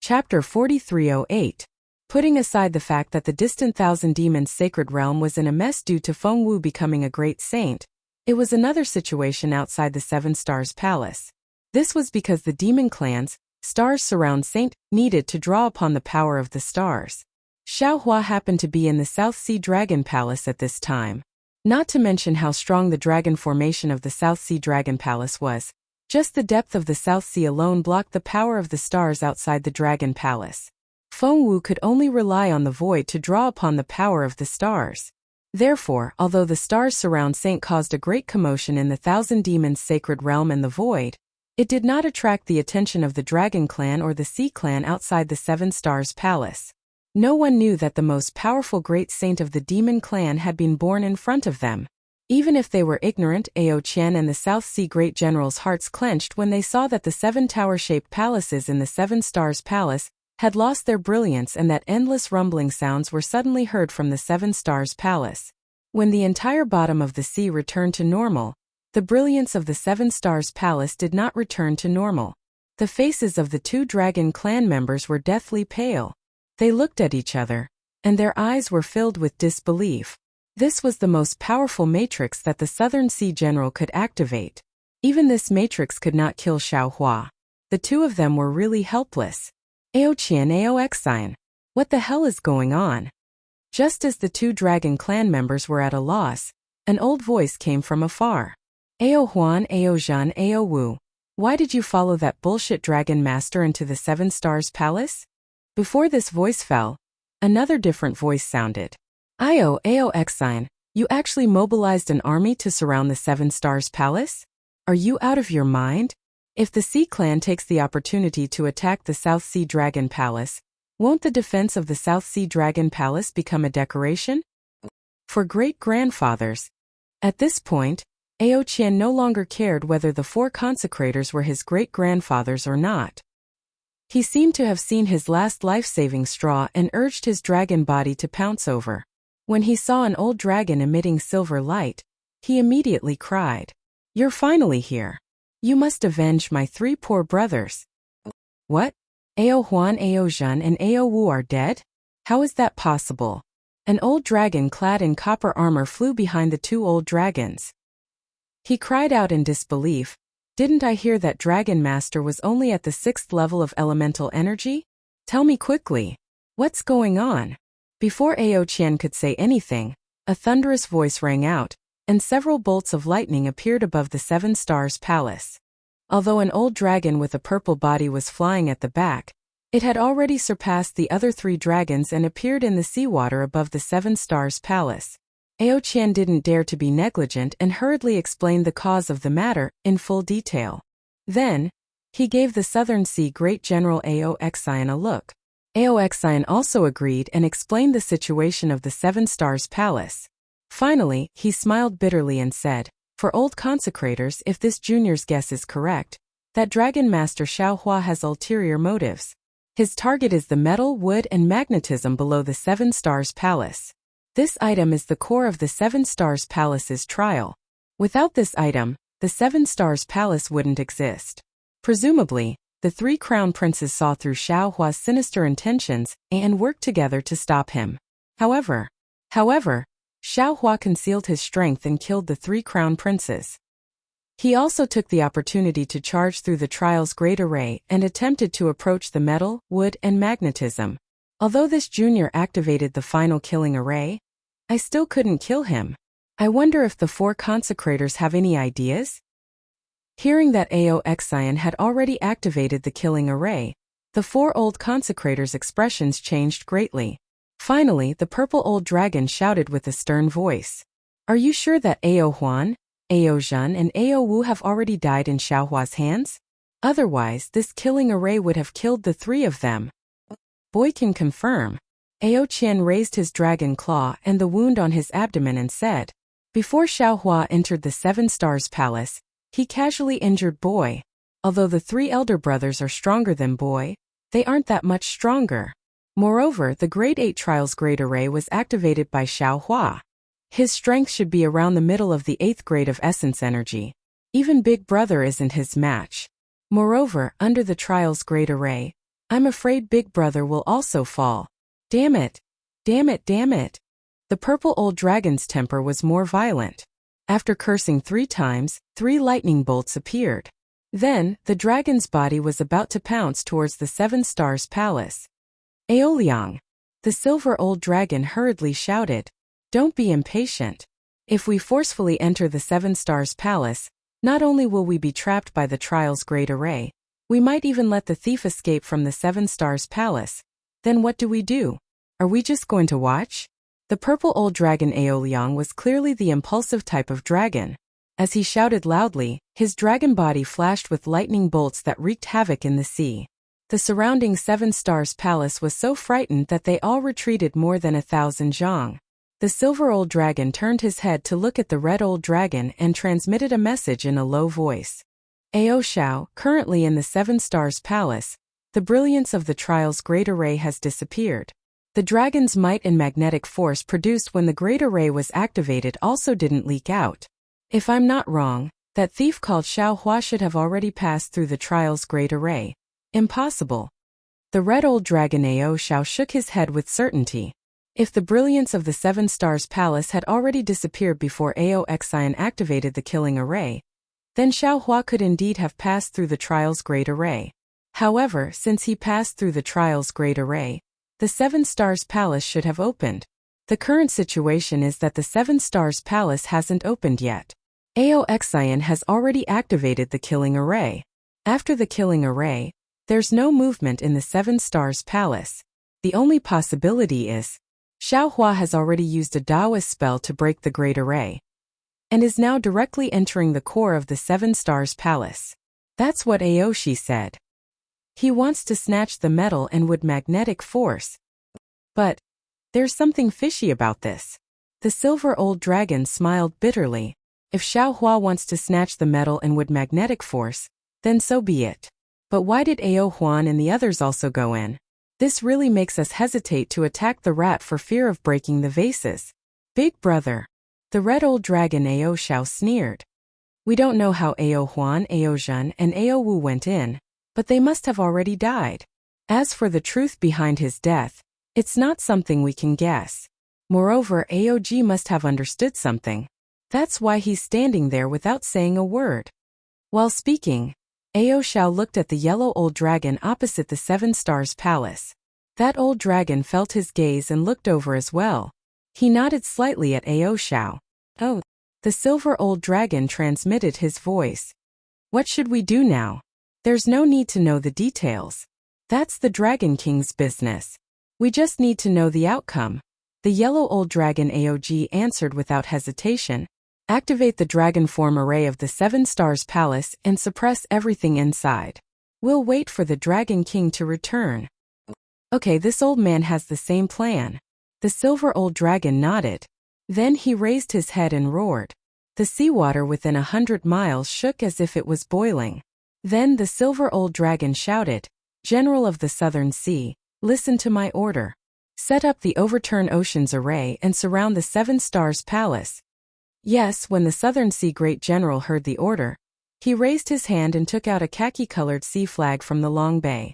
Chapter 4308. Putting aside the fact that the distant Thousand Demons sacred realm was in a mess due to Feng Wu becoming a great saint, it was another situation outside the Seven Stars Palace. This was because the demon clans, stars surround Saint, needed to draw upon the power of the stars. Xiao Hua happened to be in the South Sea Dragon Palace at this time. Not to mention how strong the dragon formation of the South Sea Dragon Palace was. Just the depth of the South Sea alone blocked the power of the stars outside the Dragon Palace. Feng Wu could only rely on the void to draw upon the power of the stars. Therefore, although the stars surround Saint caused a great commotion in the Thousand Demons sacred realm and the void, it did not attract the attention of the Dragon Clan or the Sea Clan outside the Seven Stars Palace. No one knew that the most powerful great saint of the Demon Clan had been born in front of them. Even if they were ignorant, Ao Qian and the South Sea Great General's hearts clenched when they saw that the seven tower-shaped palaces in the Seven Stars Palace had lost their brilliance and that endless rumbling sounds were suddenly heard from the Seven Stars Palace. When the entire bottom of the sea returned to normal, the brilliance of the Seven Stars Palace did not return to normal. The faces of the two Dragon Clan members were deathly pale. They looked at each other, and their eyes were filled with disbelief. This was the most powerful matrix that the Southern Sea General could activate. Even this matrix could not kill Xiao Hua. The two of them were really helpless. Ao Qian, Ao Xian, what the hell is going on? Just as the two Dragon Clan members were at a loss, an old voice came from afar. Ao Huan, Ao Zhan, Ao Wu, why did you follow that bullshit Dragon Master into the Seven Stars Palace? Before this voice fell, another different voice sounded. Ao Xian, you actually mobilized an army to surround the Seven Stars Palace? Are you out of your mind? If the Sea Clan takes the opportunity to attack the South Sea Dragon Palace, won't the defense of the South Sea Dragon Palace become a decoration for great-grandfathers? At this point, Ao Qian no longer cared whether the four consecrators were his great-grandfathers or not. He seemed to have seen his last life-saving straw and urged his dragon body to pounce over. When he saw an old dragon emitting silver light, he immediately cried, "You're finally here. You must avenge my three poor brothers." What? Ao Huan, Ao Zhan, and Ao Wu are dead? How is that possible? An old dragon clad in copper armor flew behind the two old dragons. He cried out in disbelief, "Didn't I hear that Dragon Master was only at the 6th level of elemental energy? Tell me quickly. What's going on?" Before Ao Qian could say anything, a thunderous voice rang out, and several bolts of lightning appeared above the Seven Stars Palace. Although an old dragon with a purple body was flying at the back, it had already surpassed the other three dragons and appeared in the seawater above the Seven Stars Palace. Ao Qian didn't dare to be negligent and hurriedly explained the cause of the matter in full detail. Then, he gave the Southern Sea Great General Ao Xian a look. Ao Xian also agreed and explained the situation of the Seven Stars Palace. Finally, he smiled bitterly and said, "For old consecrators, if this junior's guess is correct, that Dragon Master Xiao Hua has ulterior motives. His target is the metal, wood, and magnetism below the Seven Stars Palace. This item is the core of the Seven Stars Palace's trial. Without this item, the Seven Stars Palace wouldn't exist." Presumably, the three crown princes saw through Xiao Hua's sinister intentions and worked together to stop him. However, Xiao Hua concealed his strength and killed the three crown princes. He also took the opportunity to charge through the trial's great array and attempted to approach the metal, wood, and magnetism. Although this junior activated the final killing array, I still couldn't kill him. I wonder if the four consecrators have any ideas? Hearing that Ao Xian had already activated the killing array, the four old consecrators' expressions changed greatly. Finally, the purple old dragon shouted with a stern voice, "Are you sure that Ao Huan, Ao Zhan, and Ao Wu have already died in Xiao Hua's hands? Otherwise, this killing array would have killed the three of them." "Boy can confirm." Ao Qian raised his dragon claw and the wound on his abdomen and said, "Before Xiao Hua entered the Seven Stars Palace, he casually injured Boy. Although the three elder brothers are stronger than Boy, they aren't that much stronger. Moreover, the Grade 8 Trial's Great Array was activated by Xiao Hua. His strength should be around the middle of the 8th grade of Essence Energy. Even Big Brother isn't his match. Moreover, under the Trial's Great Array, I'm afraid Big Brother will also fall. Damn it! Damn it, damn it! The purple old dragon's temper was more violent. After cursing 3 times, 3 lightning bolts appeared. Then, the dragon's body was about to pounce towards the 7 Stars Palace. Aoliang! The silver old dragon hurriedly shouted. Don't be impatient. If we forcefully enter the 7 Stars Palace, not only will we be trapped by the trial's great array, we might even let the thief escape from the 7 Stars Palace. Then what do? Are we just going to watch? The purple old dragon Aoliang was clearly the impulsive type of dragon. As he shouted loudly, his dragon body flashed with lightning bolts that wreaked havoc in the sea. The surrounding 7 Stars Palace was so frightened that they all retreated more than 1,000 zhang. The silver old dragon turned his head to look at the red old dragon and transmitted a message in a low voice. Ao Shao, currently in the 7 Stars Palace, the brilliance of the trial's great array has disappeared. The dragon's might and magnetic force produced when the great array was activated also didn't leak out. If I'm not wrong, that thief called Xiao Hua should have already passed through the trial's great array. Impossible. The red old dragon Ao Shao shook his head with certainty. If the brilliance of the 7 Stars Palace had already disappeared before Ao Xian activated the killing array, then Xiao Hua could indeed have passed through the trial's great array. However, since he passed through the trial's great array, the 7 Stars Palace should have opened. The current situation is that the 7 Stars Palace hasn't opened yet. Ao Xian has already activated the killing array. After the killing array, there's no movement in the 7 Stars Palace. The only possibility is, Xiao Hua has already used a Taoist spell to break the great array, and is now directly entering the core of the 7 Stars Palace. That's what Aoshi said. He wants to snatch the metal and wood magnetic force. But there's something fishy about this. The silver old dragon smiled bitterly. If Xiao Hua wants to snatch the metal and wood magnetic force, then so be it. But why did Ao Huan and the others also go in? This really makes us hesitate to attack the rat for fear of breaking the vases. Big Brother. The red old dragon Ao Shao sneered. We don't know how Ao Huan, Ao Zhen, and Ao Wu went in, but they must have already died. As for the truth behind his death, it's not something we can guess. Moreover, AOG must have understood something. That's why he's standing there without saying a word. While speaking, Ao Shao looked at the yellow old dragon opposite the 7 Stars Palace. That old dragon felt his gaze and looked over as well. He nodded slightly at Ao Shao. Oh. The silver old dragon transmitted his voice. What should we do now? There's no need to know the details. That's the Dragon King's business. We just need to know the outcome. The yellow old dragon AOG answered without hesitation. Activate the dragon form array of the 7 Stars Palace and suppress everything inside. We'll wait for the Dragon King to return. Okay, this old man has the same plan. The silver old dragon nodded. Then he raised his head and roared. The seawater within 100 miles shook as if it was boiling. Then the silver old dragon shouted, General of the Southern Sea, listen to my order. Set up the Overturn Oceans array and surround the 7 Stars Palace. Yes, when the Southern Sea Great General heard the order, he raised his hand and took out a khaki-colored sea flag from the long bay.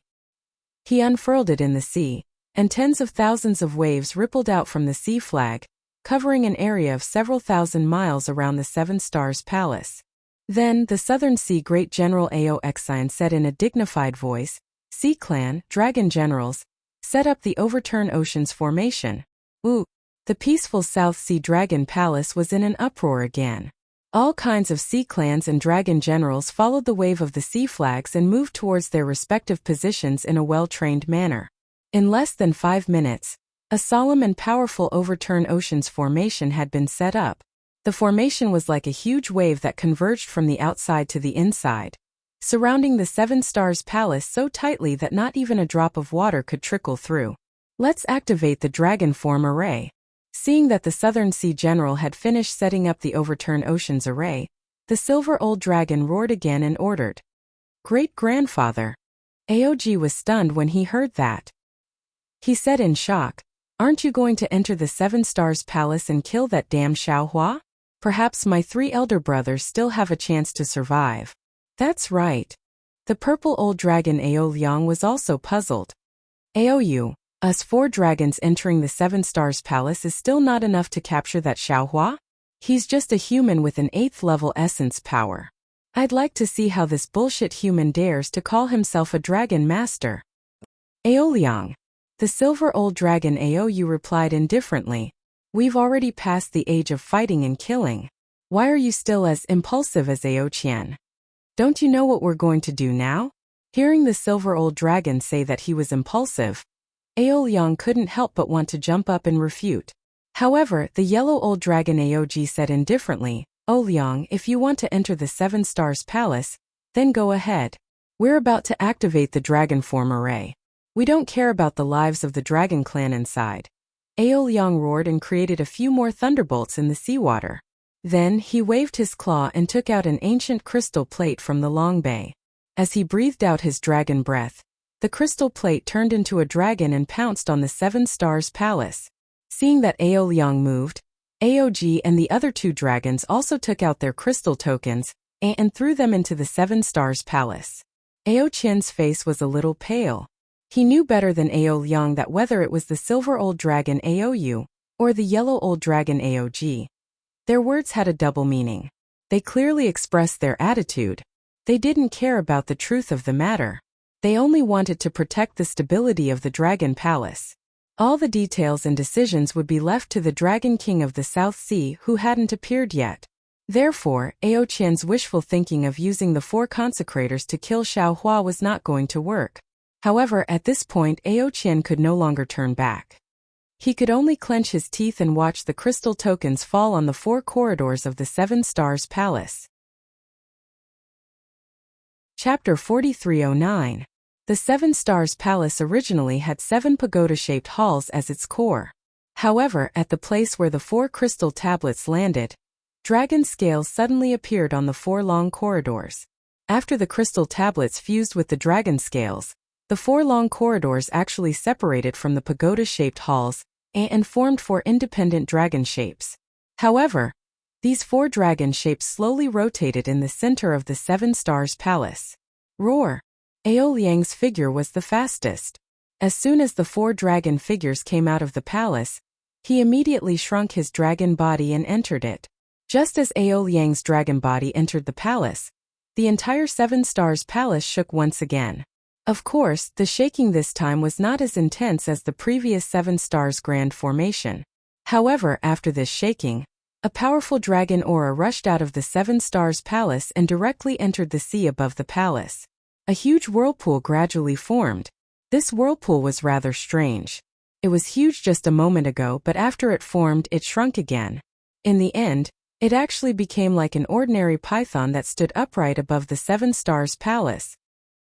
He unfurled it in the sea, and tens of thousands of waves rippled out from the sea flag, covering an area of several thousand miles around the 7 Stars Palace. Then, the Southern Sea Great General Ao Xian said in a dignified voice, Sea Clan, Dragon Generals, set up the Overturn Oceans formation. Ooh! The peaceful South Sea Dragon Palace was in an uproar again. All kinds of sea clans and dragon generals followed the wave of the sea flags and moved towards their respective positions in a well-trained manner. In less than 5 minutes, a solemn and powerful Overturn Oceans formation had been set up. The formation was like a huge wave that converged from the outside to the inside, surrounding the 7 Stars Palace so tightly that not even a drop of water could trickle through. Let's activate the dragon form array. Seeing that the Southern Sea General had finished setting up the Overturn Oceans array, the silver old dragon roared again and ordered. Great-grandfather. AOG was stunned when he heard that. He said in shock, Aren't you going to enter the 7 Stars Palace and kill that damn Xiao Hua? Perhaps my 3 elder brothers still have a chance to survive. That's right. The purple old dragon Ao Liang was also puzzled. Aou, us 4 dragons entering the 7 Stars Palace is still not enough to capture that Xiaohua? He's just a human with an 8th level essence power. I'd like to see how this bullshit human dares to call himself a dragon master. Ao Liang. The silver old dragon Aou replied indifferently. We've already passed the age of fighting and killing. Why are you still as impulsive as Ao Qian? Don't you know what we're going to do now? Hearing the silver old dragon say that he was impulsive, Ao Liang couldn't help but want to jump up and refute. However, the yellow old dragon Aoji said indifferently, "O Liang, if you want to enter the 7 Stars Palace, then go ahead. We're about to activate the dragon form array. We don't care about the lives of the dragon clan inside." Ao Liang roared and created a few more thunderbolts in the seawater. Then, he waved his claw and took out an ancient crystal plate from the long bay. As he breathed out his dragon breath, the crystal plate turned into a dragon and pounced on the 7 Stars Palace. Seeing that Ao Liang moved, Aog and the other 2 dragons also took out their crystal tokens and threw them into the 7 Stars Palace. Ao Qian's face was a little pale. He knew better than Ao Liang that whether it was the silver old dragon Aou or the yellow old dragon Aog, their words had a double meaning. They clearly expressed their attitude. They didn't care about the truth of the matter. They only wanted to protect the stability of the Dragon Palace. All the details and decisions would be left to the Dragon King of the South Sea who hadn't appeared yet. Therefore, Ao Qian's wishful thinking of using the 4 consecrators to kill Xiaohua was not going to work. However, at this point Ao Qian could no longer turn back. He could only clench his teeth and watch the crystal tokens fall on the 4 corridors of the 7 Stars Palace. Chapter 4309. The 7 Stars Palace originally had 7 pagoda-shaped halls as its core. However, at the place where the 4 crystal tablets landed, dragon scales suddenly appeared on the 4 long corridors. After the crystal tablets fused with the dragon scales, the 4 long corridors actually separated from the pagoda-shaped halls and formed 4 independent dragon shapes. However, these 4 dragon shapes slowly rotated in the center of the 7 Stars Palace. Roar! Ao Liang's figure was the fastest. As soon as the 4 dragon figures came out of the palace, he immediately shrunk his dragon body and entered it. Just as Ao Liang's dragon body entered the palace, the entire 7 Stars Palace shook once again. Of course, the shaking this time was not as intense as the previous 7 Stars Grand Formation. However, after this shaking, a powerful dragon aura rushed out of the 7 Stars Palace and directly entered the sea above the palace. A huge whirlpool gradually formed. This whirlpool was rather strange. It was huge just a moment ago, but after it formed, it shrunk again. In the end, it actually became like an ordinary python that stood upright above the 7 Stars Palace.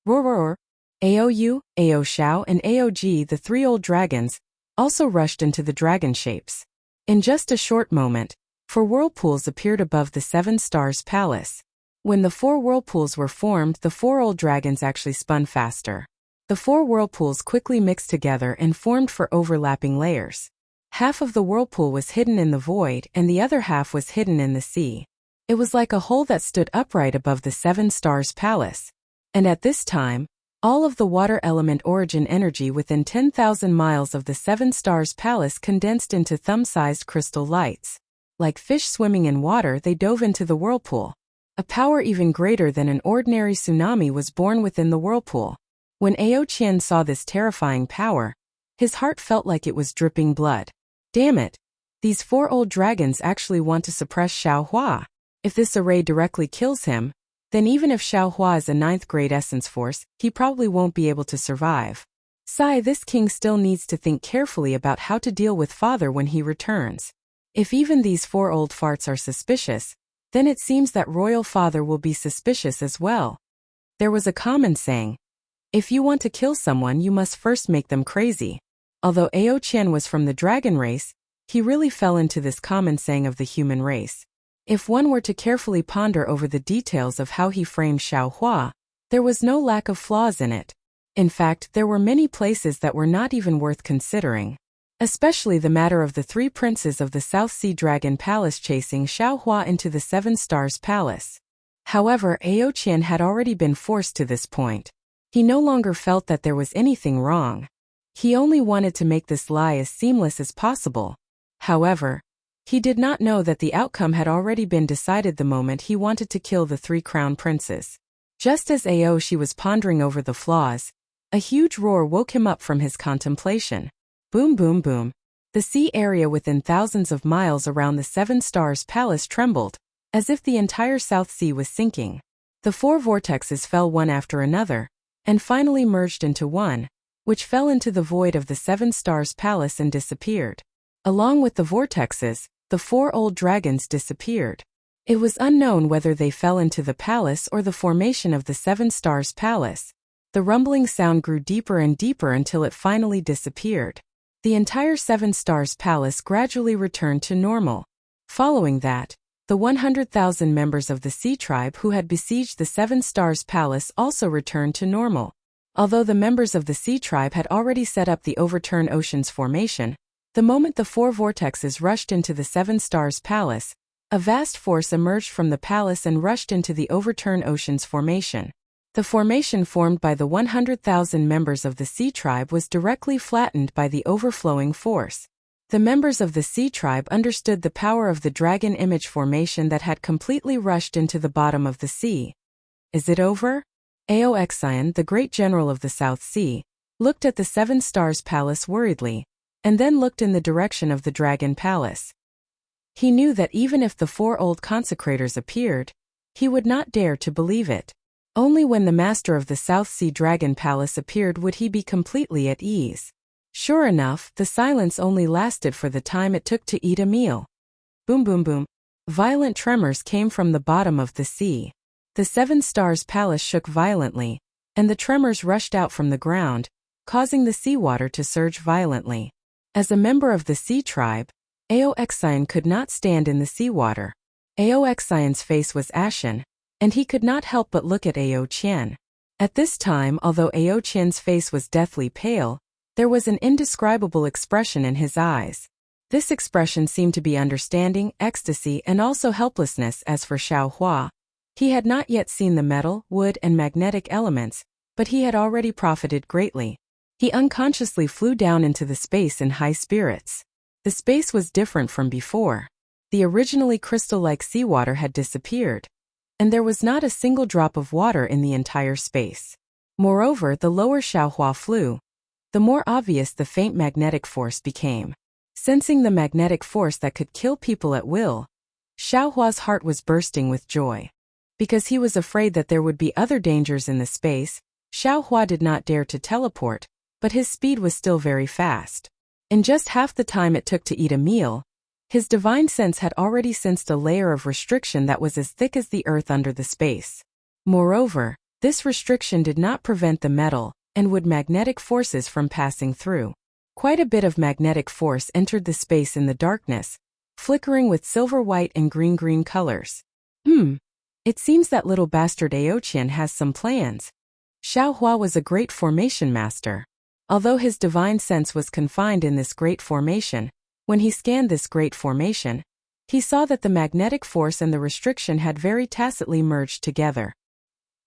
Roar roar! Aou, Ao Xiao and Aog, the 3 old dragons, also rushed into the dragon shapes. In just a short moment, 4 whirlpools appeared above the 7 Stars Palace. When the 4 whirlpools were formed, the 4 old dragons actually spun faster. The 4 whirlpools quickly mixed together and formed 4 overlapping layers. Half of the whirlpool was hidden in the void and the other half was hidden in the sea. It was like a hole that stood upright above the 7 Stars Palace. And at this time, all of the water element origin energy within 10,000 miles of the 7 Stars Palace condensed into thumb-sized crystal lights. Like fish swimming in water, they dove into the whirlpool. A power even greater than an ordinary tsunami was born within the whirlpool. When Ao Qian saw this terrifying power, his heart felt like it was dripping blood. Damn it! These 4 old dragons actually want to suppress Xiaohua. If this array directly kills him, then even if Xiaohua is a 9th grade essence force, he probably won't be able to survive. Sigh, this king still needs to think carefully about how to deal with father when he returns. If even these 4 old farts are suspicious, then it seems that royal father will be suspicious as well. There was a common saying, if you want to kill someone you must first make them crazy. Although Ao Qian was from the dragon race, he really fell into this common saying of the human race. If one were to carefully ponder over the details of how he framed Xiaohua, there was no lack of flaws in it. In fact, there were many places that were not even worth considering. Especially the matter of the 3 princes of the South Sea Dragon Palace chasing Xiaohua into the 7 Stars Palace. However, Ao Qian had already been forced to this point. He no longer felt that there was anything wrong. He only wanted to make this lie as seamless as possible. However, he did not know that the outcome had already been decided the moment he wanted to kill the 3 crown princes. Just as Aoshi was pondering over the flaws, a huge roar woke him up from his contemplation. Boom, boom, boom. The sea area within thousands of miles around the 7 Stars Palace trembled, as if the entire South Sea was sinking. The 4 vortexes fell one after another, and finally merged into one, which fell into the void of the 7 Stars Palace and disappeared. Along with the vortexes, the 4 old dragons disappeared. It was unknown whether they fell into the palace or the formation of the 7 Stars Palace. The rumbling sound grew deeper and deeper until it finally disappeared. The entire 7 Stars Palace gradually returned to normal. Following that, the 100,000 members of the Sea Tribe who had besieged the 7 Stars Palace also returned to normal. Although the members of the Sea Tribe had already set up the Overturn Oceans formation, the moment the 4 vortexes rushed into the 7 Stars Palace, a vast force emerged from the palace and rushed into the Overturn Oceans formation. The formation formed by the 100,000 members of the Sea Tribe was directly flattened by the overflowing force. The members of the Sea Tribe understood the power of the dragon image formation that had completely rushed into the bottom of the sea. Is it over? Ao Xian, the great general of the South Sea, looked at the 7 Stars Palace worriedly, and then looked in the direction of the Dragon Palace. He knew that even if the 4 old consecrators appeared, he would not dare to believe it. Only when the master of the South Sea Dragon Palace appeared would he be completely at ease. Sure enough, the silence only lasted for the time it took to eat a meal. Boom, boom, boom. Violent tremors came from the bottom of the sea. The 7 Stars Palace shook violently, and the tremors rushed out from the ground, causing the seawater to surge violently. As a member of the Sea Tribe, Ao Xian could not stand in the seawater. Ao Xian's face was ashen, and he could not help but look at Ao Qian. At this time, although Ao Qian's face was deathly pale, there was an indescribable expression in his eyes. This expression seemed to be understanding, ecstasy, and also helplessness. As for Xiao Hua, he had not yet seen the metal, wood, and magnetic elements, but he had already profited greatly. He unconsciously flew down into the space in high spirits. The space was different from before. The originally crystal-like seawater had disappeared, and there was not a single drop of water in the entire space. Moreover, the lower Xiao Hua flew, the more obvious the faint magnetic force became. Sensing the magnetic force that could kill people at will, Xiao Hua's heart was bursting with joy. Because he was afraid that there would be other dangers in the space, Xiao Hua did not dare to teleport, but his speed was still very fast. In just half the time it took to eat a meal, his divine sense had already sensed a layer of restriction that was as thick as the earth under the space. Moreover, this restriction did not prevent the metal and wood magnetic forces from passing through. Quite a bit of magnetic force entered the space in the darkness, flickering with silver white and green colors. It seems that little bastard Ao Qian has some plans. Xiao Hua was a great formation master. Although his divine sense was confined in this great formation, when he scanned this great formation, he saw that the magnetic force and the restriction had very tacitly merged together.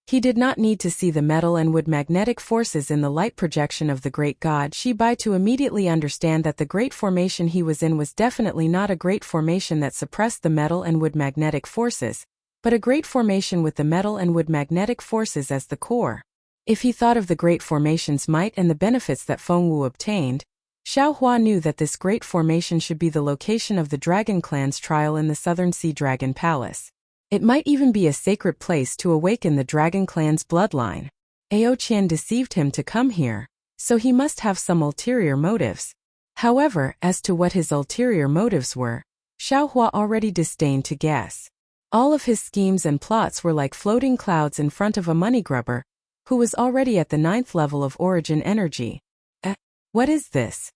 He did not need to see the metal and wood magnetic forces in the light projection of the great god Shibai to immediately understand that the great formation he was in was definitely not a great formation that suppressed the metal and wood magnetic forces, but a great formation with the metal and wood magnetic forces as the core. If he thought of the great formation's might and the benefits that Fengwu obtained, Xiao Hua knew that this great formation should be the location of the Dragon Clan's trial in the Southern Sea Dragon Palace. It might even be a sacred place to awaken the Dragon Clan's bloodline. Ao Qian deceived him to come here, so he must have some ulterior motives. However, as to what his ulterior motives were, Xiao Hua already disdained to guess. All of his schemes and plots were like floating clouds in front of a money grubber, who was already at the 9th level of origin energy. What is this?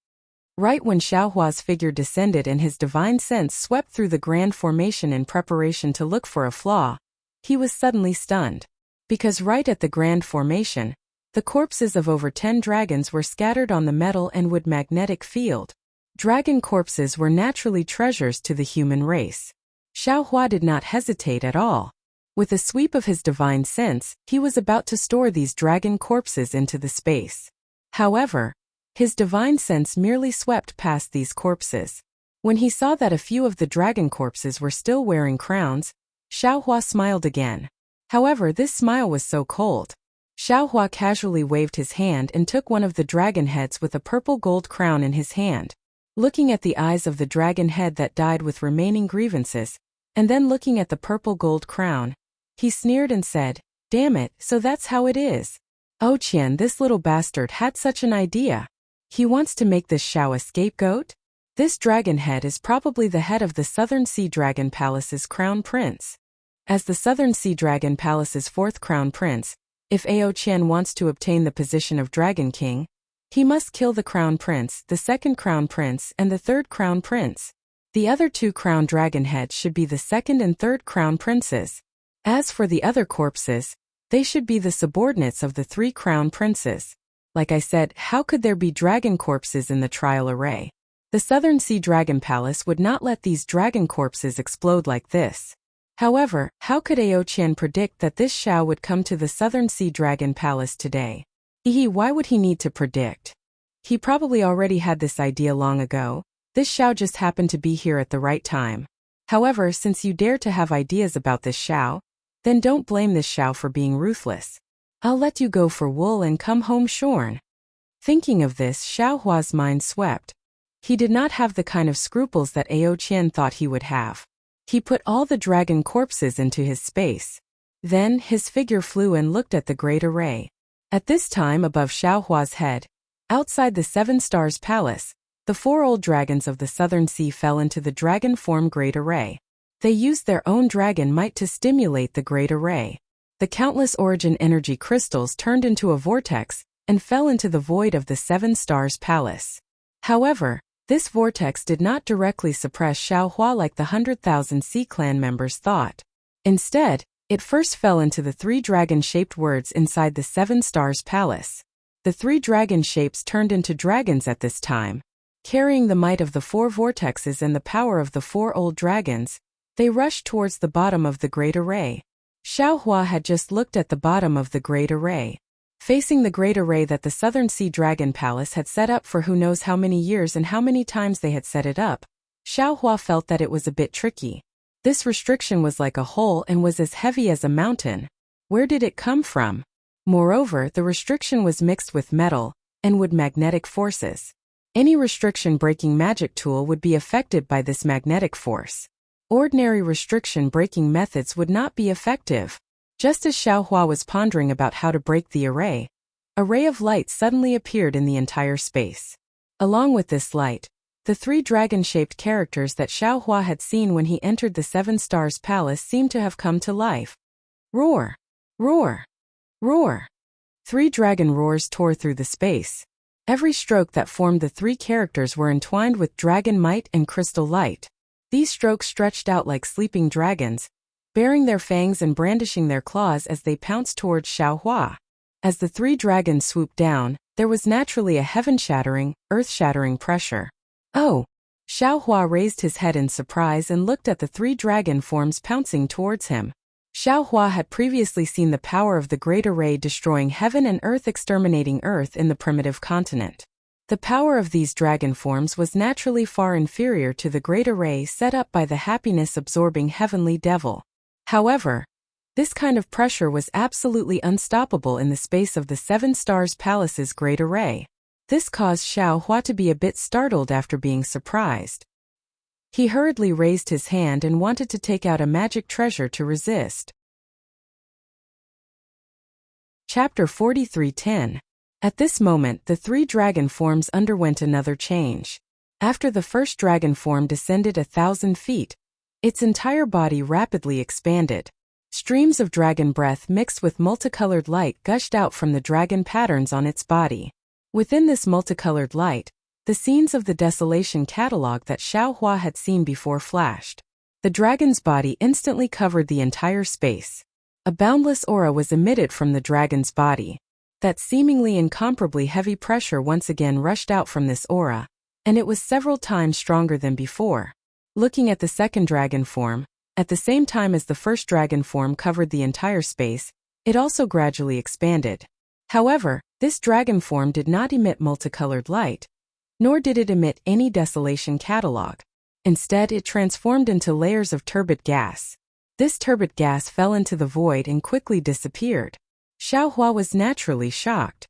Right when Xiao Hua's figure descended and his divine sense swept through the grand formation in preparation to look for a flaw, he was suddenly stunned. Because right at the grand formation, the corpses of over 10 dragons were scattered on the metal and wood magnetic field. Dragon corpses were naturally treasures to the human race. Xiao Hua did not hesitate at all. With a sweep of his divine sense, he was about to store these dragon corpses into the space. However, his divine sense merely swept past these corpses. When he saw that a few of the dragon corpses were still wearing crowns, Xiaohua smiled again. However, this smile was so cold. Xiaohua casually waved his hand and took one of the dragon heads with a purple gold crown in his hand. Looking at the eyes of the dragon head that died with remaining grievances, and then looking at the purple gold crown, he sneered and said, "Damn it, so that's how it is. Oh Qian, this little bastard had such an idea. He wants to make this Xiao a scapegoat? This dragon head is probably the head of the Southern Sea Dragon Palace's crown prince." As the Southern Sea Dragon Palace's fourth crown prince, if Ao Qian wants to obtain the position of Dragon King, he must kill the crown prince, the second crown prince, and the third crown prince. The other two crown dragon heads should be the second and third crown princes. As for the other corpses, they should be the subordinates of the three crown princes. Like I said, how could there be dragon corpses in the trial array? The Southern Sea Dragon Palace would not let these dragon corpses explode like this. However, how could Ao Qian predict that this Xiao would come to the Southern Sea Dragon Palace today? Why would he need to predict? He probably already had this idea long ago. This Xiao just happened to be here at the right time. However, since you dare to have ideas about this Xiao, then don't blame this Xiao for being ruthless. I'll let you go for wool and come home shorn. Thinking of this, Xiaohua's mind swept. He did not have the kind of scruples that Ao Qian thought he would have. He put all the dragon corpses into his space. Then, his figure flew and looked at the great array. At this time, above Xiaohua's head, outside the Seven Stars Palace, the four old dragons of the Southern Sea fell into the dragon form great array. They used their own dragon might to stimulate the great array. The countless origin energy crystals turned into a vortex and fell into the void of the Seven Stars Palace. However, this vortex did not directly suppress Xiaohua like the 100,000 Sea Clan members thought. Instead, it first fell into the three dragon-shaped words inside the Seven Stars Palace. The three dragon shapes turned into dragons at this time. Carrying the might of the four vortexes and the power of the four old dragons, they rushed towards the bottom of the great array. Xiaohua had just looked at the bottom of the great array. Facing the great array that the Southern Sea Dragon Palace had set up for who knows how many years and how many times they had set it up, Xiaohua felt that it was a bit tricky. This restriction was like a hole and was as heavy as a mountain. Where did it come from? Moreover, the restriction was mixed with metal and with magnetic forces. Any restriction-breaking magic tool would be affected by this magnetic force. Ordinary restriction-breaking methods would not be effective. Just as Xiaohua was pondering about how to break the array, a ray of light suddenly appeared in the entire space. Along with this light, the three dragon-shaped characters that Xiaohua had seen when he entered the Seven Stars Palace seemed to have come to life. Roar! Roar! Roar! Three dragon roars tore through the space. Every stroke that formed the three characters were entwined with dragon might and crystal light. These strokes stretched out like sleeping dragons, baring their fangs and brandishing their claws as they pounced towards Xiaohua. As the three dragons swooped down, there was naturally a heaven-shattering, earth-shattering pressure. Oh! Xiaohua raised his head in surprise and looked at the three dragon forms pouncing towards him. Xiaohua had previously seen the power of the Great Array destroying heaven and earth, exterminating earth in the primitive continent. The power of these dragon forms was naturally far inferior to the Great Array set up by the happiness-absorbing heavenly devil. However, this kind of pressure was absolutely unstoppable in the space of the Seven Stars Palace's Great Array. This caused Xiaohua to be a bit startled after being surprised. He hurriedly raised his hand and wanted to take out a magic treasure to resist. Chapter 43:10. At this moment, the three dragon forms underwent another change. After the first dragon form descended 1,000 feet, its entire body rapidly expanded. Streams of dragon breath mixed with multicolored light gushed out from the dragon patterns on its body. Within this multicolored light, the scenes of the desolation catalog that Xiaohua had seen before flashed. The dragon's body instantly covered the entire space. A boundless aura was emitted from the dragon's body. That seemingly incomparably heavy pressure once again rushed out from this aura, and it was several times stronger than before. Looking at the second dragon form, At the same time as the first dragon form covered the entire space, it also gradually expanded. However, this dragon form did not emit multicolored light, nor did it emit any desolation catalog. Instead, it transformed into layers of turbid gas. This turbid gas fell into the void and quickly disappeared. Xiaohua was naturally shocked.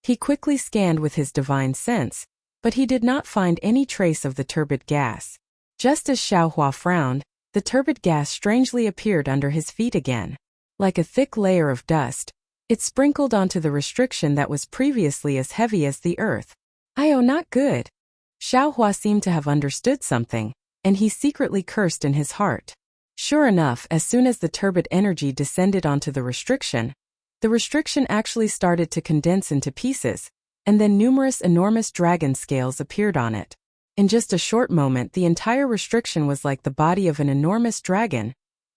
He quickly scanned with his divine sense, but he did not find any trace of the turbid gas. Just as Xiaohua frowned, the turbid gas strangely appeared under his feet again. Like a thick layer of dust, it sprinkled onto the restriction that was previously as heavy as the earth. "Oh, not good." Xiaohua seemed to have understood something, and he secretly cursed in his heart. Sure enough, as soon as the turbid energy descended onto the restriction actually started to condense into pieces, and then numerous enormous dragon scales appeared on it. In just a short moment, the entire restriction was like the body of an enormous dragon,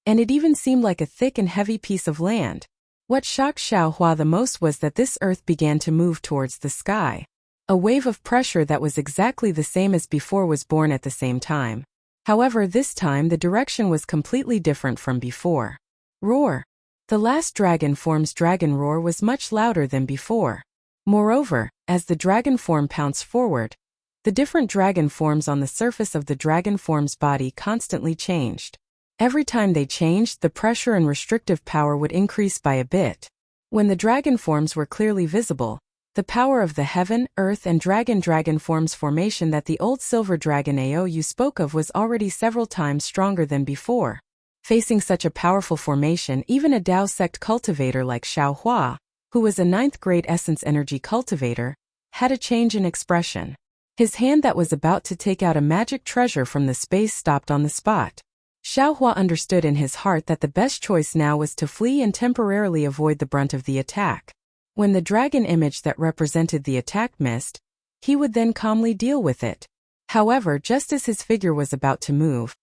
and it even seemed like a thick and heavy piece of land. What shocked Xiaohua the most was that this earth began to move towards the sky. A wave of pressure that was exactly the same as before was born at the same time. However, this time the direction was completely different from before. Roar. The last dragon form's dragon roar was much louder than before. Moreover, as the dragon form pounced forward, the different dragon forms on the surface of the dragon form's body constantly changed. Every time they changed, the pressure and restrictive power would increase by a bit. When the dragon forms were clearly visible, the power of the heaven, earth and dragon forms formation that the old silver dragon Aou spoke of was already several times stronger than before. Facing such a powerful formation, even a Dao sect cultivator like Xiaohua, who was a 9th grade essence energy cultivator, had a change in expression. His hand that was about to take out a magic treasure from the space stopped on the spot. Xiaohua understood in his heart that the best choice now was to flee and temporarily avoid the brunt of the attack. When the dragon image that represented the attack missed, he would then calmly deal with it. However, just as his figure was about to move,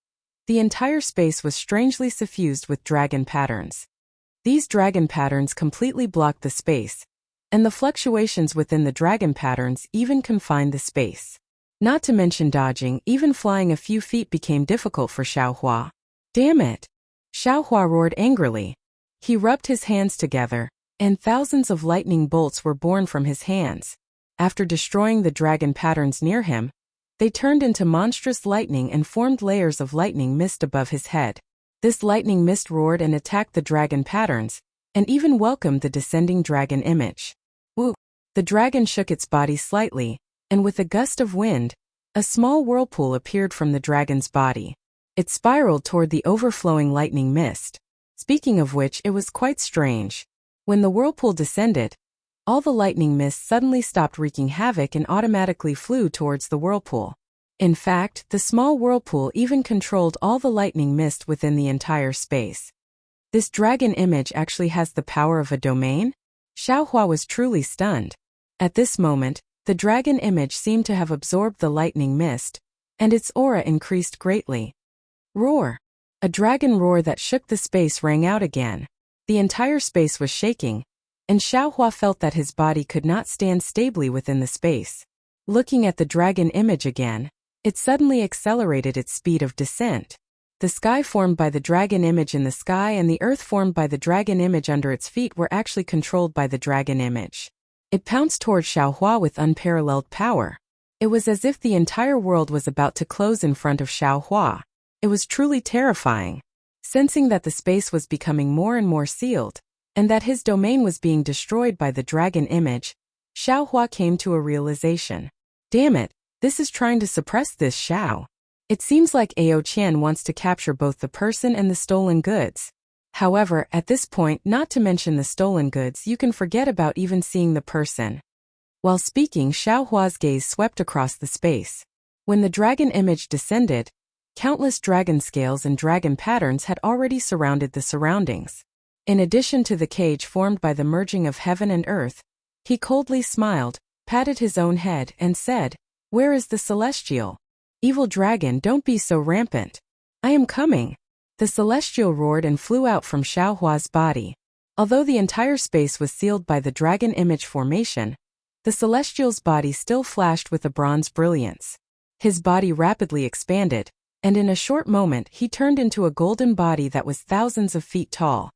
the entire space was strangely suffused with dragon patterns. These dragon patterns completely blocked the space, and the fluctuations within the dragon patterns even confined the space. Not to mention dodging, even flying a few feet became difficult for Xiaohua. "Damn it!" Xiaohua roared angrily. He rubbed his hands together, and thousands of lightning bolts were born from his hands. After destroying the dragon patterns near him, they turned into monstrous lightning and formed layers of lightning mist above his head. This lightning mist roared and attacked the dragon patterns, and even welcomed the descending dragon image. Woo! The dragon shook its body slightly, and with a gust of wind, a small whirlpool appeared from the dragon's body. It spiraled toward the overflowing lightning mist. Speaking of which, it was quite strange. When the whirlpool descended, all the lightning mist suddenly stopped wreaking havoc and automatically flew towards the whirlpool. In fact, the small whirlpool even controlled all the lightning mist within the entire space. This dragon image actually has the power of a domain? Xiaohua was truly stunned. At this moment, the dragon image seemed to have absorbed the lightning mist, and its aura increased greatly. Roar! A dragon roar that shook the space rang out again. The entire space was shaking, and Xiaohua felt that his body could not stand stably within the space. Looking at the dragon image again, it suddenly accelerated its speed of descent. The sky formed by the dragon image in the sky and the earth formed by the dragon image under its feet were actually controlled by the dragon image. It pounced toward Xiaohua with unparalleled power. It was as if the entire world was about to close in front of Xiaohua. It was truly terrifying. Sensing that the space was becoming more and more sealed, and that his domain was being destroyed by the dragon image, Xiaohua came to a realization. Damn it, this is trying to suppress this Xiao. It seems like Ao Qian wants to capture both the person and the stolen goods. However, at this point, not to mention the stolen goods, you can forget about even seeing the person. While speaking, Xiaohua's gaze swept across the space. When the dragon image descended, countless dragon scales and dragon patterns had already surrounded the surroundings. In addition to the cage formed by the merging of heaven and earth, he coldly smiled, patted his own head, and said, "Where is the celestial? Evil dragon, don't be so rampant. I am coming." The celestial roared and flew out from Xiaohua's body. Although the entire space was sealed by the dragon image formation, the celestial's body still flashed with a bronze brilliance. His body rapidly expanded, and in a short moment he turned into a golden body that was thousands of feet tall.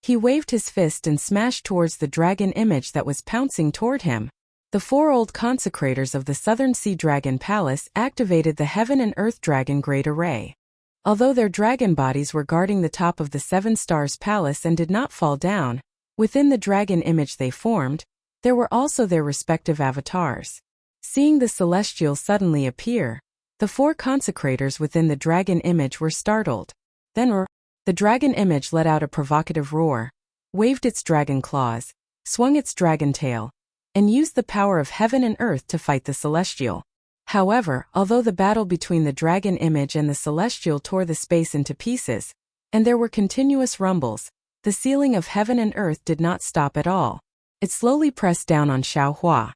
He waved his fist and smashed towards the dragon image that was pouncing toward him. The 4 old consecrators of the Southern Sea Dragon Palace activated the Heaven and Earth Dragon Great Array. Although their dragon bodies were guarding the top of the 7 Stars Palace and did not fall down, within the dragon image they formed, there were also their respective avatars. Seeing the celestial suddenly appear, the 4 consecrators within the dragon image were startled. Then the dragon image let out a provocative roar, waved its dragon claws, swung its dragon tail, and used the power of heaven and earth to fight the celestial. However, although the battle between the dragon image and the celestial tore the space into pieces, and there were continuous rumbles, the ceiling of heaven and earth did not stop at all. It slowly pressed down on Xiaohua.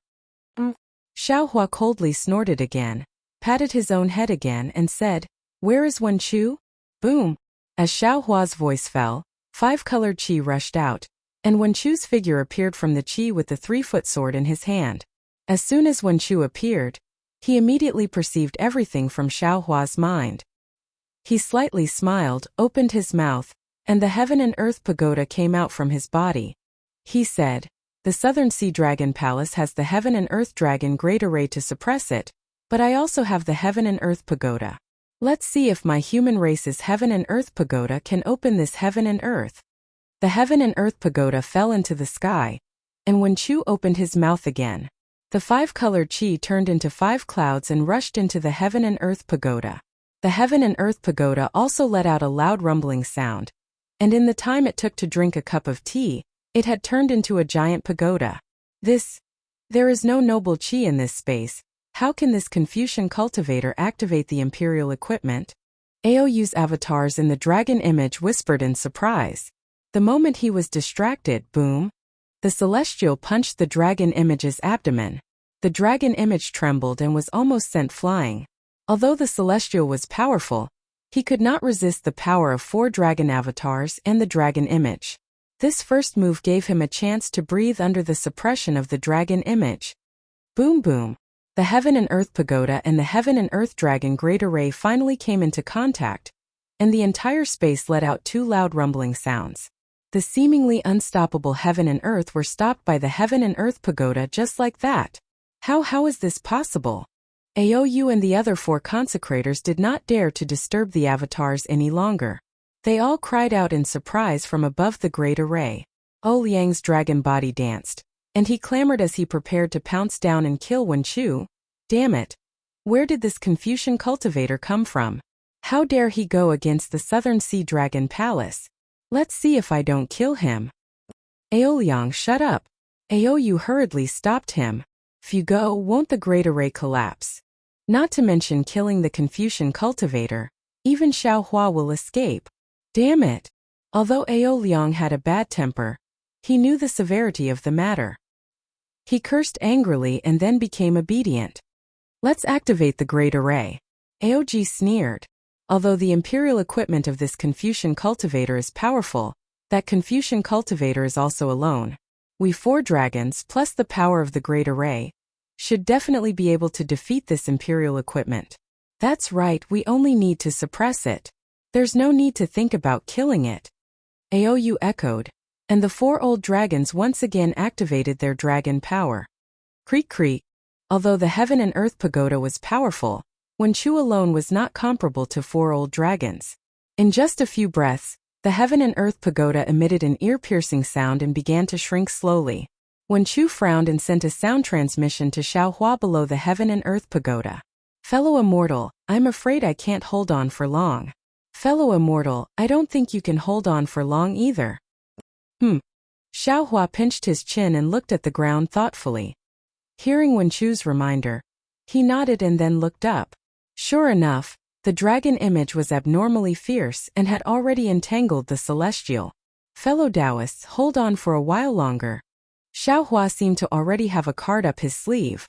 Xiaohua coldly snorted again, patted his own head again and said, "Where is Wenchu?" Boom! As Xiaohua's voice fell, 5-colored qi rushed out, and Wenchu's figure appeared from the qi with the 3-foot sword in his hand. As soon as Wenchu appeared, he immediately perceived everything from Xiaohua's mind. He slightly smiled, opened his mouth, and the Heaven and Earth Pagoda came out from his body. He said, "The Southern Sea Dragon Palace has the Heaven and Earth Dragon Great Array to suppress it, but I also have the Heaven and Earth Pagoda. Let's see if my human race's Heaven and Earth Pagoda can open this Heaven and Earth." The Heaven and Earth Pagoda fell into the sky, and when Chu opened his mouth again, the 5-colored qi turned into 5 clouds and rushed into the Heaven and Earth Pagoda. The Heaven and Earth Pagoda also let out a loud rumbling sound, and in the time it took to drink a cup of tea, it had turned into a giant pagoda. There is no noble qi in this space. How can this Confucian cultivator activate the imperial equipment? Aou's avatars in the dragon image whispered in surprise. The moment he was distracted, boom! The celestial punched the dragon image's abdomen. The dragon image trembled and was almost sent flying. Although the celestial was powerful, he could not resist the power of 4 dragon avatars and the dragon image. This first move gave him a chance to breathe under the suppression of the dragon image. Boom boom! The Heaven and Earth Pagoda and the Heaven and Earth Dragon Great Array finally came into contact, and the entire space let out 2 loud rumbling sounds. The seemingly unstoppable Heaven and Earth were stopped by the Heaven and Earth Pagoda just like that. How is this possible? Aou and the other 4 consecrators did not dare to disturb the avatars any longer. They all cried out in surprise from above the Great Array. O Liang's dragon body danced, and he clamored as he prepared to pounce down and kill Wenchu. Damn it! Where did this Confucian cultivator come from? How dare he go against the Southern Sea Dragon Palace? Let's see if I don't kill him. Aoliang, shut up! Aou hurriedly stopped him. If you go, won't the Great Array collapse? Not to mention killing the Confucian cultivator, even Xiaohua will escape. Damn it! Although Aoliang had a bad temper, he knew the severity of the matter. He cursed angrily and then became obedient. Let's activate the Great Array. Aoji sneered. Although the imperial equipment of this Confucian cultivator is powerful, that Confucian cultivator is also alone. We 4 dragons, plus the power of the Great Array, should definitely be able to defeat this imperial equipment. That's right, we only need to suppress it. There's no need to think about killing it. Aou echoed, and the 4 old dragons once again activated their dragon power. Creak creak. Although the Heaven and Earth Pagoda was powerful, Wenchu alone was not comparable to 4 old dragons. In just a few breaths, the Heaven and Earth Pagoda emitted an ear-piercing sound and began to shrink slowly. Wenchu frowned and sent a sound transmission to Xiaohua below the Heaven and Earth Pagoda. Fellow immortal, I'm afraid I can't hold on for long. Fellow immortal, I don't think you can hold on for long either. Xiaohua pinched his chin and looked at the ground thoughtfully. Hearing Wenchu's reminder, he nodded and then looked up. Sure enough, the dragon image was abnormally fierce and had already entangled the celestial. Fellow Taoists, hold on for a while longer. Xiaohua seemed to already have a card up his sleeve.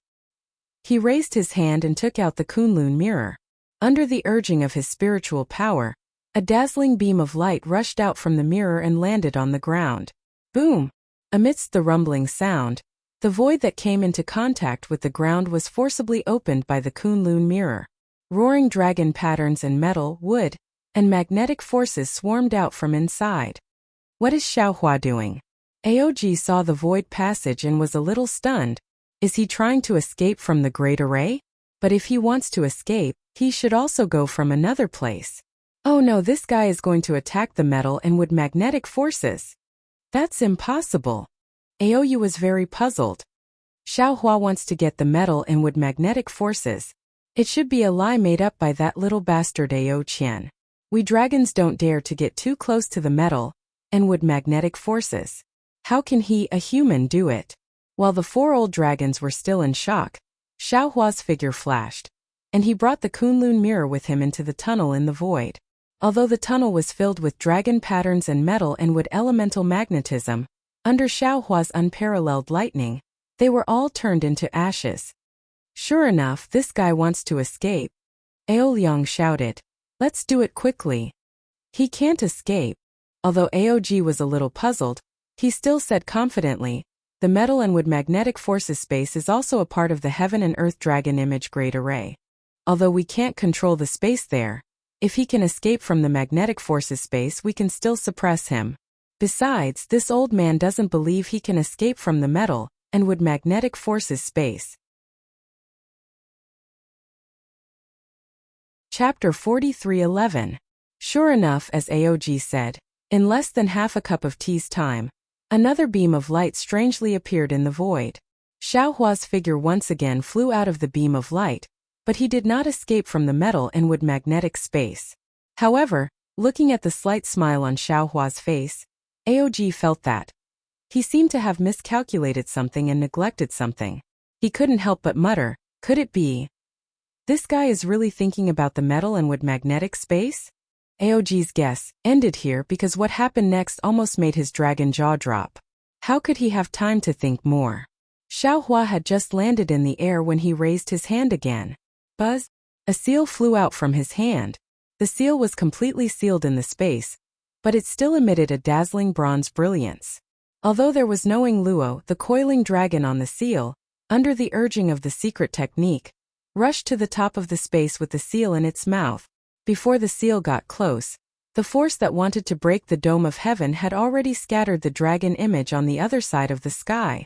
He raised his hand and took out the Kunlun mirror. Under the urging of his spiritual power, a dazzling beam of light rushed out from the mirror and landed on the ground. Boom! Amidst the rumbling sound, the void that came into contact with the ground was forcibly opened by the Kunlun mirror. Roaring dragon patterns and metal, wood, and magnetic forces swarmed out from inside. What is Xiaohua doing? Aog saw the void passage and was a little stunned. Is he trying to escape from the Great Array? But if he wants to escape, he should also go from another place. Oh no, this guy is going to attack the metal and wood magnetic forces. That's impossible. Aoyu was very puzzled. Xiaohua wants to get the metal and wood magnetic forces. It should be a lie made up by that little bastard Ao Qian. We dragons don't dare to get too close to the metal and wood magnetic forces. How can he, a human, do it? While the 4 old dragons were still in shock, Xiaohua's figure flashed, and he brought the Kunlun mirror with him into the tunnel in the void. Although the tunnel was filled with dragon patterns and metal and wood elemental magnetism, under Xiaohua's unparalleled lightning, they were all turned into ashes. Sure enough, this guy wants to escape. Aoliang shouted. Let's do it quickly. He can't escape. Although Aog was a little puzzled, he still said confidently, the metal and wood magnetic forces space is also a part of the Heaven and Earth Dragon Image Great Array. Although we can't control the space there, if he can escape from the magnetic forces space, we can still suppress him. Besides, this old man doesn't believe he can escape from the metal and wood magnetic forces space. Chapter 43:11. Sure enough, as Aog said, in less than half a cup of tea's time, another beam of light strangely appeared in the void. Xiaohua's figure once again flew out of the beam of light, but he did not escape from the metal and wood magnetic space. However, looking at the slight smile on Xiaohua's face, Aog felt that he seemed to have miscalculated something and neglected something. He couldn't help but mutter, could it be? This guy is really thinking about the metal and wood magnetic space? Aog's guess ended here because what happened next almost made his dragon jaw drop. How could he have time to think more? Xiaohua had just landed in the air when he raised his hand again. Buzz! A seal flew out from his hand. The seal was completely sealed in the space, but it still emitted a dazzling bronze brilliance. Although there was no Luo, the coiling dragon on the seal, under the urging of the secret technique, rushed to the top of the space with the seal in its mouth. Before the seal got close, the force that wanted to break the dome of heaven had already scattered the dragon image on the other side of the sky.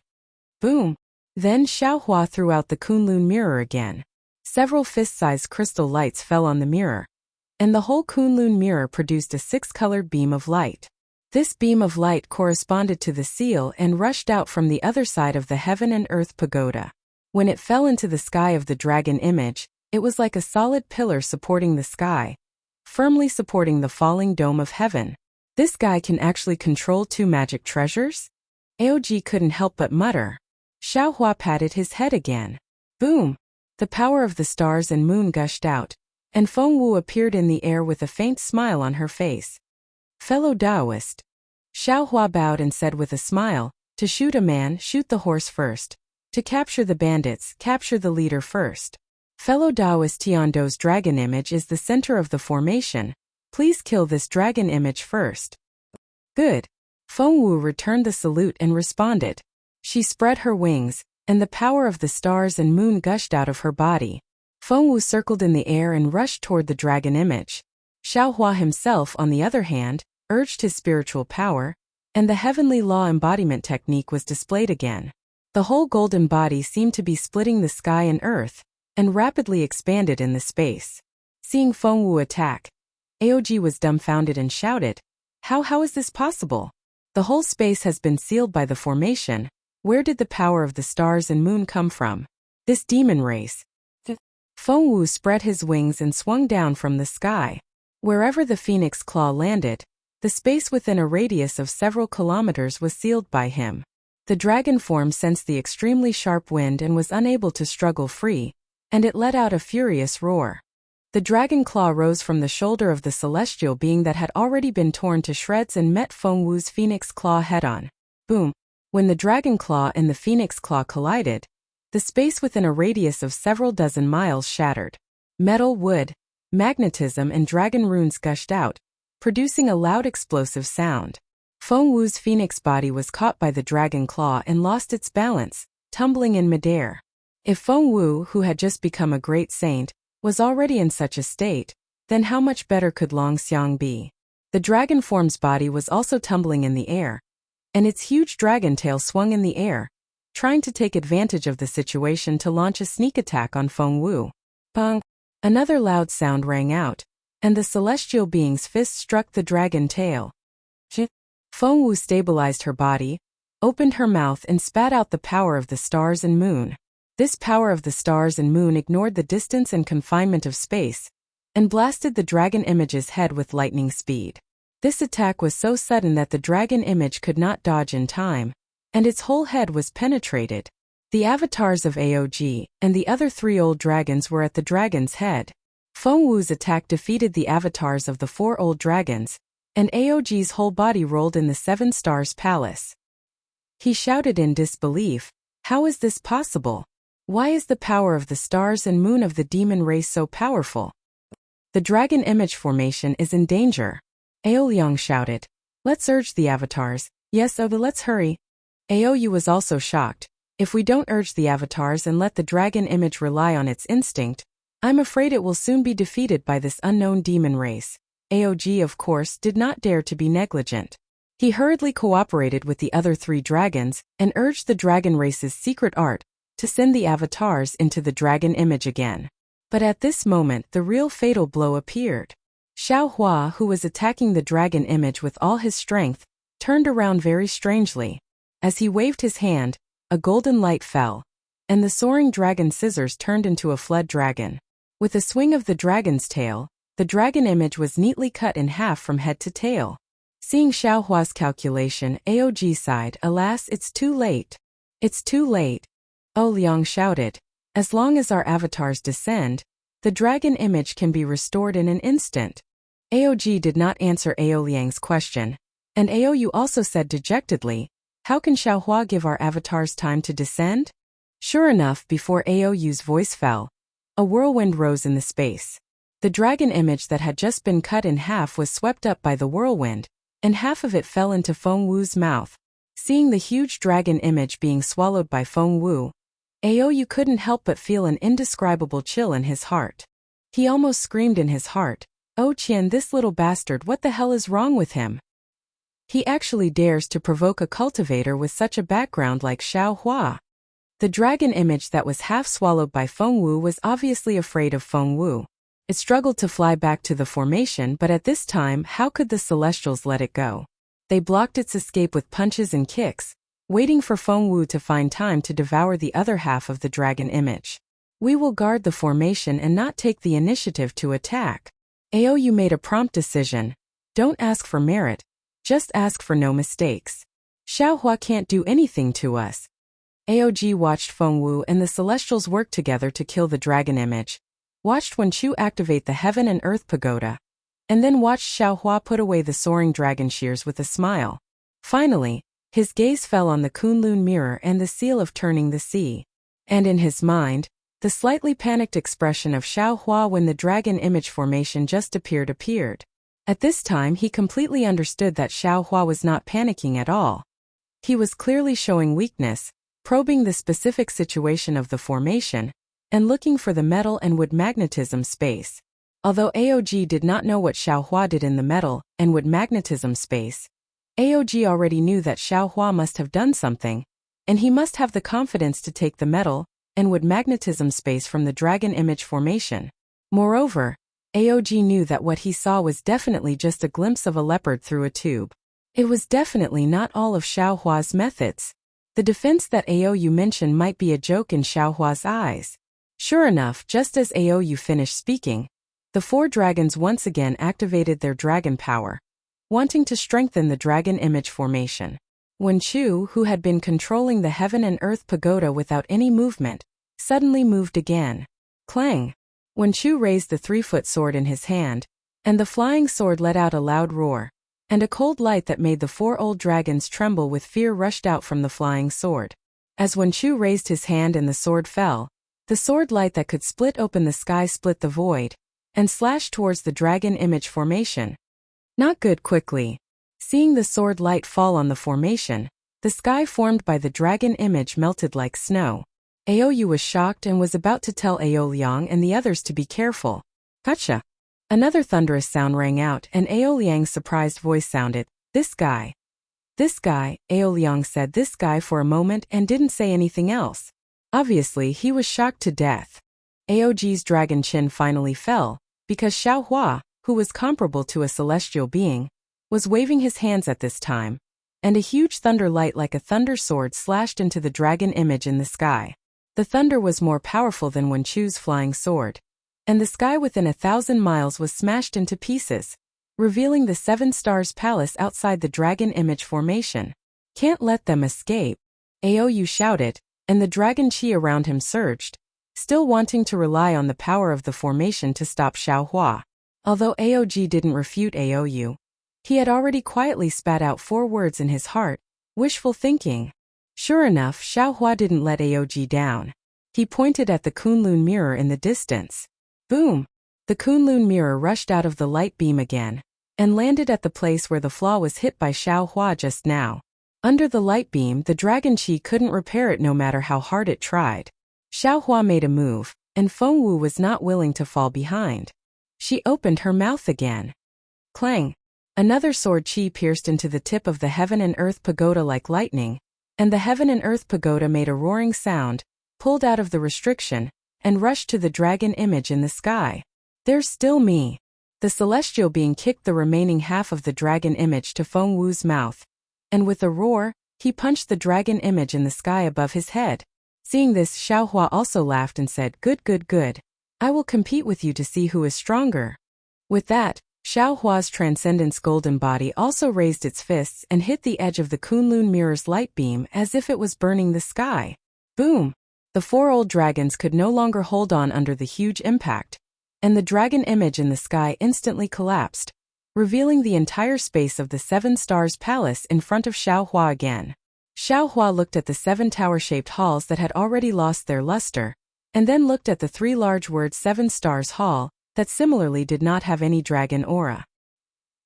Boom! Then Xiaohua threw out the Kunlun mirror again. Several fist-sized crystal lights fell on the mirror, and the whole Kunlun mirror produced a 6-colored beam of light. This beam of light corresponded to the seal and rushed out from the other side of the Heaven and Earth pagoda. When it fell into the sky of the dragon image, it was like a solid pillar supporting the sky, firmly supporting the falling dome of heaven. This guy can actually control 2 magic treasures? Aog couldn't help but mutter. Xiaohua patted his head again. Boom! The power of the stars and moon gushed out, and Feng Wu appeared in the air with a faint smile on her face. Fellow Taoist. Xiaohua bowed and said with a smile, to shoot a man, shoot the horse first. To capture the bandits, capture the leader first. Fellow Taoist Tiando's dragon image is the center of the formation. Please kill this dragon image first. Good. Feng Wu returned the salute and responded. She spread her wings, and the power of the stars and moon gushed out of her body. Feng Wu circled in the air and rushed toward the dragon image. Xiaohua himself, on the other hand, urged his spiritual power, and the heavenly law embodiment technique was displayed again. The whole golden body seemed to be splitting the sky and earth, and rapidly expanded in the space. Seeing Feng Wu attack, Aog was dumbfounded and shouted, How is this possible? The whole space has been sealed by the formation. Where did the power of the stars and moon come from? This demon race. Feng Wu spread his wings and swung down from the sky. Wherever the phoenix claw landed, the space within a radius of several kilometers was sealed by him. The dragon form sensed the extremely sharp wind and was unable to struggle free, and it let out a furious roar. The dragon claw rose from the shoulder of the celestial being that had already been torn to shreds and met Feng Wu's phoenix claw head-on. Boom! When the dragon claw and the phoenix claw collided, the space within a radius of several dozen miles shattered. Metal, wood, magnetism and dragon runes gushed out, producing a loud explosive sound. Feng Wu's phoenix body was caught by the dragon claw and lost its balance, tumbling in midair. If Feng Wu, who had just become a great saint, was already in such a state, then how much better could Long Xiang be? The dragon form's body was also tumbling in the air, and its huge dragon tail swung in the air, trying to take advantage of the situation to launch a sneak attack on Feng Wu. Bang! Another loud sound rang out, and the celestial being's fist struck the dragon tail. Feng Wu stabilized her body, opened her mouth and spat out the power of the stars and moon. This power of the stars and moon ignored the distance and confinement of space, and blasted the dragon image's head with lightning speed. This attack was so sudden that the dragon image could not dodge in time, and its whole head was penetrated. The avatars of Aog and the other 3 old dragons were at the dragon's head. Feng Wu's attack defeated the avatars of the 4 old dragons, and Aog's whole body rolled in the 7 Stars Palace. He shouted in disbelief, "How is this possible? Why is the power of the stars and moon of the demon race so powerful? The dragon image formation is in danger." Ao Liang shouted, "Let's urge the avatars." "Yes, Oba, let's hurry." Aou was also shocked. "If we don't urge the avatars and let the dragon image rely on its instinct, I'm afraid it will soon be defeated by this unknown demon race." Aog, of course, did not dare to be negligent. He hurriedly cooperated with the other 3 dragons and urged the dragon race's secret art to send the avatars into the dragon image again. But at this moment the real fatal blow appeared. Xiao Hua, who was attacking the dragon image with all his strength, turned around very strangely. As he waved his hand, a golden light fell, and the soaring dragon scissors turned into a fled dragon. With a swing of the dragon's tail, the dragon image was neatly cut in half from head to tail. Seeing Xiao Hua's calculation, Aog sighed, "Alas, it's too late. It's too late." O Liang shouted, "As long as our avatars descend, the dragon image can be restored in an instant." Aog did not answer Ao Liang's question, and Aou also said dejectedly, "How can Xiao Hua give our avatars time to descend?" Sure enough, before Aou's voice fell, a whirlwind rose in the space. The dragon image that had just been cut in half was swept up by the whirlwind, and half of it fell into Feng Wu's mouth. Seeing the huge dragon image being swallowed by Feng Wu, Aou couldn't help but feel an indescribable chill in his heart. He almost screamed in his heart, "Oh Qian, this little bastard, what the hell is wrong with him? He actually dares to provoke a cultivator with such a background like Xiao Hua." The dragon image that was half swallowed by Feng Wu was obviously afraid of Feng Wu. It struggled to fly back to the formation, but at this time, how could the Celestials let it go? They blocked its escape with punches and kicks, waiting for Feng Wu to find time to devour the other half of the dragon image. "We will guard the formation and not take the initiative to attack." Aou made a prompt decision. "Don't ask for merit, just ask for no mistakes. Xiao Hua can't do anything to us." Aog watched Feng Wu and the Celestials work together to kill the dragon image, watched Wen Chu activate the Heaven and Earth Pagoda, and then watched Xiao Hua put away the soaring dragon shears with a smile. Finally, his gaze fell on the Kunlun mirror and the seal of turning the sea. And in his mind, the slightly panicked expression of Xiao Hua when the dragon image formation just appeared. At this time he completely understood that Xiao Hua was not panicking at all. He was clearly showing weakness, probing the specific situation of the formation, and looking for the metal and wood magnetism space. Although Aog did not know what Xiao Hua did in the metal and wood magnetism space, Aog already knew that Xiao Hua must have done something, and he must have the confidence to take the metal and wood magnetism space from the dragon image formation. Moreover, Aog knew that what he saw was definitely just a glimpse of a leopard through a tube. It was definitely not all of Xiao Hua's methods. The defense that Aou mentioned might be a joke in Xiao Hua's eyes. Sure enough, just as Aou finished speaking, the 4 dragons once again activated their dragon power, wanting to strengthen the dragon image formation. Wen Chu, who had been controlling the Heaven and Earth Pagoda without any movement, suddenly moved again. Clang! Wen Chu raised the 3-foot sword in his hand, and the flying sword let out a loud roar, and a cold light that made the 4 old dragons tremble with fear rushed out from the flying sword. As Wen Chu raised his hand and the sword fell, the sword light that could split open the sky split the void, and slashed towards the dragon image formation. Not good. Quickly, seeing the sword light fall on the formation, the sky formed by the dragon image melted like snow. Aoyu was shocked and was about to tell Aoliang and the others to be careful. Gotcha. Another thunderous sound rang out and Aoliang's surprised voice sounded, "This guy." "This guy," Aoliang said this guy for a moment and didn't say anything else. Obviously, he was shocked to death. Aoji's dragon chin finally fell, because Xiaohua, who was comparable to a celestial being, was waving his hands at this time, and a huge thunder light like a thunder sword slashed into the dragon image in the sky. The thunder was more powerful than Wen Chu's flying sword, and the sky within 1,000 miles was smashed into pieces, revealing the 7 Stars Palace outside the dragon image formation. "Can't let them escape," Aoyu shouted, and the dragon chi around him surged, still wanting to rely on the power of the formation to stop Xiaohua. Although Aoji didn't refute Aoyu, he had already quietly spat out 4 words in his heart, wishful thinking. Sure enough, Xiaohua didn't let Aoji down. He pointed at the Kunlun mirror in the distance. Boom! The Kunlun mirror rushed out of the light beam again, and landed at the place where the flaw was hit by Xiaohua just now. Under the light beam, the dragon chi couldn't repair it no matter how hard it tried. Xiaohua made a move, and Fengwu was not willing to fall behind. She opened her mouth again. Clang! Another sword chi pierced into the tip of the Heaven and Earth Pagoda like lightning, and the Heaven and Earth Pagoda made a roaring sound, pulled out of the restriction, and rushed to the dragon image in the sky. "There's still me." The celestial being kicked the remaining half of the dragon image to Fengwu's mouth, and with a roar, he punched the dragon image in the sky above his head. Seeing this, Xiaohua also laughed and said, "Good, good, good. I will compete with you to see who is stronger." With that, Xiaohua's transcendence golden body also raised its fists and hit the edge of the Kunlun mirror's light beam as if it was burning the sky. Boom! The 4 old dragons could no longer hold on under the huge impact, and the dragon image in the sky instantly collapsed, revealing the entire space of the 7 Stars Palace in front of Xiaohua again. Xiaohua looked at the 7 tower-shaped halls that had already lost their luster, and then looked at the 3 large word 7 Stars Hall that similarly did not have any dragon aura.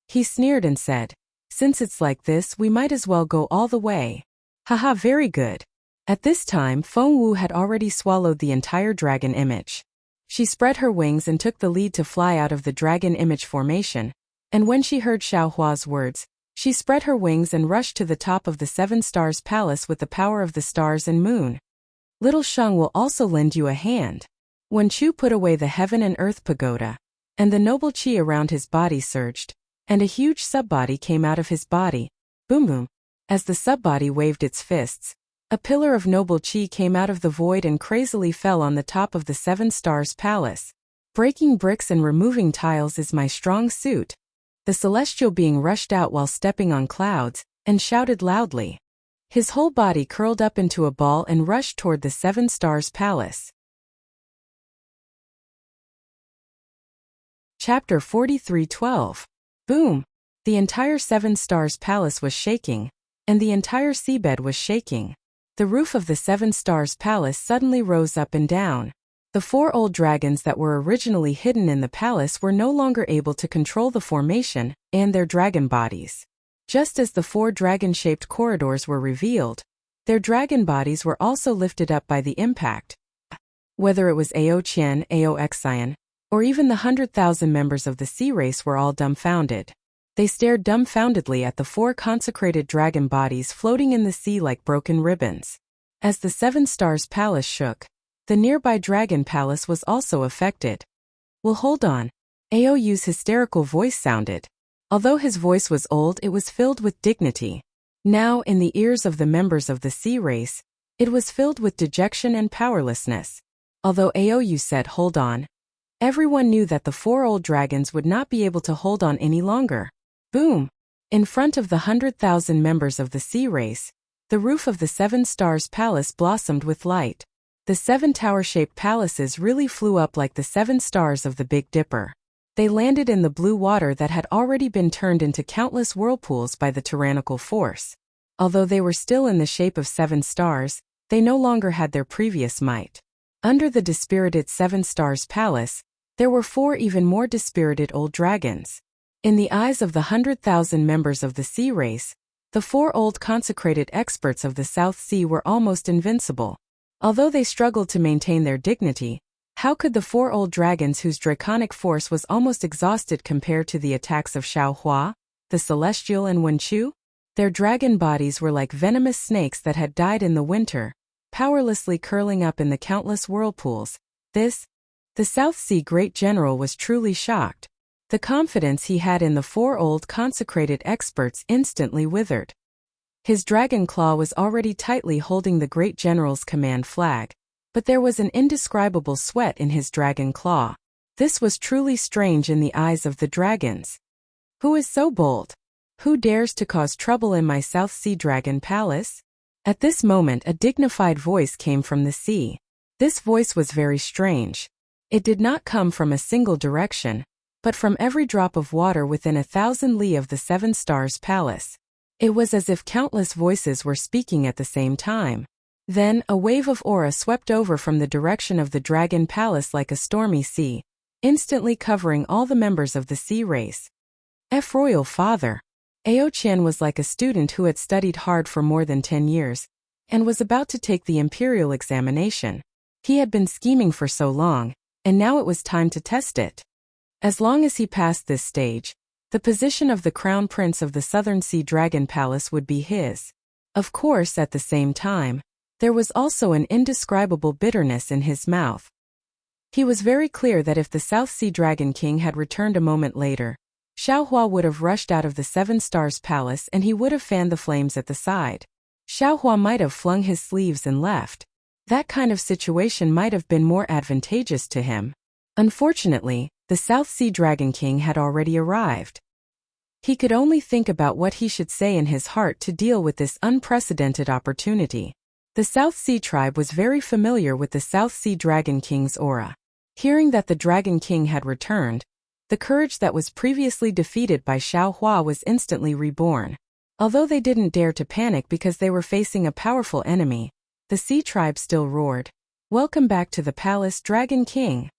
He sneered and said, "Since it's like this, we might as well go all the way." Haha, very good. At this time, Fengwu had already swallowed the entire dragon image. She spread her wings and took the lead to fly out of the dragon image formation, and when she heard Xiaohua's words, she spread her wings and rushed to the top of the 7 Stars Palace with the power of the stars and moon. "Little Sheng will also lend you a hand." Wen Chu put away the Heaven and Earth Pagoda, and the noble chi around his body surged, and a huge subbody came out of his body. Boom boom! As the subbody waved its fists, a pillar of noble chi came out of the void and crazily fell on the top of the 7 Stars Palace. "Breaking bricks and removing tiles is my strong suit." The celestial being rushed out while stepping on clouds, and shouted loudly. His whole body curled up into a ball and rushed toward the 7 Stars Palace. Chapter 43:12. Boom! The entire 7 Stars Palace was shaking, and the entire seabed was shaking. The roof of the 7 Stars Palace suddenly rose up and down. The 4 old dragons that were originally hidden in the palace were no longer able to control the formation and their dragon bodies. Just as the 4 dragon-shaped corridors were revealed, their dragon bodies were also lifted up by the impact. Whether it was Ao Qian, Ao Xian, or even the 100,000 members of the sea race were all dumbfounded. They stared dumbfoundedly at the 4 consecrated dragon bodies floating in the sea like broken ribbons. As the 7 Stars Palace shook, the nearby dragon palace was also affected. "Well, hold on." Aoyu's hysterical voice sounded. Although his voice was old, it was filled with dignity. Now, in the ears of the members of the sea race, it was filled with dejection and powerlessness. Although Aoyu said, "Hold on," everyone knew that the 4 old dragons would not be able to hold on any longer. Boom! In front of the 100,000 members of the sea race, the roof of the 7 Stars Palace blossomed with light. The 7 tower-shaped palaces really flew up like the 7 stars of the Big Dipper. They landed in the blue water that had already been turned into countless whirlpools by the tyrannical force. Although they were still in the shape of 7 stars, they no longer had their previous might. Under the dispirited 7 Stars Palace, there were 4 even more dispirited old dragons. In the eyes of the 100,000 members of the sea race, the 4 old consecrated experts of the South Sea were almost invincible. Although they struggled to maintain their dignity, how could the four old dragons whose draconic force was almost exhausted compare to the attacks of Xiaohua, the Celestial and Wenchu? Their dragon bodies were like venomous snakes that had died in the winter, powerlessly curling up in the countless whirlpools. The South Sea Great General was truly shocked. The confidence he had in the four old consecrated experts instantly withered. His dragon claw was already tightly holding the Great General's command flag, but there was an indescribable sweat in his dragon claw. This was truly strange in the eyes of the dragons. Who is so bold? Who dares to cause trouble in my South Sea Dragon Palace? At this moment a dignified voice came from the sea. This voice was very strange. It did not come from a single direction, but from every drop of water within 1,000 li of the Seven Stars Palace. It was as if countless voices were speaking at the same time. Then, a wave of aura swept over from the direction of the Dragon Palace like a stormy sea, instantly covering all the members of the sea race. Royal Father. Ao Qian was like a student who had studied hard for more than 10 years, and was about to take the imperial examination. He had been scheming for so long, and now it was time to test it. As long as he passed this stage, the position of the Crown Prince of the Southern Sea Dragon Palace would be his. Of course, at the same time, there was also an indescribable bitterness in his mouth. He was very clear that if the South Sea Dragon King had returned a moment later, Xiaohua would have rushed out of the Seven Stars Palace and he would have fanned the flames at the side. Xiaohua might have flung his sleeves and left. That kind of situation might have been more advantageous to him. Unfortunately, the South Sea Dragon King had already arrived. He could only think about what he should say in his heart to deal with this unprecedented opportunity. The South Sea tribe was very familiar with the South Sea Dragon King's aura. Hearing that the Dragon King had returned, the courage that was previously defeated by Xiaohua was instantly reborn. Although they didn't dare to panic because they were facing a powerful enemy, the Sea tribe still roared, "Welcome back to the palace, Dragon King."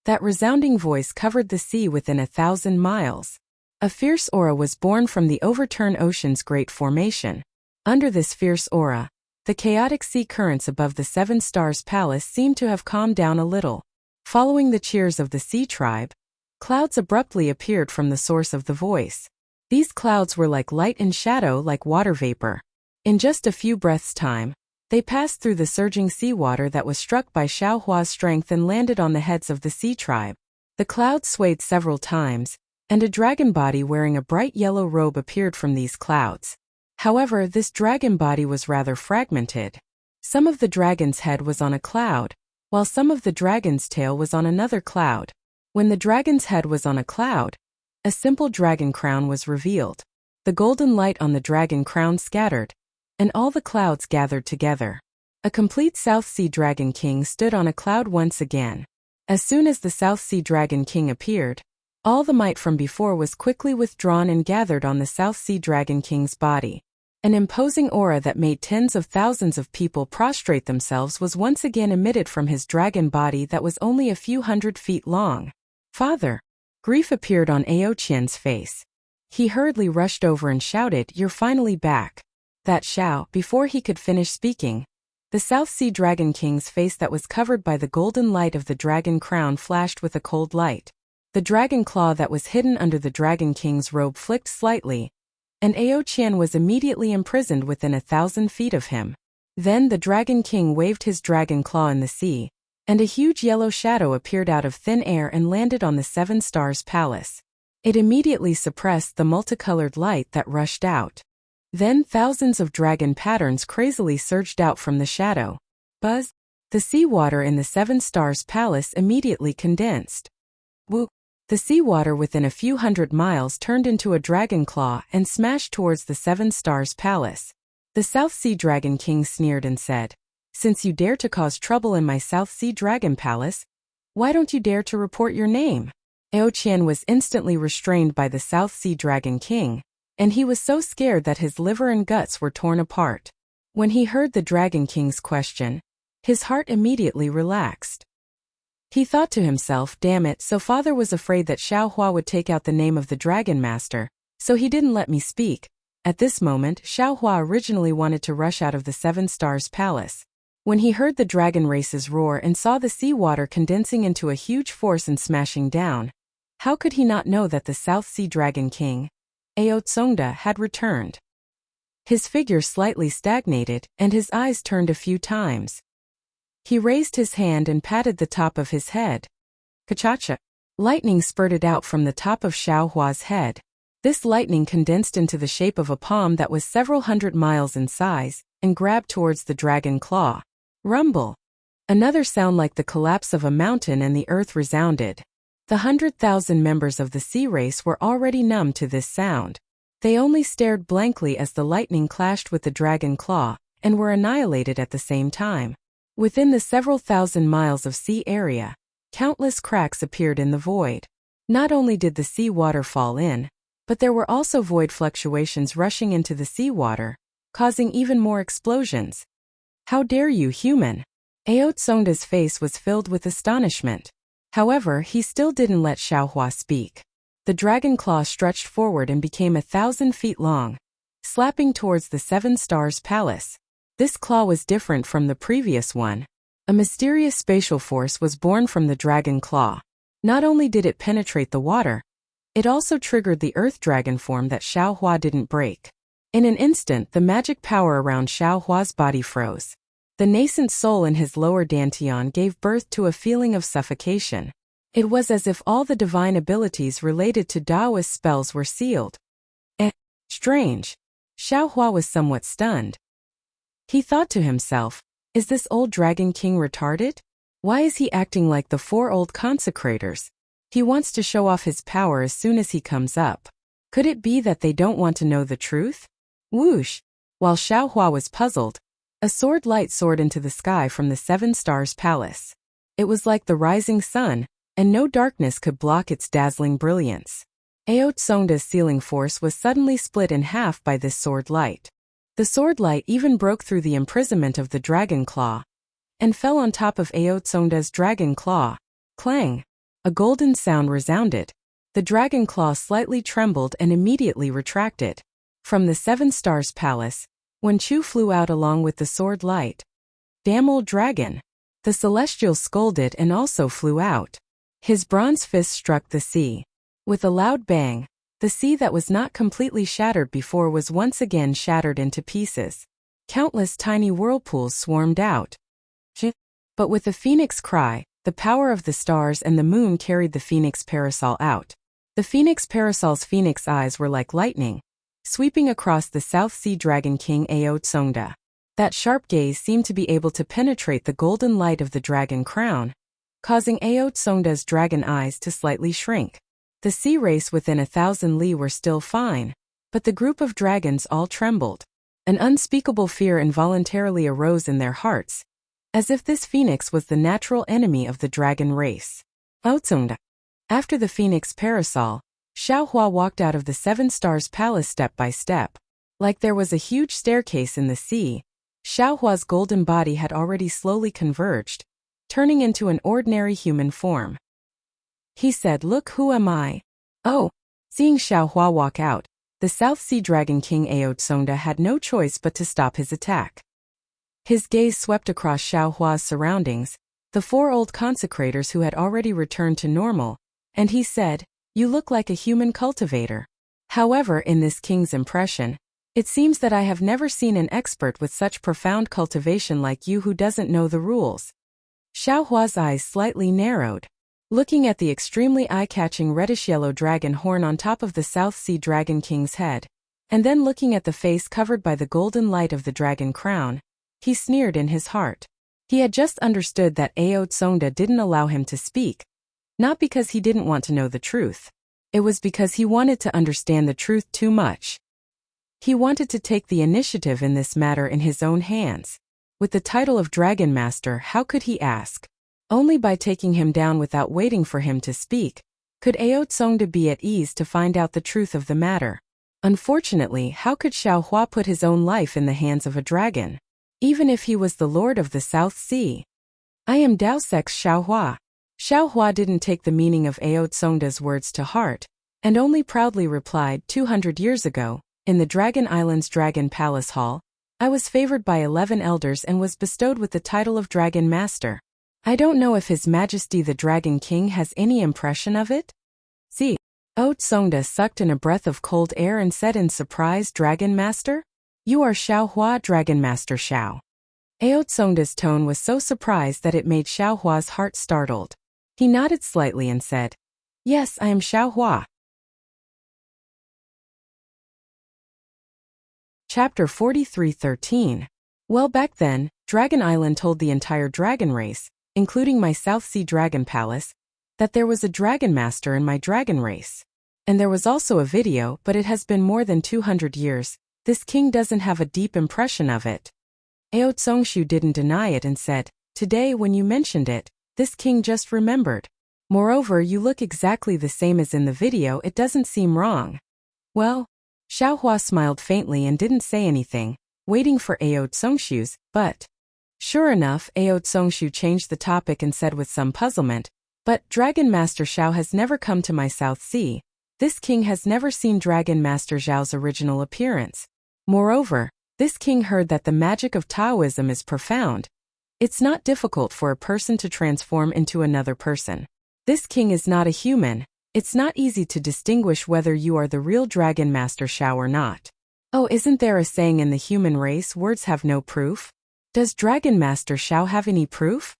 That resounding voice covered the sea within 1,000 miles. A fierce aura was born from the overturned ocean's great formation. Under this fierce aura, the chaotic sea currents above the Seven Stars Palace seemed to have calmed down a little. Following the cheers of the Sea tribe, clouds abruptly appeared from the source of the voice. These clouds were like light and shadow, like water vapor. In just a few breaths' time, they passed through the surging seawater that was struck by Xiaohua's strength and landed on the heads of the Sea tribe. The clouds swayed several times, and a dragon body wearing a bright yellow robe appeared from these clouds. However, this dragon body was rather fragmented. Some of the dragon's head was on a cloud, while some of the dragon's tail was on another cloud. When the dragon's head was on a cloud, a simple dragon crown was revealed. The golden light on the dragon crown scattered, and all the clouds gathered together. A complete South Sea Dragon King stood on a cloud once again. As soon as the South Sea Dragon King appeared, all the might from before was quickly withdrawn and gathered on the South Sea Dragon King's body. An imposing aura that made tens of thousands of people prostrate themselves was once again emitted from his dragon body that was only a few hundred feet long. "Father!" Grief appeared on Ao Qian's face. He hurriedly rushed over and shouted, "You're finally back." That shout, before he could finish speaking, the South Sea Dragon King's face that was covered by the golden light of the dragon crown flashed with a cold light. The dragon claw that was hidden under the Dragon King's robe flicked slightly, and Ao Qian was immediately imprisoned within 1,000 feet of him. Then the Dragon King waved his dragon claw in the sea, and a huge yellow shadow appeared out of thin air and landed on the Seven Stars Palace. It immediately suppressed the multicolored light that rushed out. Then thousands of dragon patterns crazily surged out from the shadow. Buzz! The seawater in the Seven Stars Palace immediately condensed. Woo! The seawater within a few hundred miles turned into a dragon claw and smashed towards the Seven Stars Palace. The South Sea Dragon King sneered and said, "Since you dare to cause trouble in my South Sea Dragon Palace, why don't you dare to report your name?" Ao Qian was instantly restrained by the South Sea Dragon King, and he was so scared that his liver and guts were torn apart. When he heard the Dragon King's question, his heart immediately relaxed. He thought to himself, "Damn it, so father was afraid that Xiaohua would take out the name of the Dragon Master, so he didn't let me speak." At this moment, Xiaohua originally wanted to rush out of the Seven Stars Palace. When he heard the dragon races roar and saw the sea water condensing into a huge force and smashing down, how could he not know that the South Sea Dragon King, Aotsongda, had returned? His figure slightly stagnated, and his eyes turned a few times. He raised his hand and patted the top of his head. Kachacha. Lightning spurted out from the top of Xiao Hua's head. This lightning condensed into the shape of a palm that was several hundred miles in size, and grabbed towards the dragon claw. Rumble. Another sound like the collapse of a mountain, and the earth resounded. The 100,000 members of the sea race were already numb to this sound. They only stared blankly as the lightning clashed with the dragon claw, and were annihilated at the same time. Within the several thousand miles of sea area, countless cracks appeared in the void. Not only did the sea water fall in, but there were also void fluctuations rushing into the seawater, causing even more explosions. How dare you, human? Aotsongda's face was filled with astonishment. However, he still didn't let Xiao Hua speak. The dragon claw stretched forward and became 1,000 feet long, slapping towards the Seven Stars Palace. This claw was different from the previous one. A mysterious spatial force was born from the dragon claw. Not only did it penetrate the water, it also triggered the earth dragon form that Xiao Hua didn't break. In an instant, the magic power around Xiao Hua's body froze. The nascent soul in his lower dantian gave birth to a feeling of suffocation. It was as if all the divine abilities related to Taoist spells were sealed. Strange. Xiao Hua was somewhat stunned. He thought to himself, is this old Dragon King retarded? Why is he acting like the 4 old consecrators? He wants to show off his power as soon as he comes up. Could it be that they don't want to know the truth? Whoosh! While Xiao Hua was puzzled, a sword light soared into the sky from the Seven Stars Palace. It was like the rising sun, and no darkness could block its dazzling brilliance. Aotsongda's sealing force was suddenly split in half by this sword light. The sword light even broke through the imprisonment of the dragon claw, and fell on top of Aotsongda's dragon claw. Clang! A golden sound resounded. The dragon claw slightly trembled and immediately retracted. From the Seven Stars Palace, Wen Chu flew out along with the sword light. Damn old dragon! The celestial scolded and also flew out. His bronze fist struck the sea. With a loud bang, the sea that was not completely shattered before was once again shattered into pieces. Countless tiny whirlpools swarmed out. But with a phoenix cry, the power of the stars and the moon carried the phoenix parasol out. The phoenix parasol's phoenix eyes were like lightning, sweeping across the South Sea Dragon King Aotsongda. That sharp gaze seemed to be able to penetrate the golden light of the dragon crown, causing Aotsongda's dragon eyes to slightly shrink. The sea race within 1,000 li were still fine, but the group of dragons all trembled. An unspeakable fear involuntarily arose in their hearts, as if this phoenix was the natural enemy of the dragon race. Aotsongda. After the phoenix parasol, Xiao Hua walked out of the Seven Stars Palace step by step. Like there was a huge staircase in the sea, Xiao Hua's golden body had already slowly converged, turning into an ordinary human form. He said, "Look, who am I?" Oh! Seeing Xiao Hua walk out, the South Sea Dragon King Aotsongda had no choice but to stop his attack. His gaze swept across Xiao Hua's surroundings, the 4 old consecrators who had already returned to normal, and he said, "You look like a human cultivator. However, in this king's impression, it seems that I have never seen an expert with such profound cultivation like you who doesn't know the rules." Xiao Hua's eyes slightly narrowed. Looking at the extremely eye-catching reddish-yellow dragon horn on top of the South Sea Dragon King's head, and then looking at the face covered by the golden light of the dragon crown, he sneered in his heart. He had just understood that Aotsongda didn't allow him to speak, not because he didn't want to know the truth. It was because he wanted to understand the truth too much. He wanted to take the initiative in this matter in his own hands. With the title of Dragon Master, how could he ask? Only by taking him down without waiting for him to speak, could Aotsongda be at ease to find out the truth of the matter. Unfortunately, how could Xiao Hua put his own life in the hands of a dragon, even if he was the Lord of the South Sea? "I am Daosex Xiao Hua." Xiao Hua didn't take the meaning of Aotsongda's words to heart, and only proudly replied, 200 years ago, in the Dragon Island's Dragon Palace Hall, I was favored by 11 elders and was bestowed with the title of Dragon Master. I don't know if His Majesty the Dragon King has any impression of it? See. Tsongda sucked in a breath of cold air and said in surprise, Dragon Master? You are Xiao Hua, Dragon Master Xiao. Tsongda's tone was so surprised that it made Xiao Hua's heart startled. He nodded slightly and said, Yes, I am Xiao Hua. Chapter 43:13. Well, back then, Dragon Island told the entire dragon race, including my South Sea Dragon Palace, that there was a Dragon Master in my dragon race. And there was also a video, but it has been more than 200 years. This king doesn't have a deep impression of it. Tsongshu didn't deny it and said, Today when you mentioned it, this king just remembered. Moreover, you look exactly the same as in the video, it doesn't seem wrong. Well, Xiao Hua smiled faintly and didn't say anything, waiting for Tsongshu's, but sure enough, Tsongshu changed the topic and said with some puzzlement, But Dragon Master Xiao has never come to my South Sea. This king has never seen Dragon Master Zhao's original appearance. Moreover, this king heard that the magic of Taoism is profound. It's not difficult for a person to transform into another person. This king is not a human. It's not easy to distinguish whether you are the real Dragon Master Xiao or not. Oh, isn't there a saying in the human race, words have no proof? Does Dragon Master Xiao have any proof?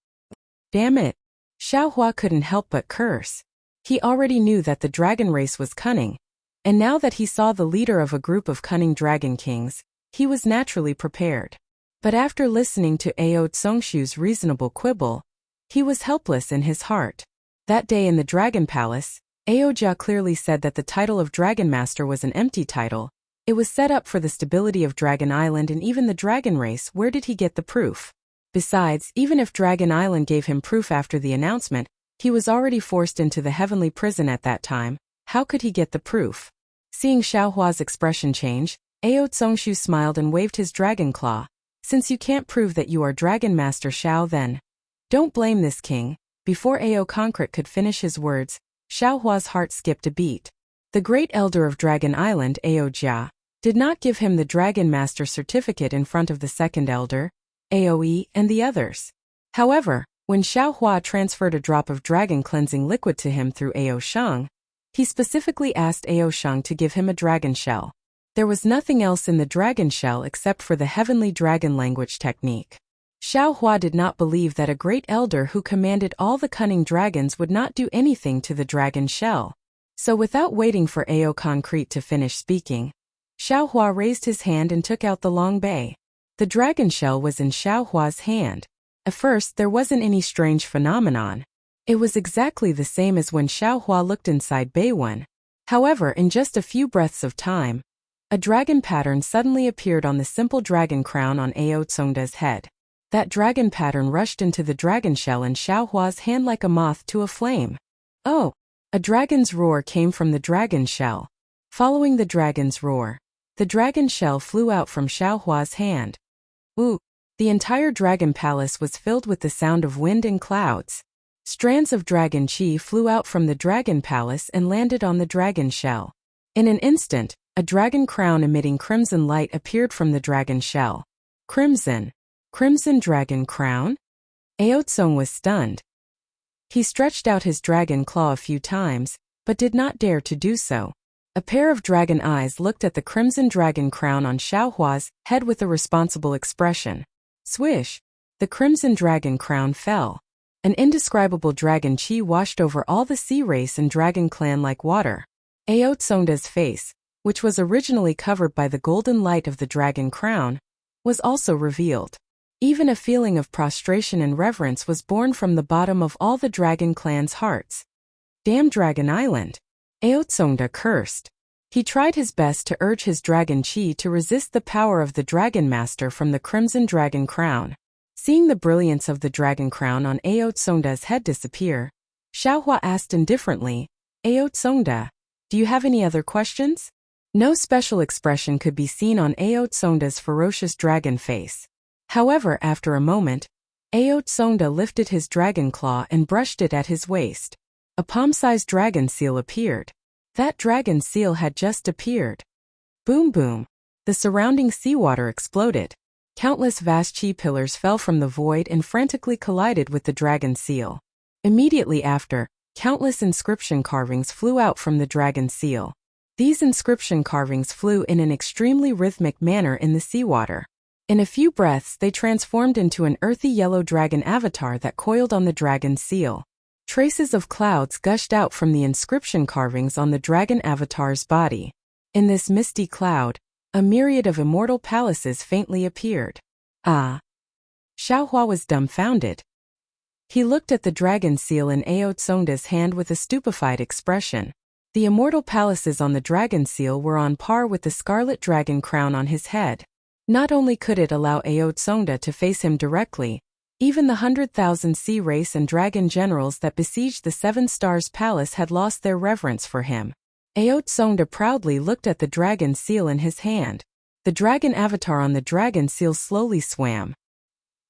Damn it. Xiao Hua couldn't help but curse. He already knew that the dragon race was cunning, and now that he saw the leader of a group of cunning dragon kings, he was naturally prepared. But after listening to Tsongshu's reasonable quibble, he was helpless in his heart. That day in the Dragon Palace, Jia clearly said that the title of Dragon Master was an empty title. It was set up for the stability of Dragon Island and even the dragon race. Where did he get the proof? Besides, even if Dragon Island gave him proof after the announcement, he was already forced into the heavenly prison at that time. How could he get the proof? Seeing Xiao Hua's expression change, Tsongshu smiled and waved his dragon claw. Since you can't prove that you are Dragon Master Xiao, then don't blame this king. Before Concrete could finish his words, Xiao Hua's heart skipped a beat. The great elder of Dragon Island, Jia, did not give him the Dragon Master certificate in front of the second elder, Aoe, and the others. However, when Xiao Hua transferred a drop of dragon cleansing liquid to him through Shang, he specifically asked Shang to give him a dragon shell. There was nothing else in the dragon shell except for the heavenly dragon language technique. Xiao Hua did not believe that a great elder who commanded all the cunning dragons would not do anything to the dragon shell. So without waiting for Concrete to finish speaking, Xiao Hua raised his hand and took out the long bay. The dragon shell was in Xiao Hua's hand. At first, there wasn't any strange phenomenon. It was exactly the same as when Xiao Hua looked inside Bei Wen. However, in just a few breaths of time, a dragon pattern suddenly appeared on the simple dragon crown on Tsongda's head. That dragon pattern rushed into the dragon shell in Xiao Hua's hand like a moth to a flame. Oh! A dragon's roar came from the dragon shell. Following the dragon's roar, the dragon shell flew out from Xiao Hua's hand. Ooh! The entire dragon palace was filled with the sound of wind and clouds. Strands of dragon chi flew out from the dragon palace and landed on the dragon shell. In an instant, a dragon crown emitting crimson light appeared from the dragon shell. Crimson dragon crown? Tsong was stunned. He stretched out his dragon claw a few times, but did not dare to do so. A pair of dragon eyes looked at the crimson dragon crown on Xiao Hua's head with a responsible expression. Swish! The crimson dragon crown fell. An indescribable dragon chi washed over all the sea race and dragon clan like water. Tsongda's face, which was originally covered by the golden light of the dragon crown, was also revealed. Even a feeling of prostration and reverence was born from the bottom of all the dragon clan's hearts. Damn Dragon Island! Tsongda cursed. He tried his best to urge his dragon chi to resist the power of the dragon master from the crimson dragon crown. Seeing the brilliance of the dragon crown on Tsongda's head disappear, Xiao Hua asked indifferently, Tsongda, do you have any other questions? No special expression could be seen on Tsongda's ferocious dragon face. However, after a moment, Tsongda lifted his dragon claw and brushed it at his waist. A palm-sized dragon seal appeared. That dragon seal had just appeared. Boom boom! The surrounding seawater exploded. Countless vast chi pillars fell from the void and frantically collided with the dragon seal. Immediately after, countless inscription carvings flew out from the dragon seal. These inscription carvings flew in an extremely rhythmic manner in the seawater. In a few breaths they transformed into an earthy yellow dragon avatar that coiled on the dragon's seal. Traces of clouds gushed out from the inscription carvings on the dragon avatar's body. In this misty cloud, a myriad of immortal palaces faintly appeared. Ah! Xiaohua was dumbfounded. He looked at the dragon seal in Ao Tsongda's hand with a stupefied expression. The immortal palaces on the dragon seal were on par with the scarlet dragon crown on his head. Not only could it allow Ao Tsongda to face him directly, even the 100,000 sea race and dragon generals that besieged the Seven Stars Palace had lost their reverence for him. Ao Tsongda proudly looked at the dragon seal in his hand. The dragon avatar on the dragon seal slowly swam.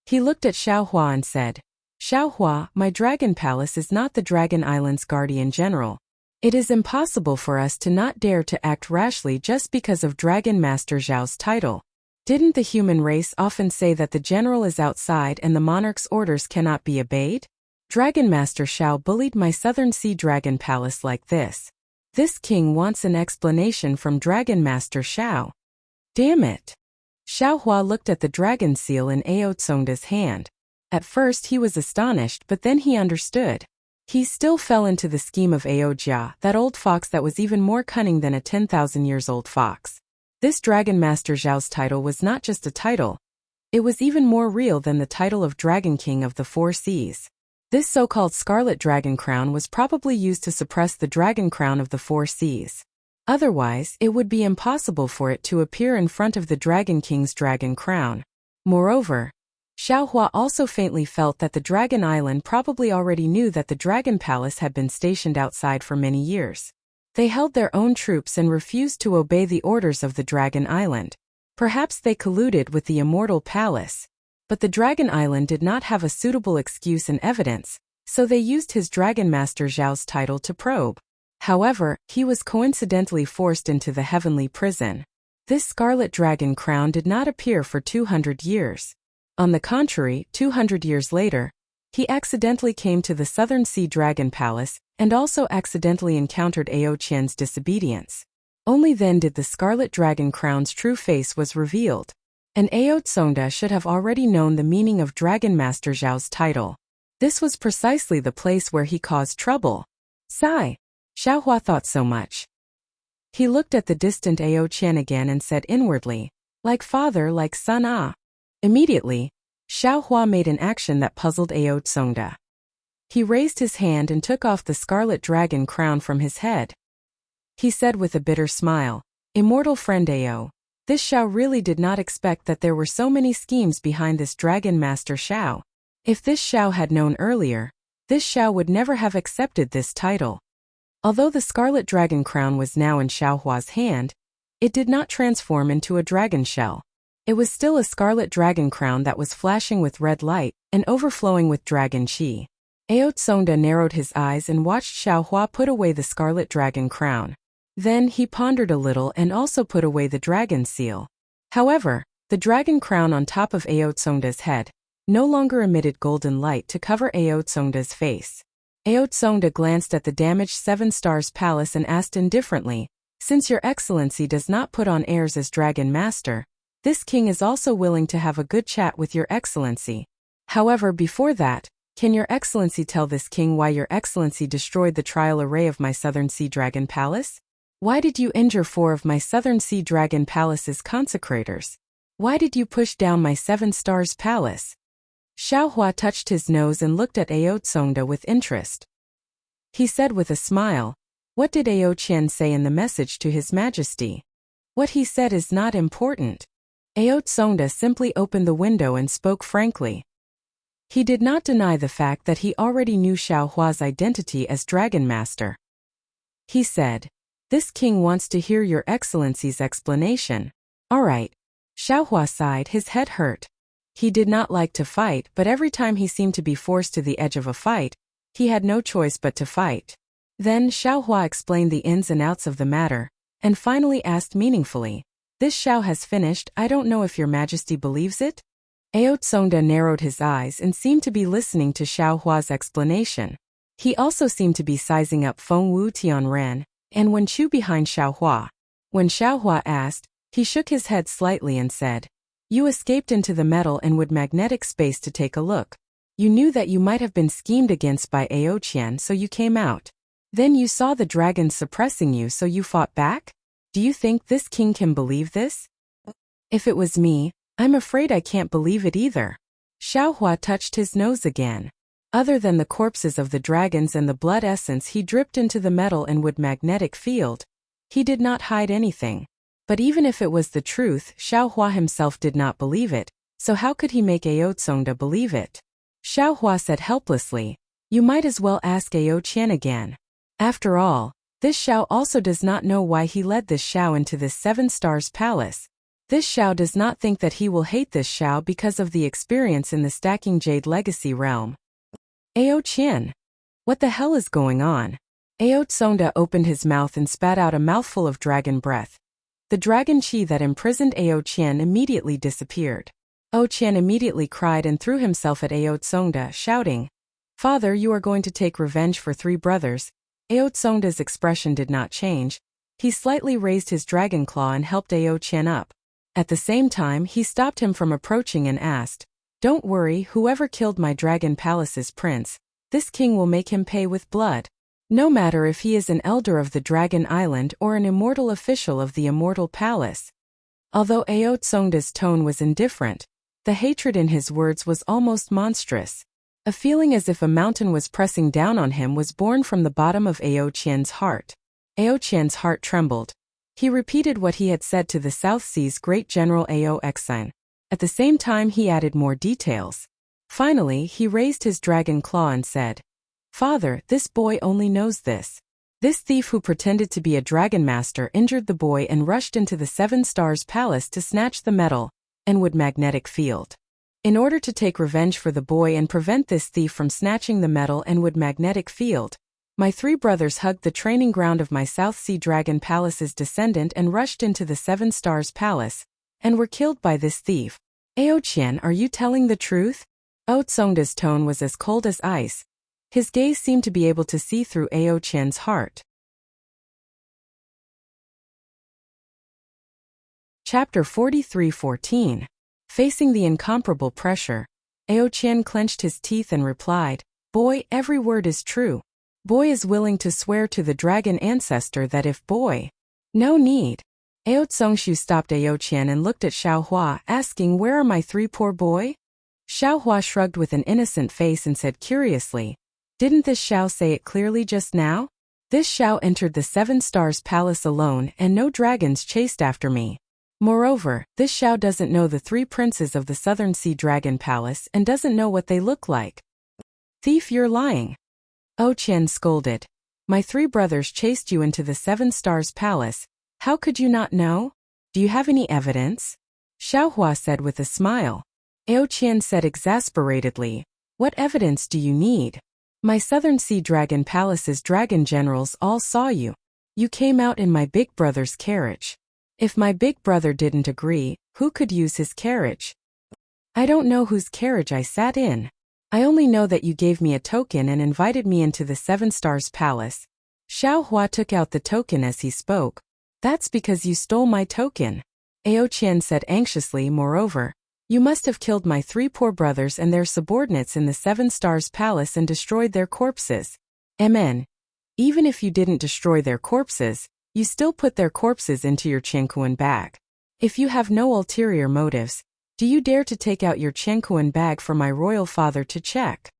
He looked at Xiaohua and said, "Xiaohua, my dragon palace is not the Dragon Island's guardian general. It is impossible for us to not dare to act rashly just because of Dragon Master Zhao's title. Didn't the human race often say that the general is outside and the monarch's orders cannot be obeyed? Dragon Master Zhao bullied my Southern Sea Dragon Palace like this. This king wants an explanation from Dragon Master Zhao." Damn it! Xiaohua looked at the dragon seal in Ao Tsongda's hand. At first he was astonished, but then he understood. He still fell into the scheme of Ao Jia, that old fox that was even more cunning than a 10,000 years old fox. This Dragon Master Zhao's title was not just a title. It was even more real than the title of Dragon King of the Four Seas. This so-called Scarlet Dragon Crown was probably used to suppress the Dragon Crown of the Four Seas. Otherwise, it would be impossible for it to appear in front of the Dragon King's Dragon Crown. Moreover, Xiaohua also faintly felt that the Dragon Island probably already knew that the Dragon Palace had been stationed outside for many years. They held their own troops and refused to obey the orders of the Dragon Island. Perhaps they colluded with the Immortal Palace. But the Dragon Island did not have a suitable excuse and evidence, so they used his Dragon Master Zhao's title to probe. However, he was coincidentally forced into the heavenly prison. This Scarlet Dragon Crown did not appear for 200 years. On the contrary, 200 years later, he accidentally came to the Southern Sea Dragon Palace and also accidentally encountered Ao Qian's disobedience. Only then did the Scarlet Dragon Crown's true face was revealed. And Ao Tsongda should have already known the meaning of Dragon Master Zhao's title. This was precisely the place where he caused trouble. Sigh. Xiaohua thought so much. He looked at the distant Ao Qian again and said inwardly, "Like father, like son, ah." Immediately, Xiaohua made an action that puzzled Ao Tsongda. He raised his hand and took off the Scarlet Dragon Crown from his head. He said with a bitter smile, "Immortal friend Ao, this Xiao really did not expect that there were so many schemes behind this Dragon Master Xiao. If this Xiao had known earlier, this Xiao would never have accepted this title." Although the Scarlet Dragon Crown was now in Xiaohua's hand, it did not transform into a dragon shell. It was still a Scarlet Dragon Crown that was flashing with red light and overflowing with dragon qi. Ao Tsongda narrowed his eyes and watched Xiaohua put away the Scarlet Dragon Crown. Then he pondered a little and also put away the dragon seal. However, the dragon crown on top of Ao Tsongda's head no longer emitted golden light to cover Ao Tsongda's face. Ao Tsongda glanced at the damaged Seven Stars Palace and asked indifferently, "Since your excellency does not put on airs as Dragon Master, this king is also willing to have a good chat with your excellency. However, before that, can your excellency tell this king why your excellency destroyed the trial array of my Southern Sea Dragon Palace? Why did you injure 4 of my Southern Sea Dragon Palace's consecrators? Why did you push down my Seven Stars Palace?" Xiaohua touched his nose and looked at Ao Tsongda with interest. He said with a smile, "What did Ao Qian say in the message to His Majesty? What he said is not important." Ao Tsongda simply opened the window and spoke frankly. He did not deny the fact that he already knew Xiaohua's identity as Dragon Master. He said, "This king wants to hear your excellency's explanation." "All right." Xiaohua sighed, his head hurt. He did not like to fight, but every time he seemed to be forced to the edge of a fight, he had no choice but to fight. Then Xiaohua explained the ins and outs of the matter, and finally asked meaningfully, This Xiao has finished. I don't know if your majesty believes it? Ao Tsongda narrowed his eyes and seemed to be listening to Xiao Hua's explanation. He also seemed to be sizing up Feng Wu Tianren and Wen Chu behind Xiao Hua. When Xiao Hua asked, he shook his head slightly and said, "You escaped into the metal and wood magnetic space to take a look. You knew that you might have been schemed against by Ao Qian, so you came out. Then you saw the dragons suppressing you, so you fought back? Do you think this king can believe this?" "If it was me, I'm afraid I can't believe it either." Xiao Hua touched his nose again. Other than the corpses of the dragons and the blood essence he dripped into the metal and wood magnetic field, he did not hide anything. But even if it was the truth, Xiao Hua himself did not believe it, so how could he make Ao Tsongda believe it? Xiao Hua said helplessly, "You might as well ask Ao Qian again. After all, this Xiao also does not know why he led this Xiao into this 7 stars palace. This Xiao does not think that he will hate this Xiao because of the experience in the stacking jade legacy realm." "Ao Qian, what the hell is going on?" Ao Tsongda opened his mouth and spat out a mouthful of dragon breath. The dragon chi that imprisoned Ao Qian immediately disappeared. Ao Qian immediately cried and threw himself at Ao Tsongda, shouting, "Father, you are going to take revenge for 3 brothers." Ao Tsongda's expression did not change. He slightly raised his dragon claw and helped Ao Qian up. At the same time, he stopped him from approaching and asked, "Don't worry, whoever killed my dragon palace's prince, this king will make him pay with blood. No matter if he is an elder of the Dragon Island or an immortal official of the Immortal Palace." Although Ao Tsongda's tone was indifferent, the hatred in his words was almost monstrous. A feeling as if a mountain was pressing down on him was born from the bottom of Ao Qian's heart. Ao Qian's heart trembled. He repeated what he had said to the South Sea's great general Ao Xine. At the same time he added more details. Finally, he raised his dragon claw and said, "Father, this boy only knows this. This thief who pretended to be a dragon master injured the boy and rushed into the 7 stars palace to snatch the metal and wood magnetic field. In order to take revenge for the boy and prevent this thief from snatching the metal and wood magnetic field, my 3 brothers hugged the training ground of my South Sea Dragon Palace's descendant and rushed into the 7 stars palace, and were killed by this thief." "Ao Qian, are you telling the truth?" Ao Tsongda's tone was as cold as ice. His gaze seemed to be able to see through Ao Qian's heart. Chapter 43:14. Facing the incomparable pressure, Ao Qian clenched his teeth and replied, "Boy, every word is true. Boy is willing to swear to the dragon ancestor that if boy—" "No need." Ao Tsongshu stopped Ao Qian and looked at Xiao Hua, asking, "Where are my 3 poor boy?" Xiao Hua shrugged with an innocent face and said curiously, "Didn't this Xiao say it clearly just now? This Xiao entered the 7 stars palace alone and no dragons chased after me. Moreover, this Xiao doesn't know the 3 princes of the Southern Sea Dragon Palace and doesn't know what they look like." "Thief, you're lying." Ao Qian scolded. "My 3 brothers chased you into the 7 stars palace. How could you not know? Do you have any evidence?" Xiao Hua said with a smile. Ao Qian said exasperatedly, "What evidence do you need? My Southern Sea Dragon Palace's dragon generals all saw you. You came out in my big brother's carriage. If my big brother didn't agree, who could use his carriage?" "I don't know whose carriage I sat in. I only know that you gave me a token and invited me into the 7 stars palace." Xiao Hua took out the token as he spoke. "That's because you stole my token." Ao Qian said anxiously, "Moreover, you must have killed my 3 poor brothers and their subordinates in the 7 stars palace and destroyed their corpses." "Mn. Even if you didn't destroy their corpses, you still put their corpses into your Qiankuan bag. If you have no ulterior motives, do you dare to take out your Qiankuan bag for my royal father to check?"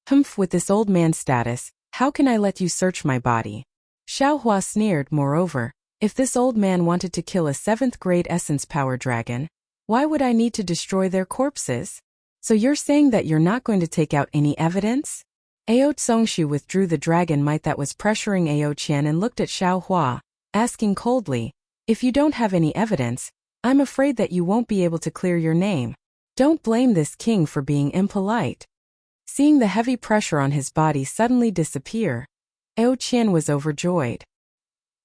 "Humph, with this old man's status, how can I let you search my body?" Xiao Hua sneered. "Moreover, if this old man wanted to kill a 7th grade essence power dragon, why would I need to destroy their corpses? So you're saying that you're not going to take out any evidence?" Ao Tsongshu withdrew the dragon might that was pressuring Ao Qian and looked at Xiao Hua, asking coldly, "If you don't have any evidence, I'm afraid that you won't be able to clear your name. Don't blame this king for being impolite." Seeing the heavy pressure on his body suddenly disappear, Ao Qian was overjoyed.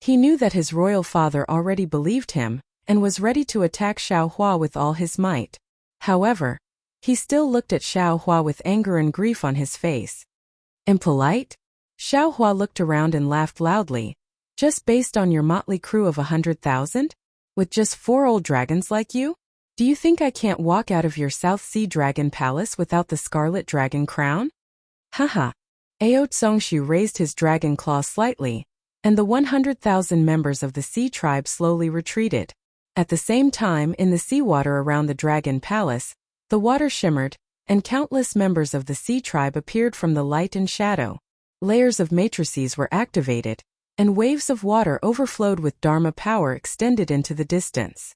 He knew that his royal father already believed him, and was ready to attack Xiao Hua with all his might. However, he still looked at Xiao Hua with anger and grief on his face. Impolite? Xiao Hua looked around and laughed loudly. Just based on your motley crew of 100,000? With just 4 old dragons like you? Do you think I can't walk out of your South Sea Dragon Palace without the Scarlet Dragon crown? Haha. Ao Tsongshu raised his dragon claw slightly, and the 100,000 members of the Sea Tribe slowly retreated. At the same time, in the seawater around the Dragon Palace, the water shimmered, and countless members of the Sea Tribe appeared from the light and shadow. Layers of matrices were activated, and waves of water overflowed with Dharma power extended into the distance.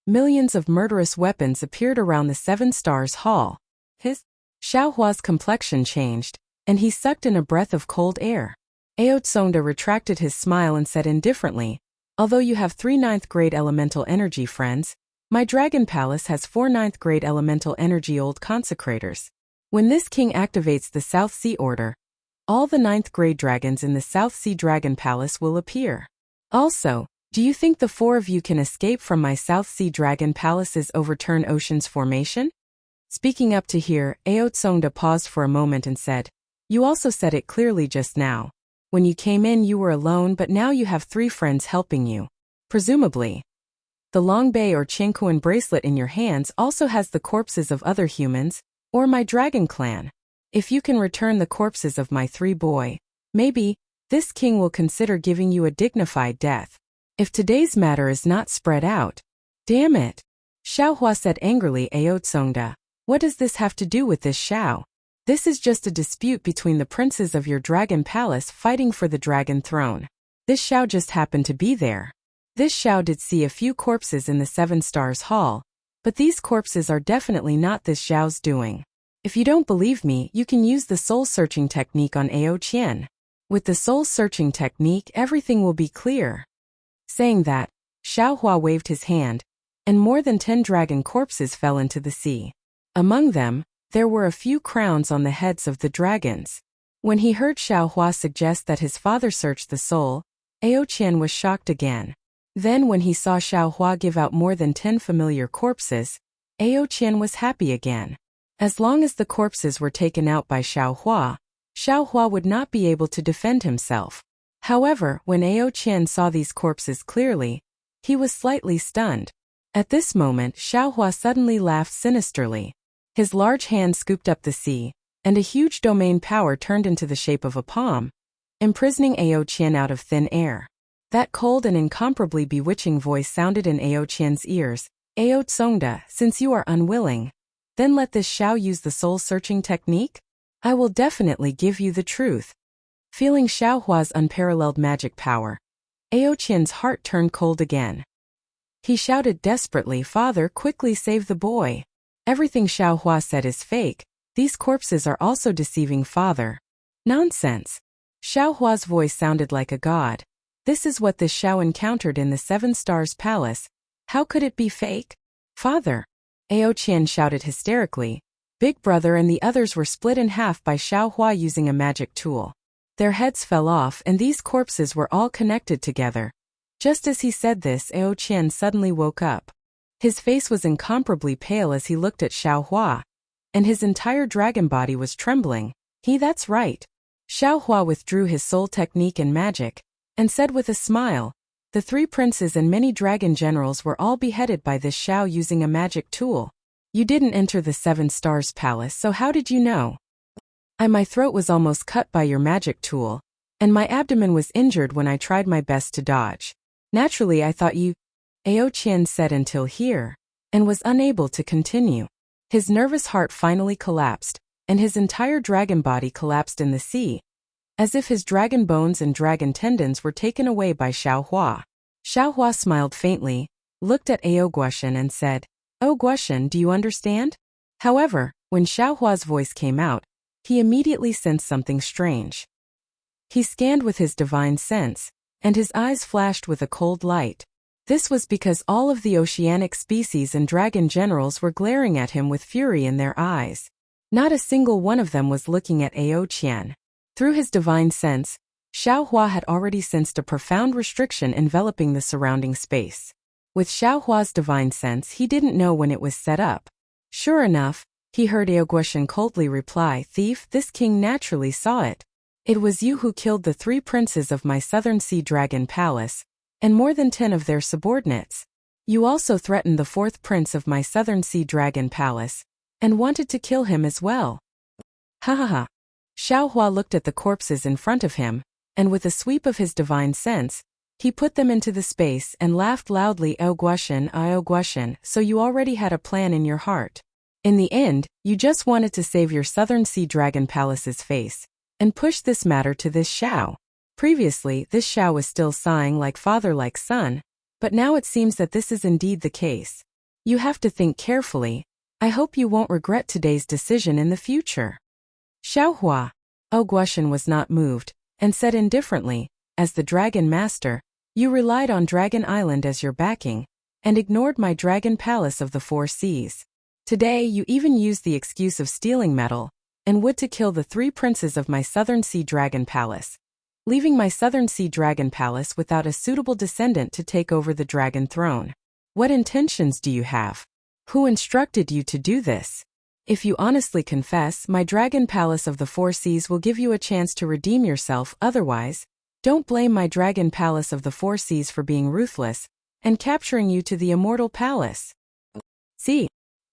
Millions of murderous weapons appeared around the 7 Stars Hall. Xiao Hua's complexion changed, and he sucked in a breath of cold air. Ao Tsongda retracted his smile and said indifferently, although you have 3 9th grade elemental energy friends, my Dragon Palace has 4 9th grade elemental energy old consecrators. When this king activates the South Sea Order, all the 9th grade dragons in the South Sea Dragon Palace will appear. Also, do you think the 4 of you can escape from my South Sea Dragon Palace's overturn ocean's formation? Speaking up to here, Ao Tsongda paused for a moment and said, you also said it clearly just now. When you came in you were alone, but now you have 3 friends helping you. Presumably. The Long Bei or Qingkuan bracelet in your hands also has the corpses of other humans, or my dragon clan. If you can return the corpses of my 3 boy, maybe, this king will consider giving you a dignified death. If today's matter is not spread out. Damn it. Xiao Hua said angrily. Ao Tsongda, what does this have to do with this Xiao? This is just a dispute between the princes of your dragon palace fighting for the dragon throne. This Xiao just happened to be there. This Xiao did see a few corpses in the 7 Stars Hall, but these corpses are definitely not this Xiao's doing. If you don't believe me, you can use the soul-searching technique on Ao Qian. With the soul-searching technique, everything will be clear. Saying that, Xiao Hua waved his hand, and more than 10 dragon corpses fell into the sea. Among them, there were a few crowns on the heads of the dragons. When he heard Xiao Hua suggest that his father search the soul, Ao Qian was shocked again. Then when he saw Xiao Hua give out more than 10 familiar corpses, Ao Qian was happy again. As long as the corpses were taken out by Xiao Hua would not be able to defend himself. However, when Ao Qian saw these corpses clearly, he was slightly stunned. At this moment, Xiao Hua suddenly laughed sinisterly. His large hand scooped up the sea, and a huge domain power turned into the shape of a palm, imprisoning Ao Qian out of thin air. That cold and incomparably bewitching voice sounded in Ao Qian's ears. Ao Tsongda, since you are unwilling, then let this Xiao use the soul-searching technique? I will definitely give you the truth. Feeling Xiao Hua's unparalleled magic power, Ao Qian's heart turned cold again. He shouted desperately, Father, quickly save the boy. Everything Xiao Hua said is fake. These corpses are also deceiving Father. Nonsense. Xiao Hua's voice sounded like a god. This is what this Xiao encountered in the 7 Stars Palace. How could it be fake? Father. Ao Qian shouted hysterically. Big Brother and the others were split in half by Xiao Hua using a magic tool. Their heads fell off and these corpses were all connected together. Just as he said this, Ao Qian suddenly woke up. His face was incomparably pale as he looked at Xiao Hua, and his entire dragon body was trembling. That's right. Xiao Hua withdrew his soul technique and magic, and said with a smile, the 3 princes and many dragon generals were all beheaded by this Xiao using a magic tool. You didn't enter the 7 Stars Palace, so how did you know? My throat was almost cut by your magic tool, and my abdomen was injured when I tried my best to dodge. Naturally I thought you... Ao Qian said until here, and was unable to continue. His nervous heart finally collapsed, and his entire dragon body collapsed in the sea, as if his dragon bones and dragon tendons were taken away by Xiao Hua. Xiao Hua smiled faintly, looked at Ao Guoshan and said, Oh Guoshan, do you understand? However, when Xiao Hua's voice came out, he immediately sensed something strange. He scanned with his divine sense, and his eyes flashed with a cold light. This was because all of the oceanic species and dragon generals were glaring at him with fury in their eyes. Not a single one of them was looking at Ao Qian. Through his divine sense, Xiao Hua had already sensed a profound restriction enveloping the surrounding space. With Xiao Hua's divine sense, he didn't know when it was set up. Sure enough, he heard Aoguashan coldly reply, "Thief, this king naturally saw it. It was you who killed the 3 princes of my Southern Sea Dragon Palace, and more than 10 of their subordinates. You also threatened the 4th prince of my Southern Sea Dragon Palace, and wanted to kill him as well." Ha ha ha. Xiao Hua looked at the corpses in front of him, and with a sweep of his divine sense, he put them into the space and laughed loudly. Aoguashan, so you already had a plan in your heart. In the end, you just wanted to save your Southern Sea Dragon Palace's face, and push this matter to this Xiao. Previously, this Xiao was still sighing like father like son, but now it seems that this is indeed the case. You have to think carefully. I hope you won't regret today's decision in the future. Xiao Hua. Aoguashan was not moved, and said indifferently, as the Dragon Master, you relied on Dragon Island as your backing, and ignored my Dragon Palace of the 4 seas. Today you even used the excuse of stealing metal, and wood to kill the 3 princes of my Southern Sea Dragon Palace, leaving my Southern Sea Dragon Palace without a suitable descendant to take over the dragon throne. What intentions do you have? Who instructed you to do this? If you honestly confess, my Dragon Palace of the 4 seas will give you a chance to redeem yourself. Otherwise, don't blame my Dragon Palace of the 4 seas for being ruthless and capturing you to the Immortal Palace. See?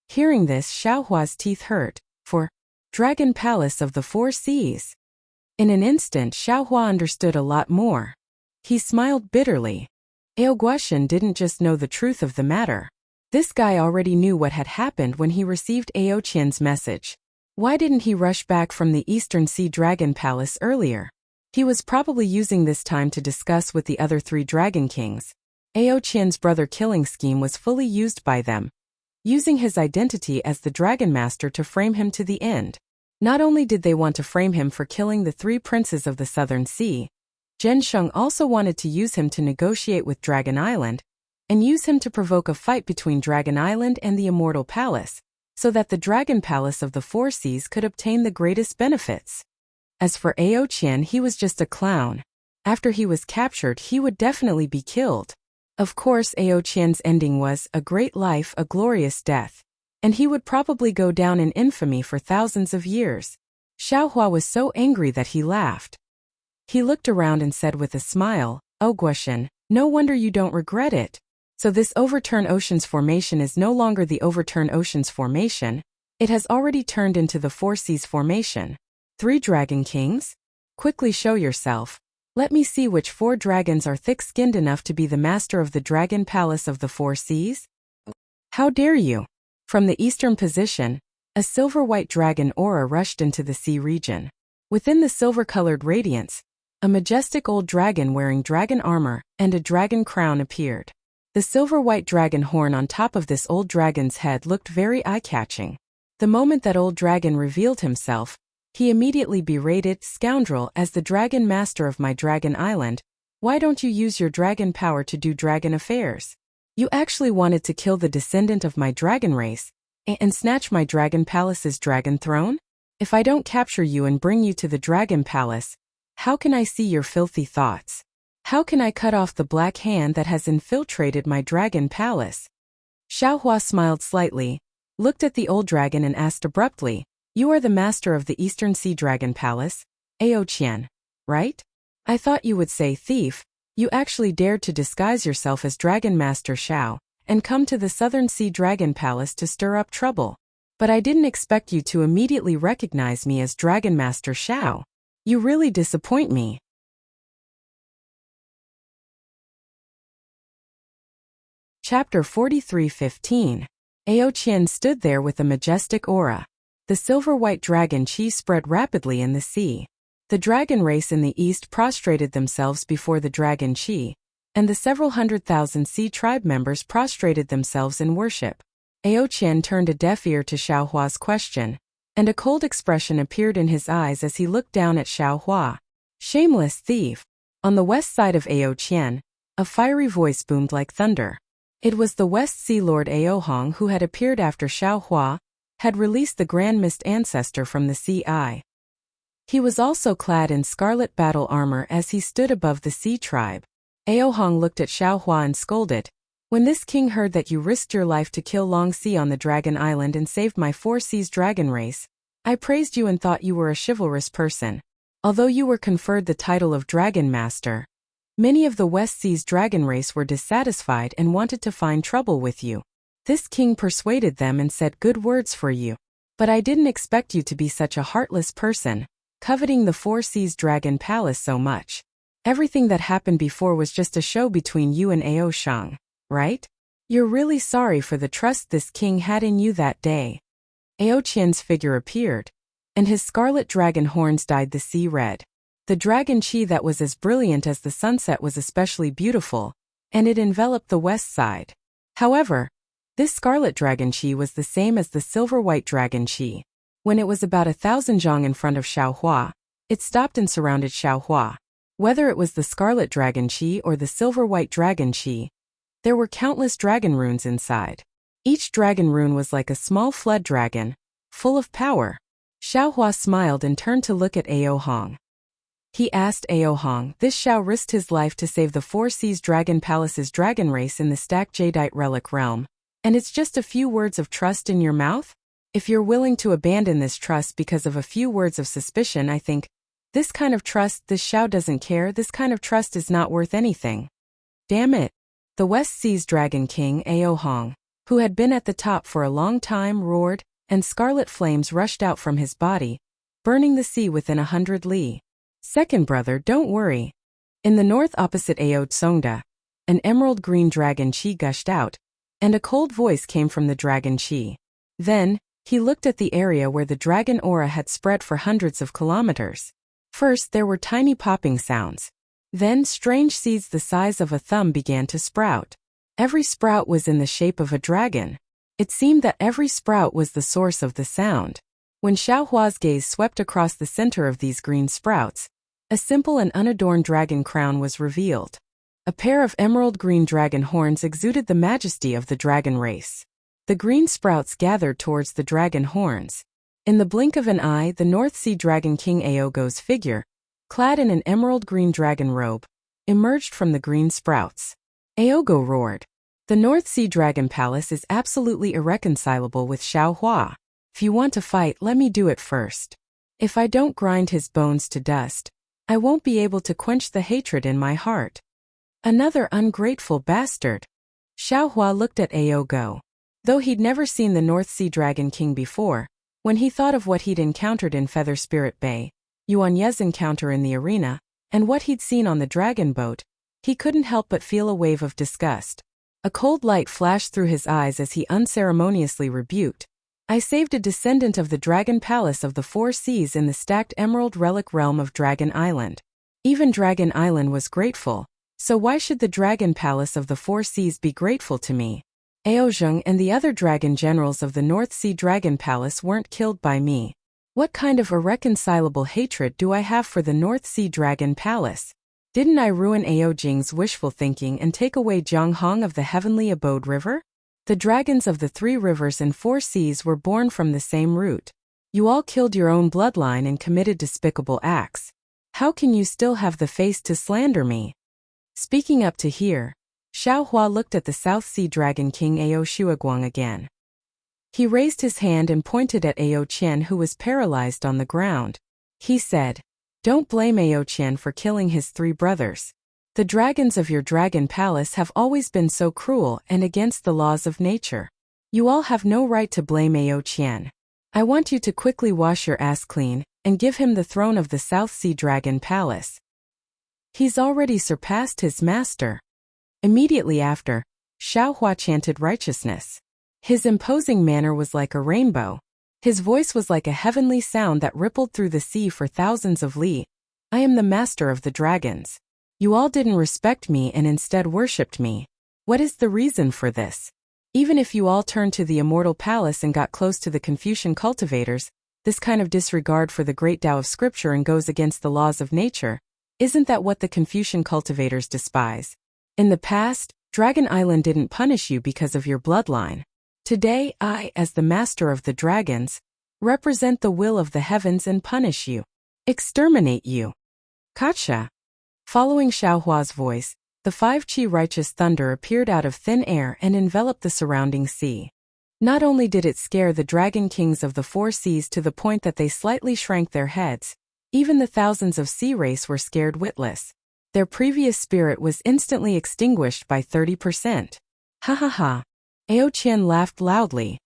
Hearing this, Xiao Hua's teeth hurt, for Dragon Palace of the 4 seas. In an instant, Xiao Hua understood a lot more. He smiled bitterly. Aoguashan didn't just know the truth of the matter. This guy already knew what had happened when he received Ao Qian's message. Why didn't he rush back from the Eastern Sea Dragon Palace earlier? He was probably using this time to discuss with the other 3 Dragon Kings. Ao Qian's brother killing scheme was fully used by them, using his identity as the Dragon Master to frame him to the end. Not only did they want to frame him for killing the 3 princes of the Southern Sea, Zhensheng also wanted to use him to negotiate with Dragon Island, and use him to provoke a fight between Dragon Island and the Immortal Palace, so that the Dragon Palace of the 4 seas could obtain the greatest benefits. As for Ao Qian, he was just a clown. After he was captured, he would definitely be killed. Of course, Ao Qian's ending was a great life, a glorious death, and he would probably go down in infamy for thousands of years. Xiao Hua was so angry that he laughed. He looked around and said with a smile, "Aoguashan, no wonder you don't regret it. So this Overturn Oceans Formation is no longer the Overturn Oceans Formation. It has already turned into the 4 Seas Formation. 3 Dragon Kings? Quickly show yourself. Let me see which 4 dragons are thick-skinned enough to be the master of the Dragon Palace of the 4 Seas. How dare you?" From the eastern position, a silver-white dragon aura rushed into the sea region. Within the silver-colored radiance, a majestic old dragon wearing dragon armor and a dragon crown appeared. The silver-white dragon horn on top of this old dragon's head looked very eye-catching. The moment that old dragon revealed himself, he immediately berated, "Scoundrel, as the dragon master of my Dragon Island, why don't you use your dragon power to do dragon affairs? You actually wanted to kill the descendant of my dragon race, and snatch my Dragon Palace's dragon throne? If I don't capture you and bring you to the Dragon Palace, how can I see your filthy thoughts? How can I cut off the black hand that has infiltrated my Dragon Palace?" Xiao Hua smiled slightly, looked at the old dragon and asked abruptly, "You are the master of the Eastern Sea Dragon Palace, Ao Qian, right? I thought you would say thief. You actually dared to disguise yourself as Dragon Master Xiao, and come to the Southern Sea Dragon Palace to stir up trouble. But I didn't expect you to immediately recognize me as Dragon Master Xiao. You really disappoint me." Chapter 43:15. Ao Qian stood there with a majestic aura. The silver-white dragon chi spread rapidly in the sea. The dragon race in the east prostrated themselves before the dragon chi, and the several 100,000 sea tribe members prostrated themselves in worship. Ao Qian turned a deaf ear to Xiao Hua's question, and a cold expression appeared in his eyes as he looked down at Xiao Hua. "Shameless thief." On the west side of Ao Qian, a fiery voice boomed like thunder. It was the West Sea Lord Ao Hong who had appeared after Xiao Hua had released the Grand Mist Ancestor from the Sea Eye. He was also clad in scarlet battle armor as he stood above the Sea Tribe. Ao Hong looked at Xiao Hua and scolded, When this king heard that you risked your life to kill Long Sea on the Dragon Island and saved my Four Seas dragon race, I praised you and thought you were a chivalrous person. Although you were conferred the title of Dragon Master, many of the West Seas dragon race were dissatisfied and wanted to find trouble with you. This king persuaded them and said good words for you. But I didn't expect you to be such a heartless person, coveting the Four Seas Dragon Palace so much. Everything that happened before was just a show between you and Ao Shang, right? You're really sorry for the trust this king had in you that day. Ao Qian's figure appeared, and his scarlet dragon horns dyed the sea red. The dragon chi that was as brilliant as the sunset was especially beautiful, and it enveloped the west side. However, this scarlet dragon chi was the same as the silver-white dragon chi. When it was about 1,000 zhang in front of Xiaohua, it stopped and surrounded Xiaohua. Whether it was the scarlet dragon chi or the silver-white dragon chi, there were countless dragon runes inside. Each dragon rune was like a small flood dragon, full of power. Xiaohua smiled and turned to look at Ao Hong. He asked Ao Hong, this Xiao risked his life to save the Four Seas Dragon Palace's dragon race in the stacked jadeite relic realm, and it's just a few words of trust in your mouth? If you're willing to abandon this trust because of a few words of suspicion, I think, this kind of trust, this Xiao doesn't care, this kind of trust is not worth anything. Damn it. The West Seas Dragon King, Ao Hong, who had been at the top for a long time, roared, and scarlet flames rushed out from his body, burning the sea within 100 li. Second brother, don't worry. In the north opposite Ao Tsongda, an emerald green dragon chi gushed out, and a cold voice came from the dragon chi. Then, he looked at the area where the dragon aura had spread for hundreds of kilometers. First, there were tiny popping sounds. Then, strange seeds the size of a thumb began to sprout. Every sprout was in the shape of a dragon. It seemed that every sprout was the source of the sound. When Xiaohua's gaze swept across the center of these green sprouts, a simple and unadorned dragon crown was revealed. A pair of emerald green dragon horns exuded the majesty of the dragon race. The green sprouts gathered towards the dragon horns. In the blink of an eye, the North Sea Dragon King Aogo's figure, clad in an emerald green dragon robe, emerged from the green sprouts. Aogo roared. The North Sea Dragon Palace is absolutely irreconcilable with Xiaohua. If you want to fight, let me do it first. If I don't grind his bones to dust, I won't be able to quench the hatred in my heart. Another ungrateful bastard. Xiaohua looked at Aogo. Though he'd never seen the North Sea Dragon King before, when he thought of what he'd encountered in Feather Spirit Bay, Yuan Ye's encounter in the arena, and what he'd seen on the dragon boat, he couldn't help but feel a wave of disgust. A cold light flashed through his eyes as he unceremoniously rebuked. I saved a descendant of the Dragon Palace of the Four Seas in the stacked emerald relic realm of Dragon Island. Even Dragon Island was grateful, so why should the Dragon Palace of the Four Seas be grateful to me? Ao Zheng and the other dragon generals of the North Sea Dragon Palace weren't killed by me. What kind of irreconcilable hatred do I have for the North Sea Dragon Palace? Didn't I ruin Ao Jing's wishful thinking and take away Jiang Hong of the Heavenly Abode River? The dragons of the three rivers and four seas were born from the same root. You all killed your own bloodline and committed despicable acts. How can you still have the face to slander me? Speaking up to here, Xiaohua looked at the South Sea Dragon King Ao Shuaguang again. He raised his hand and pointed at Ao Qian, who was paralyzed on the ground. He said, "Don't blame Ao Qian for killing his three brothers. The dragons of your dragon palace have always been so cruel and against the laws of nature. You all have no right to blame Ao Qian. I want you to quickly wash your ass clean and give him the throne of the South Sea Dragon Palace. He's already surpassed his master." Immediately after, Xiaohua chanted righteousness. His imposing manner was like a rainbow. His voice was like a heavenly sound that rippled through the sea for thousands of li. I am the master of the dragons. You all didn't respect me and instead worshipped me. What is the reason for this? Even if you all turned to the immortal palace and got close to the Confucian cultivators, this kind of disregard for the great Tao of scripture and goes against the laws of nature, isn't that what the Confucian cultivators despise? In the past, Dragon Island didn't punish you because of your bloodline. Today, I, as the master of the dragons, represent the will of the heavens and punish you. Exterminate you. Gotcha. Following Xiaohua's voice, The 5 righteous thunder appeared out of thin air and enveloped the surrounding sea. Not only did it scare the dragon kings of the 4 seas to the point that they slightly shrank their heads, even the thousands of sea race were scared witless. Their previous spirit was instantly extinguished by 30%. Ha ha ha. Ao Qian laughed loudly.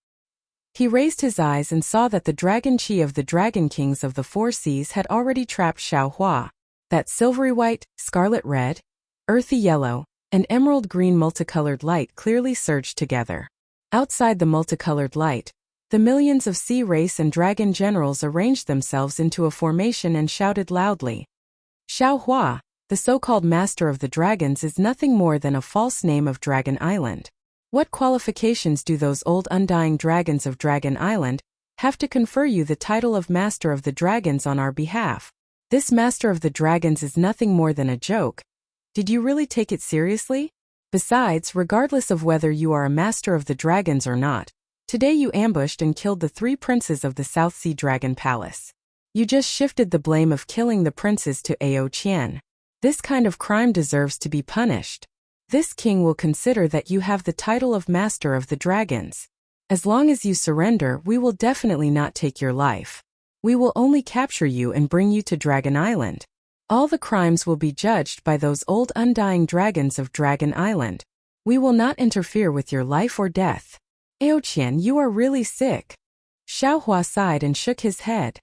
He raised his eyes and saw that the dragon chi of the dragon kings of the 4 seas had already trapped Xiao Hua. That silvery white, scarlet red, earthy yellow, and emerald green multicolored light clearly surged together. Outside the multicolored light, the millions of sea race and dragon generals arranged themselves into a formation and shouted loudly. Xiao Hua, the so-called master of the dragons, is nothing more than a false name of Dragon Island. What qualifications do those old undying dragons of Dragon Island have to confer you the title of Master of the Dragons on our behalf? This Master of the Dragons is nothing more than a joke. Did you really take it seriously? Besides, regardless of whether you are a Master of the Dragons or not, today you ambushed and killed the 3 princes of the South Sea Dragon Palace. You just shifted the blame of killing the princes to Ao Qian. This kind of crime deserves to be punished. This king will consider that you have the title of Master of the Dragons. As long as you surrender, we will definitely not take your life. We will only capture you and bring you to Dragon Island. All the crimes will be judged by those old undying dragons of Dragon Island. We will not interfere with your life or death. Ao Qian, you are really sick. Xiao Hua sighed and shook his head.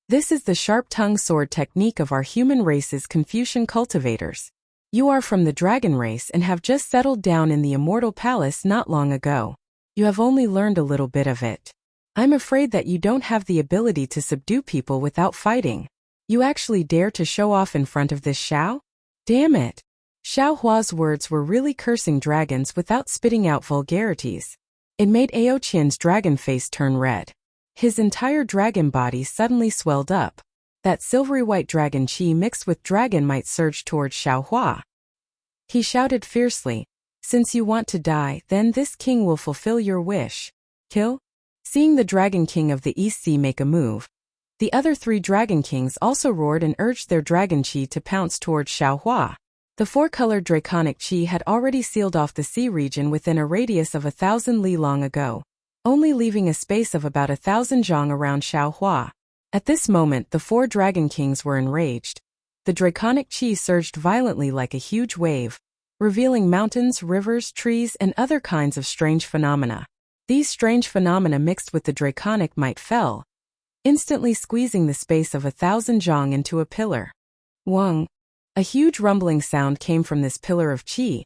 This is the sharp-tongued sword technique of our human race's Confucian cultivators. You are from the dragon race and have just settled down in the immortal palace not long ago. You have only learned a little bit of it. I'm afraid that you don't have the ability to subdue people without fighting. You actually dare to show off in front of this Xiao? Damn it! Xiao Hua's words were really cursing dragons without spitting out vulgarities. It made Ao Qian's dragon face turn red. His entire dragon body suddenly swelled up. That silvery white dragon chi mixed with dragon might surged towards Xiao Hua. He shouted fiercely, "Since you want to die, then this king will fulfill your wish. Kill?" Seeing the dragon king of the East Sea make a move, the other 3 dragon kings also roared and urged their dragon chi to pounce towards Xiao Hua. The 4-colored draconic chi had already sealed off the sea region within a radius of 1,000 li long ago, only leaving a space of about 1,000 zhang around Xiao Hua. At this moment, the 4 dragon kings were enraged. The draconic chi surged violently like a huge wave, revealing mountains, rivers, trees, and other kinds of strange phenomena. These strange phenomena mixed with the draconic might fell, instantly squeezing the space of 1,000 zhang into a pillar. Wang! A huge rumbling sound came from this pillar of qi.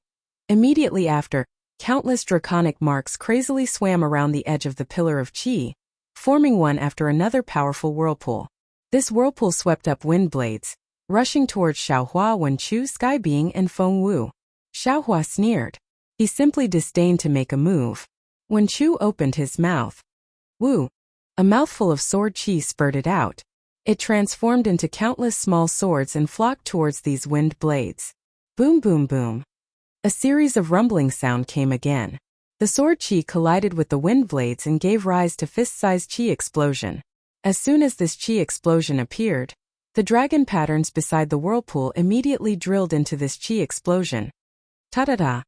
Immediately after, countless draconic marks crazily swam around the edge of the pillar of qi, forming one after another powerful whirlpool. This whirlpool swept up wind blades, rushing towards Xiao Hua, Wen Chu, Sky Being, and Feng Wu. Xiao Hua sneered. He simply disdained to make a move. Wen Chu opened his mouth. Wu! A mouthful of sword chi spurted out. It transformed into countless small swords and flocked towards these wind blades. Boom boom boom. A series of rumbling sound came again. The sword chi collided with the wind blades and gave rise to fist-sized chi explosion. As soon as this chi explosion appeared, the dragon patterns beside the whirlpool immediately drilled into this chi explosion. Ta-da-da!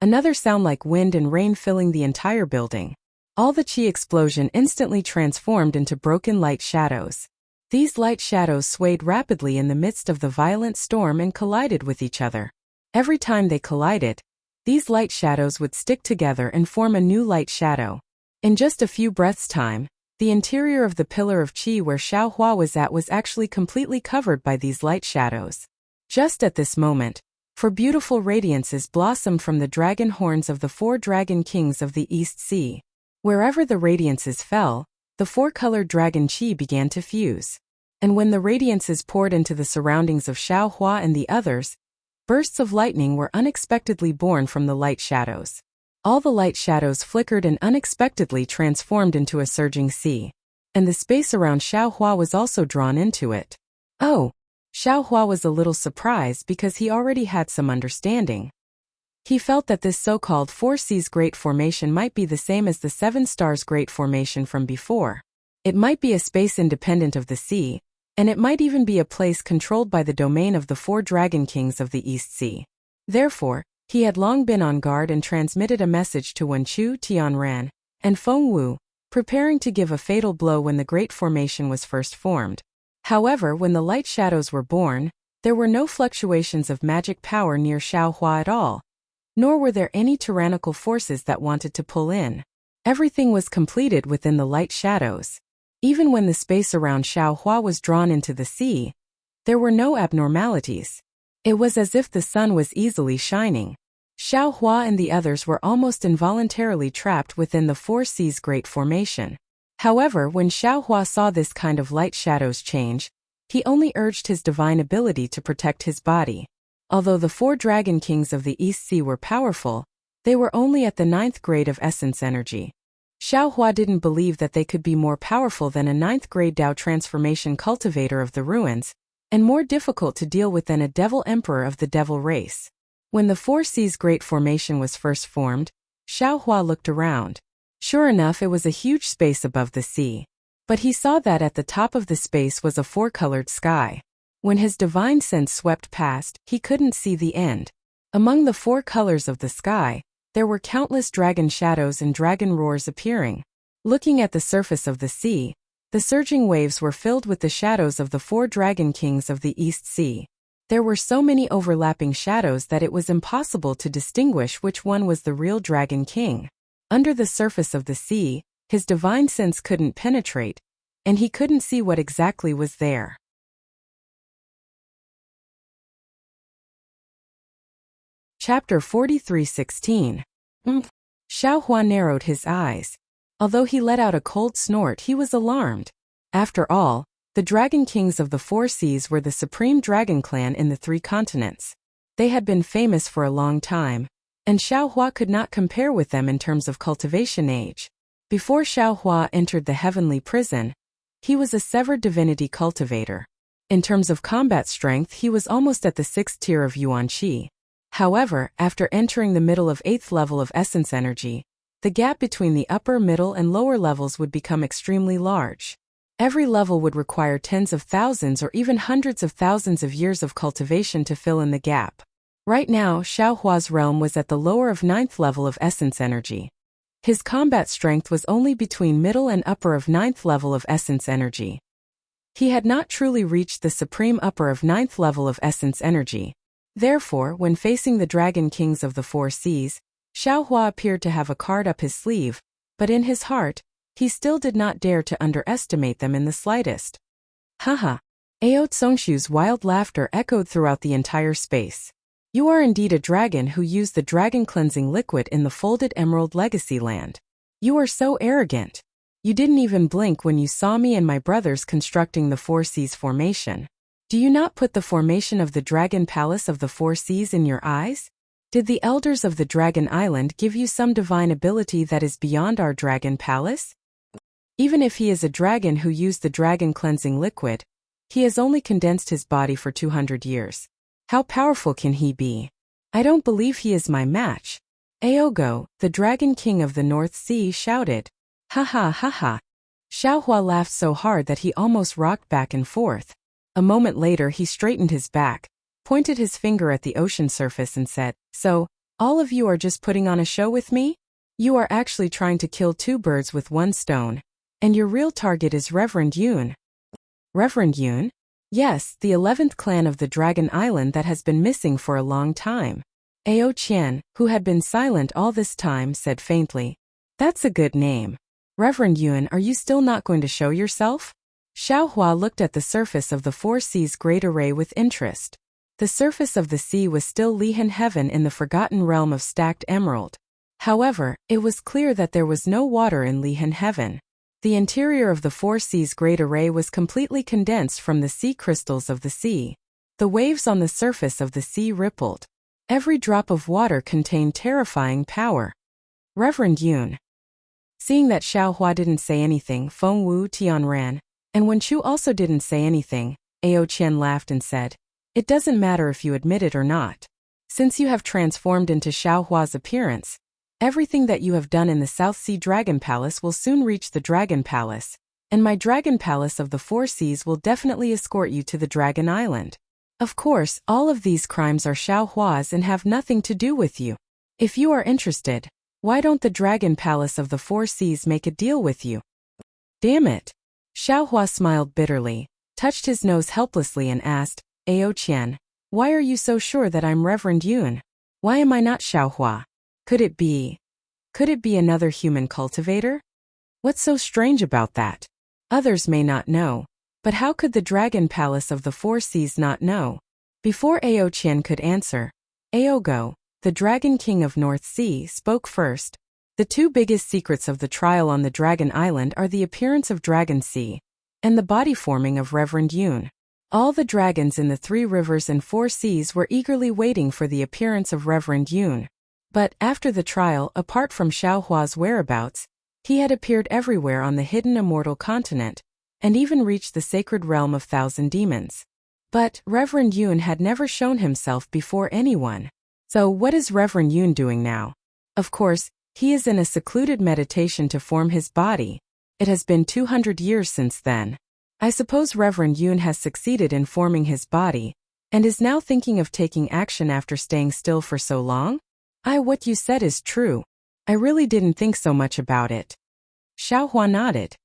Another sound like wind and rain filling the entire building. All the chi explosion instantly transformed into broken light shadows. These light shadows swayed rapidly in the midst of the violent storm and collided with each other. Every time they collided, these light shadows would stick together and form a new light shadow. In just a few breaths' time, the interior of the pillar of qi where Xiao Hua was at was actually completely covered by these light shadows. Just at this moment, 4 beautiful radiances blossomed from the dragon horns of the 4 dragon kings of the East Sea. Wherever the radiances fell, the 4-colored dragon chi began to fuse. And when the radiances poured into the surroundings of Xiao Hua and the others, bursts of lightning were unexpectedly born from the light shadows. All the light shadows flickered and unexpectedly transformed into a surging sea. And the space around Xiao Hua was also drawn into it. Oh! Xiao Hua was a little surprised because he already had some understanding. He felt that this so-called 4 Seas Great Formation might be the same as the 7 Stars Great Formation from before. It might be a space independent of the sea, and it might even be a place controlled by the domain of the 4 Dragon Kings of the East Sea. Therefore, he had long been on guard and transmitted a message to Wenchu Tianran and Feng Wu, preparing to give a fatal blow when the Great Formation was first formed. However, when the light shadows were born, there were no fluctuations of magic power near Xiaohua at all, nor were there any tyrannical forces that wanted to pull in. Everything was completed within the light shadows. Even when the space around Xiaohua was drawn into the sea, there were no abnormalities. It was as if the sun was easily shining. Xiaohua and the others were almost involuntarily trapped within the Four Seas Great Formation. However, when Xiaohua saw this kind of light shadows change, he only urged his divine ability to protect his body. Although the 4 Dragon Kings of the East Sea were powerful, they were only at the 9th grade of essence energy. Xiaohua didn't believe that they could be more powerful than a 9th grade Dao transformation cultivator of the ruins, and more difficult to deal with than a devil emperor of the devil race. When the Four Seas Great Formation was first formed, Xiaohua looked around. Sure enough, it was a huge space above the sea. But he saw that at the top of the space was a 4-colored sky. When his divine sense swept past, he couldn't see the end. Among the 4 colors of the sky, there were countless dragon shadows and dragon roars appearing. Looking at the surface of the sea, the surging waves were filled with the shadows of the 4 Dragon Kings of the East Sea. There were so many overlapping shadows that it was impossible to distinguish which one was the real Dragon King. Under the surface of the sea, his divine sense couldn't penetrate, and he couldn't see what exactly was there. Chapter 43:16. Xiaohua narrowed his eyes. Although he let out a cold snort, he was alarmed. After all, the Dragon Kings of the 4 Seas were the supreme dragon clan in the 3 continents. They had been famous for a long time, and Xiaohua could not compare with them in terms of cultivation age. Before Xiaohua entered the heavenly prison, he was a severed divinity cultivator. In terms of combat strength, he was almost at the 6th tier of Yuanqi. However, after entering the middle of 8th level of essence energy, the gap between the upper, middle, and lower levels would become extremely large. Every level would require tens of thousands or even hundreds of thousands of years of cultivation to fill in the gap. Right now, Xiaohua's realm was at the lower of 9th level of essence energy. His combat strength was only between middle and upper of 9th level of essence energy. He had not truly reached the supreme upper of 9th level of essence energy. Therefore, when facing the Dragon Kings of the 4 Seas, Xiaohua appeared to have a card up his sleeve, but in his heart, he still did not dare to underestimate them in the slightest. Haha. Ao Tsongshu's wild laughter echoed throughout the entire space. You are indeed a dragon who used the dragon cleansing liquid in the folded emerald legacy land. You are so arrogant. You didn't even blink when you saw me and my brothers constructing the 4 Seas formation. Do you not put the formation of the Dragon Palace of the 4 Seas in your eyes? Did the elders of the Dragon Island give you some divine ability that is beyond our Dragon Palace? Even if he is a dragon who used the dragon cleansing liquid, he has only condensed his body for 200 years. How powerful can he be? I don't believe he is my match. Aogo, the Dragon King of the North Sea, shouted. Ha ha ha ha. Xiaohua laughed so hard that he almost rocked back and forth. A moment later he straightened his back, pointed his finger at the ocean surface and said, So, all of you are just putting on a show with me? You are actually trying to kill 2 birds with 1 stone, and your real target is Reverend Yun. Reverend Yun? Yes, the 11th clan of the Dragon Island that has been missing for a long time. Ao Qian, who had been silent all this time, said faintly, That's a good name. Reverend Yun, are you still not going to show yourself? Xiaohua looked at the surface of the 4 Seas Great Array with interest. The surface of the sea was still Lihan Heaven in the forgotten realm of stacked emerald. However, it was clear that there was no water in Lihan Heaven. The interior of the 4 Seas Great Array was completely condensed from the sea crystals of the sea. The waves on the surface of the sea rippled. Every drop of water contained terrifying power. Reverend Yun. Seeing that Xiaohua didn't say anything, Feng Wu Tianran, and when Chu also didn't say anything, Ao Qian laughed and said, It doesn't matter if you admit it or not. Since you have transformed into Xiaohua's appearance, everything that you have done in the South Sea Dragon Palace will soon reach the Dragon Palace, and my Dragon Palace of the 4 Seas will definitely escort you to the Dragon Island. Of course, all of these crimes are Xiaohua's and have nothing to do with you. If you are interested, why don't the Dragon Palace of the Four Seas make a deal with you? Damn it. Xiaohua smiled bitterly, touched his nose helplessly and asked, Ao Qian, why are you so sure that I'm Reverend Yun? Why am I not Xiaohua? Could it be another human cultivator? What's so strange about that? Others may not know. But how could the Dragon Palace of the Four Seas not know? Before Ao Qian could answer, Aogo, the Dragon King of North Sea, spoke first. The two biggest secrets of the trial on the Dragon Island are the appearance of Dragon Sea and the body forming of Reverend Yun. All the dragons in the three rivers and four seas were eagerly waiting for the appearance of Reverend Yun. But after the trial, apart from Xiaohua's whereabouts, he had appeared everywhere on the hidden immortal continent, and even reached the sacred realm of thousand demons. But Reverend Yun had never shown himself before anyone. So what is Reverend Yun doing now? Of course, he is in a secluded meditation to form his body. It has been 200 years since then. I suppose Reverend Yun has succeeded in forming his body, and is now thinking of taking action after staying still for so long? What you said is true. I really didn't think so much about it. Xiaohua nodded.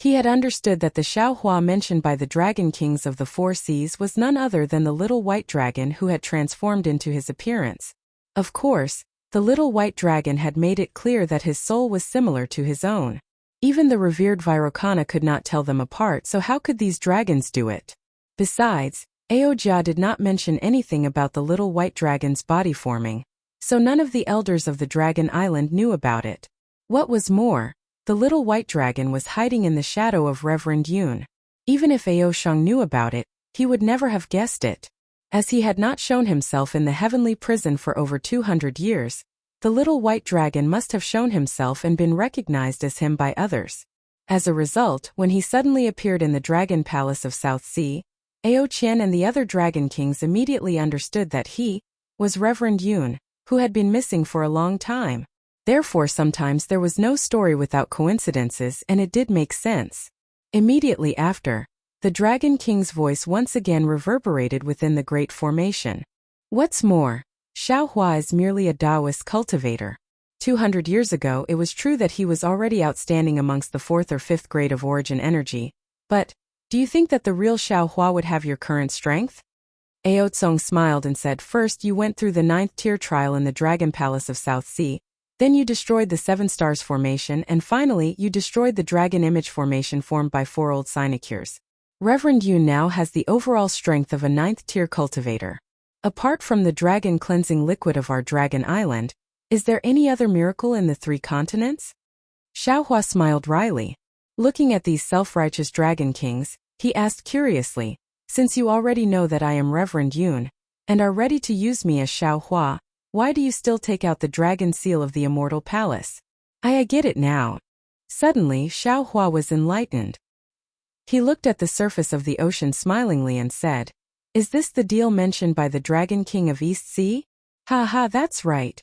He had understood that the Xiaohua mentioned by the Dragon Kings of the Four Seas was none other than the little white dragon who had transformed into his appearance. Of course, the little white dragon had made it clear that his soul was similar to his own. Even the revered Vairocana could not tell them apart, so how could these dragons do it? Besides, Aojia did not mention anything about the little white dragon's body forming, so none of the elders of the Dragon Island knew about it. What was more, the little white dragon was hiding in the shadow of Reverend Yun. Even if Ao Shang knew about it, he would never have guessed it. As he had not shown himself in the heavenly prison for over 200 years, the little white dragon must have shown himself and been recognized as him by others. As a result, when he suddenly appeared in the Dragon Palace of South Sea, Ao Qian and the other Dragon Kings immediately understood that he was Reverend Yun, who had been missing for a long time. Therefore, sometimes there was no story without coincidences, and it did make sense. Immediately after, the Dragon King's voice once again reverberated within the Great Formation. What's more, Xiaohua is merely a Taoist cultivator. 200 years ago, it was true that he was already outstanding amongst the fourth or fifth grade of origin energy, but do you think that the real Xiaohua would have your current strength? Ao Tsong smiled and said, first you went through the 9th tier trial in the Dragon Palace of South Sea, then you destroyed the 7 Stars Formation, and finally you destroyed the Dragon Image Formation formed by 4 old sinecures. Reverend Yun now has the overall strength of a 9th tier cultivator. Apart from the dragon cleansing liquid of our Dragon Island, is there any other miracle in the 3 continents? Xiaohua smiled wryly. Looking at these self-righteous Dragon Kings, he asked curiously, since you already know that I am Reverend Yun, and are ready to use me as Xiaohua, why do you still take out the dragon seal of the Immortal Palace? I get it now. Suddenly, Xiaohua was enlightened. He looked at the surface of the ocean smilingly and said, is this the deal mentioned by the Dragon King of East Sea? Ha ha, that's right.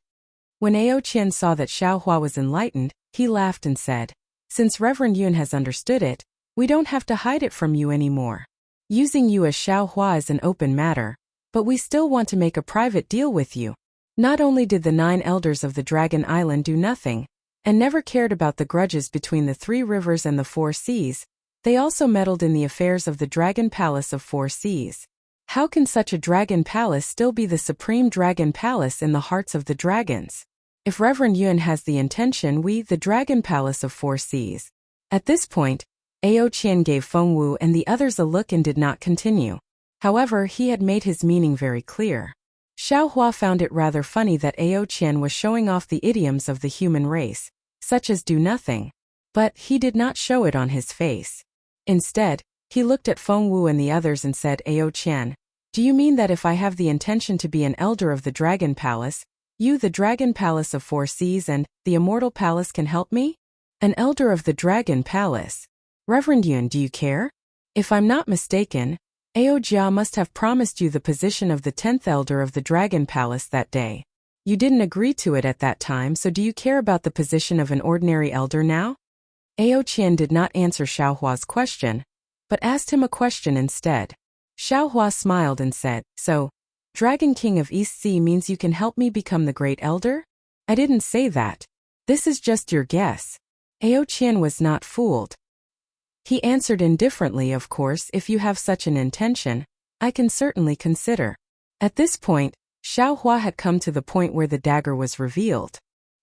When Ao Qian saw that Xiaohua was enlightened, he laughed and said, since Reverend Yun has understood it, we don't have to hide it from you anymore. Using you as Xiaohua is an open matter, but we still want to make a private deal with you. Not only did the 9 elders of the Dragon Island do nothing, and never cared about the grudges between the 3 rivers and the 4 seas, they also meddled in the affairs of the Dragon Palace of 4 seas. How can such a dragon palace still be the supreme dragon palace in the hearts of the dragons? If Reverend Yun has the intention, we, the Dragon Palace of 4 seas. At this point, Ao Qian gave Feng Wu and the others a look and did not continue. However, he had made his meaning very clear. Xiaohua found it rather funny that Ao Qian was showing off the idioms of the human race, such as do nothing. But he did not show it on his face. Instead, he looked at Feng Wu and the others and said, Ao Qian, do you mean that if I have the intention to be an elder of the Dragon Palace, you, the Dragon Palace of 4 seas, and the Immortal Palace can help me? An elder of the Dragon Palace? Reverend Yun, do you care? If I'm not mistaken, Ao Jia must have promised you the position of the 10th elder of the Dragon Palace that day. You didn't agree to it at that time, so do you care about the position of an ordinary elder now? Ao Qian did not answer Xiaohua's question, but asked him a question instead. Xiaohua smiled and said, "So, Dragon King of East Sea means you can help me become the Great Elder?" "I didn't say that. This is just your guess." Ao Qian was not fooled. He answered indifferently, "Of course, if you have such an intention, I can certainly consider." At this point, Xiaohua had come to the point where the dagger was revealed.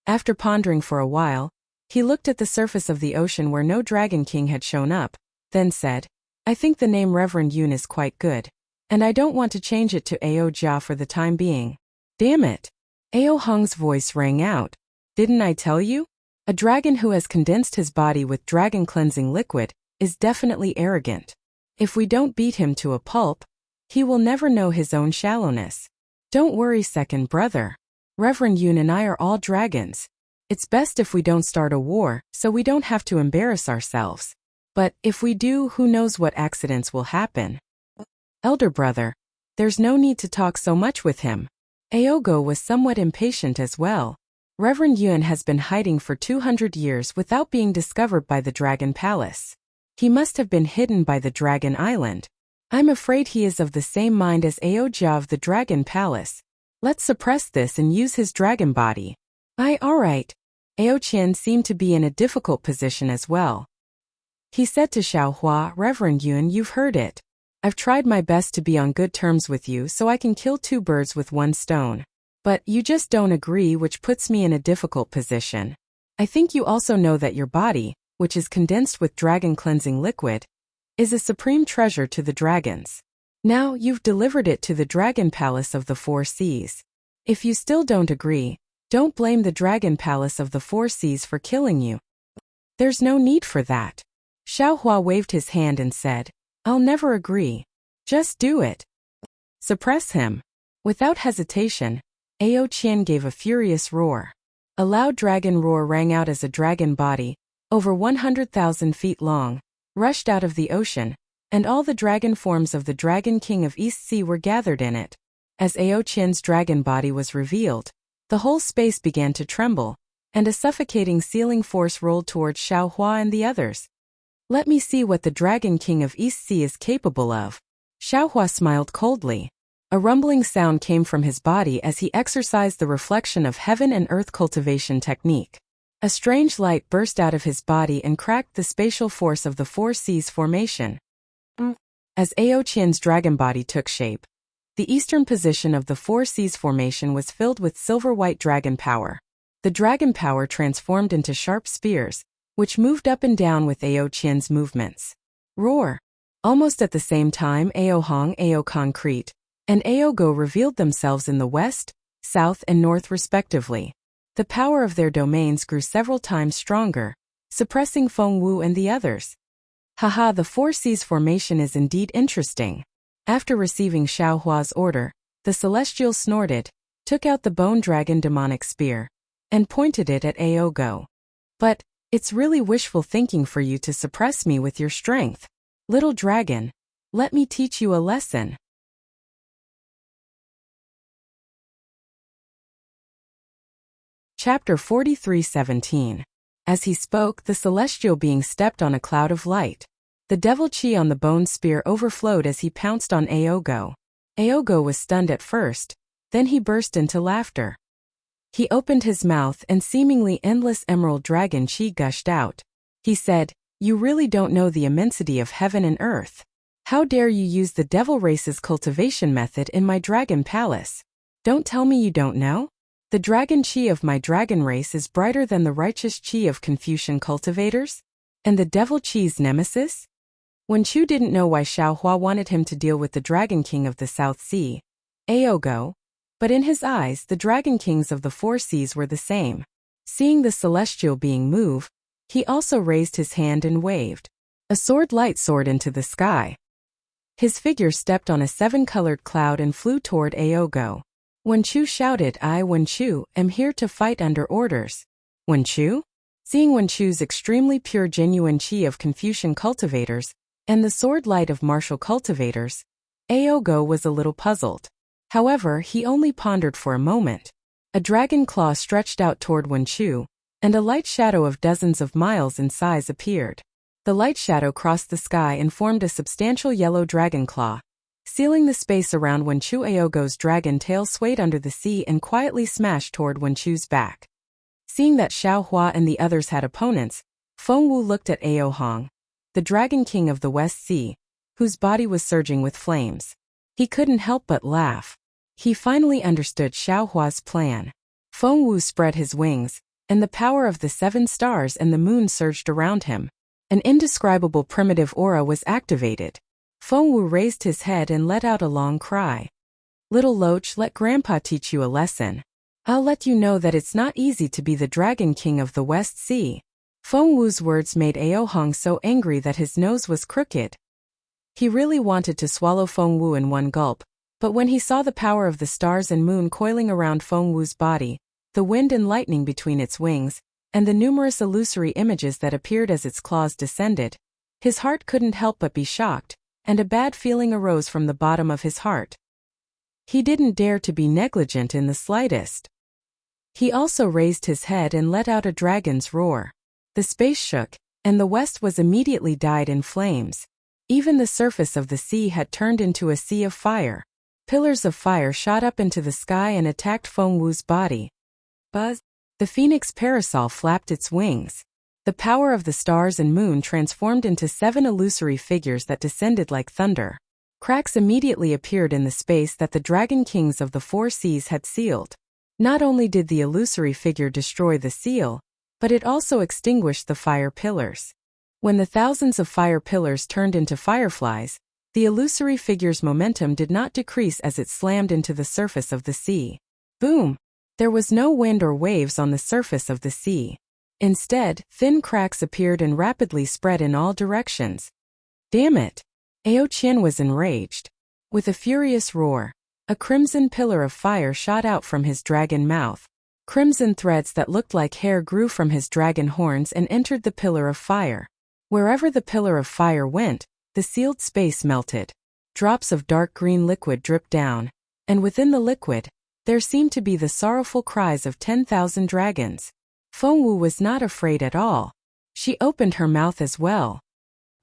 After pondering for a while, he looked at the surface of the ocean where no Dragon King had shown up, then said, "I think the name Reverend Yun is quite good, and I don't want to change it to Ao Jia for the time being." "Damn it!" Ao Hong's voice rang out. "Didn't I tell you? A dragon who has condensed his body with dragon cleansing liquid is definitely arrogant. If we don't beat him to a pulp, he will never know his own shallowness." "Don't worry, second brother. Reverend Yun and I are all dragons. It's best if we don't start a war, so we don't have to embarrass ourselves. But if we do, who knows what accidents will happen." "Elder brother, there's no need to talk so much with him." Aogo was somewhat impatient as well. Reverend Yun has been hiding for 200 years without being discovered by the Dragon Palace. He must have been hidden by the Dragon Island. I'm afraid he is of the same mind as Ao Jia of the Dragon Palace. Let's suppress this and use his dragon body. Alright. Ao Qian seemed to be in a difficult position as well. He said to Xiaohua, "Reverend Yun, you've heard it. I've tried my best to be on good terms with you so I can kill two birds with one stone. But you just don't agree, which puts me in a difficult position. I think you also know that your body, which is condensed with dragon cleansing liquid, is a supreme treasure to the dragons. Now you've delivered it to the Dragon Palace of the Four Seas. If you still don't agree, don't blame the Dragon Palace of the Four Seas for killing you. There's no need for that." Xiaohua waved his hand and said, "I'll never agree. Just do it. Suppress him." Without hesitation, Ao Qian gave a furious roar. A loud dragon roar rang out as a dragon body, over 100,000 feet long, rushed out of the ocean, and all the dragon forms of the Dragon King of East Sea were gathered in it. As Ao Qian's dragon body was revealed, the whole space began to tremble, and a suffocating sealing force rolled towards Xiaohua and the others. "Let me see what the Dragon King of East Sea is capable of." Xiaohua smiled coldly. A rumbling sound came from his body as he exercised the reflection of heaven and earth cultivation technique. A strange light burst out of his body and cracked the spatial force of the Four Seas formation. As Ao Qian's dragon body took shape, the eastern position of the Four Seas formation was filled with silver-white dragon power. The dragon power transformed into sharp spears, which moved up and down with Ao Qian's movements. Roar! Almost at the same time, Ao Hong, Ao Concrete, and Ao Go revealed themselves in the west, south, and north respectively. The power of their domains grew several times stronger, suppressing Feng Wu and the others. Haha, the Four Seas formation is indeed interesting. After receiving Xiaohua's order, the Celestial snorted, took out the Bone Dragon demonic spear, and pointed it at Aogo. "But, it's really wishful thinking for you to suppress me with your strength. Little dragon, let me teach you a lesson." Chapter 43:17. As he spoke, the celestial being stepped on a cloud of light. The devil chi on the bone spear overflowed as he pounced on Aogo. Aogo was stunned at first, then he burst into laughter. He opened his mouth and seemingly endless emerald dragon chi gushed out. He said, "You really don't know the immensity of heaven and earth. How dare you use the devil race's cultivation method in my dragon palace? Don't tell me you don't know? The dragon chi of my dragon race is brighter than the righteous chi of Confucian cultivators? And the devil chi's nemesis?" Wen Chu didn't know why Xiaohua wanted him to deal with the Dragon King of the South Sea, Aogo, but in his eyes the Dragon Kings of the Four Seas were the same. Seeing the celestial being move, he also raised his hand and waved. A sword light soared into the sky. His figure stepped on a seven-colored cloud and flew toward Aogo. Wen Chu shouted, "I, Wen Chu, am here to fight under orders." Wen Chu? Seeing Wen Chu's extremely pure genuine chi of Confucian cultivators, and the sword light of martial cultivators, Aogo was a little puzzled. However, he only pondered for a moment. A dragon claw stretched out toward Wen Chu, and a light shadow of dozens of miles in size appeared. The light shadow crossed the sky and formed a substantial yellow dragon claw. sealing the space around Wenchu. Aogo's dragon tail swayed under the sea and quietly smashed toward Wenchu's back. Seeing that Xiao Hua and the others had opponents, Feng Wu looked at Ao Hong, the Dragon King of the West Sea, whose body was surging with flames. He couldn't help but laugh. He finally understood Xiao Hua's plan. Feng Wu spread his wings, and the power of the 7 stars and the moon surged around him. An indescribable primitive aura was activated. Feng Wu raised his head and let out a long cry. "Little Loach, let Grandpa teach you a lesson. I'll let you know that it's not easy to be the Dragon King of the West Sea." Feng Wu's words made Ao Hong so angry that his nose was crooked. He really wanted to swallow Feng Wu in one gulp, but when he saw the power of the stars and moon coiling around Feng Wu's body, the wind and lightning between its wings, and the numerous illusory images that appeared as its claws descended, his heart couldn't help but be shocked, and a bad feeling arose from the bottom of his heart. He didn't dare to be negligent in the slightest. He also raised his head and let out a dragon's roar. The space shook, and the west was immediately dyed in flames. Even the surface of the sea had turned into a sea of fire. Pillars of fire shot up into the sky and attacked Feng Wu's body. Buzz! The phoenix parasol flapped its wings. The power of the stars and moon transformed into 7 illusory figures that descended like thunder. Cracks immediately appeared in the space that the Dragon Kings of the 4 seas had sealed. Not only did the illusory figure destroy the seal, but it also extinguished the fire pillars. When the thousands of fire pillars turned into fireflies, the illusory figure's momentum did not decrease as it slammed into the surface of the sea. Boom! There was no wind or waves on the surface of the sea. Instead, thin cracks appeared and rapidly spread in all directions. Damn it! Ao Qian was enraged. With a furious roar, a crimson pillar of fire shot out from his dragon mouth. Crimson threads that looked like hair grew from his dragon horns and entered the pillar of fire. Wherever the pillar of fire went, the sealed space melted. Drops of dark green liquid dripped down, and within the liquid, there seemed to be the sorrowful cries of 10,000 dragons. Feng Wu was not afraid at all. She opened her mouth as well.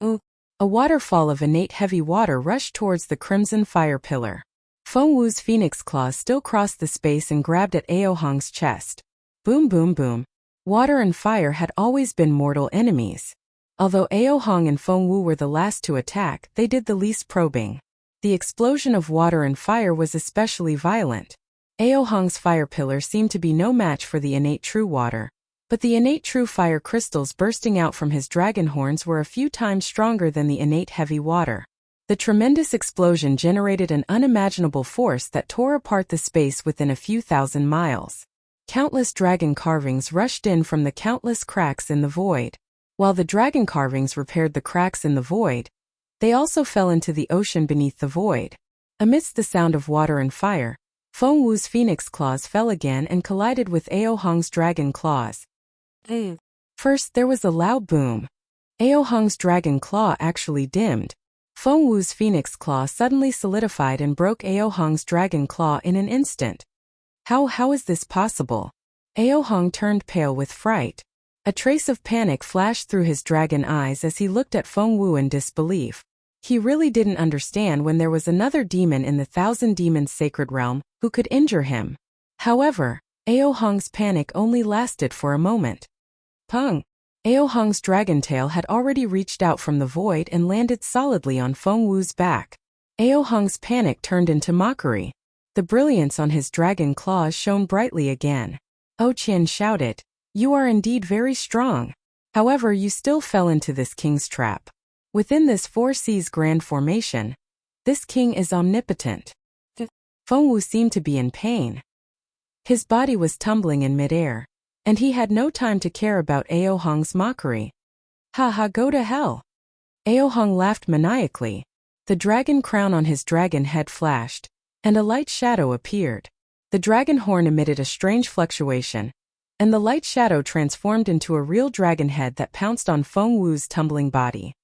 A waterfall of innate heavy water rushed towards the crimson fire pillar. Feng Wu's phoenix claws still crossed the space and grabbed at Ao Hong's chest. Boom boom boom. Water and fire had always been mortal enemies. Although Ao Hong and Feng Wu were the last to attack, they did the least probing. The explosion of water and fire was especially violent. Ao Hong's fire pillar seemed to be no match for the innate true water, but the innate true fire crystals bursting out from his dragon horns were a few times stronger than the innate heavy water. The tremendous explosion generated an unimaginable force that tore apart the space within a few thousand miles. Countless dragon carvings rushed in from the countless cracks in the void. While the dragon carvings repaired the cracks in the void, they also fell into the ocean beneath the void. Amidst the sound of water and fire, Feng Wu's phoenix claws fell again and collided with Ao Hong's dragon claws. First, there was a loud boom. Ao Hong's dragon claw actually dimmed. Feng Wu's phoenix claw suddenly solidified and broke Ao Hong's dragon claw in an instant. How is this possible? Ao Hong turned pale with fright. A trace of panic flashed through his dragon eyes as he looked at Feng Wu in disbelief. He really didn't understand when there was another demon in the 1,000 Demons sacred realm who could injure him. However, Ao Hong's panic only lasted for a moment. Pung! Ao Hong's dragon tail had already reached out from the void and landed solidly on Feng Wu's back. Ao Hong's panic turned into mockery. The brilliance on his dragon claws shone brightly again. Ao Qian shouted, "You are indeed very strong. However, you still fell into this king's trap. Within this 4 seas grand formation, this king is omnipotent." Feng Wu seemed to be in pain. His body was tumbling in midair, and he had no time to care about Ao Hong's mockery. "Ha, go to hell." Ao Hong laughed maniacally. The dragon crown on his dragon head flashed, and a light shadow appeared. The dragon horn emitted a strange fluctuation, and the light shadow transformed into a real dragon head that pounced on Feng Wu's tumbling body.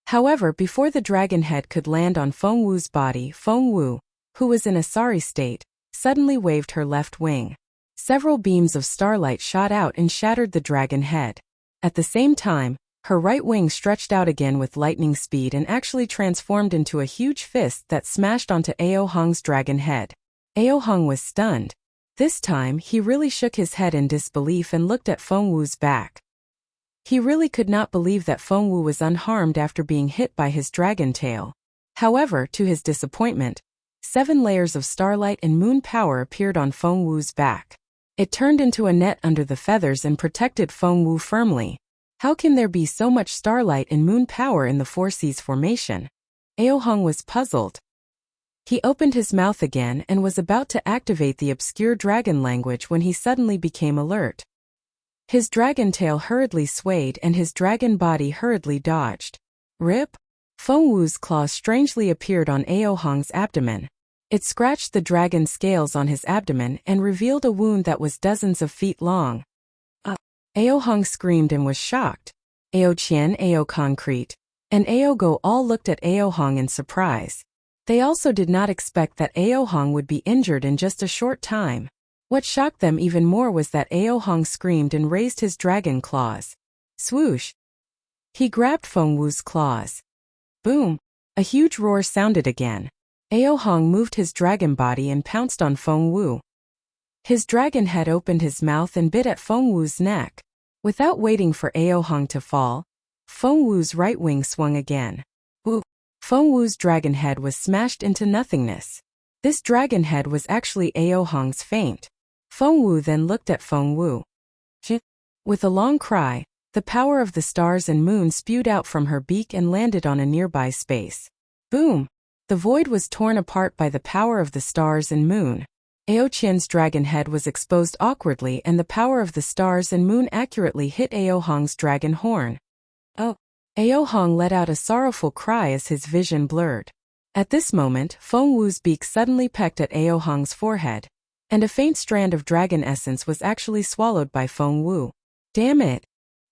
However, before the dragon head could land on Feng Wu's body, Feng Wu, who was in a sorry state, suddenly waved her left wing. Several beams of starlight shot out and shattered the dragon head. At the same time, Her right wing stretched out again with lightning speed and actually transformed into a huge fist that smashed onto Ao Hong's dragon head. Ao Hong was stunned. This time, he really shook his head in disbelief and looked at Feng Wu's back. He really could not believe that Feng Wu was unharmed after being hit by his dragon tail. However, to his disappointment, 7 layers of starlight and moon power appeared on Feng Wu's back. It turned into a net under the feathers and protected Feng Wu firmly. How can there be so much starlight and moon power in the Four Seas formation? Ao Hong was puzzled. He opened his mouth again and was about to activate the obscure dragon language when he suddenly became alert. His dragon tail hurriedly swayed and his dragon body hurriedly dodged. Rip! Feng Wu's claws strangely appeared on Ao Hong's abdomen. It scratched the dragon scales on his abdomen and revealed a wound that was dozens of feet long. Ao Hong screamed and was shocked. Ao Qian, Ao Concrete, and Ao Go all looked at Ao Hong in surprise. They also did not expect that Ao Hong would be injured in just a short time. What shocked them even more was that Ao Hong screamed and raised his dragon claws. Swoosh! He grabbed Feng Wu's claws. Boom! A huge roar sounded again. Ao Hong moved his dragon body and pounced on Feng Wu. His dragon head opened his mouth and bit at Feng Wu's neck. Without waiting for Ao Hong to fall, Feng Wu's right wing swung again. Woo! Feng Wu's dragon head was smashed into nothingness. This dragon head was actually Ao Hong's feint. Feng Wu then looked at Feng Wu. With a long cry, the power of the stars and moon spewed out from her beak and landed on a nearby space. Boom! The void was torn apart by the power of the stars and moon. Ao Qian's dragon head was exposed awkwardly and the power of the stars and moon accurately hit Ao Hong's dragon horn. Oh! Ao Hong let out a sorrowful cry as his vision blurred. At this moment, Feng Wu's beak suddenly pecked at Ao Hong's forehead, and a faint strand of dragon essence was actually swallowed by Feng Wu. Damn it!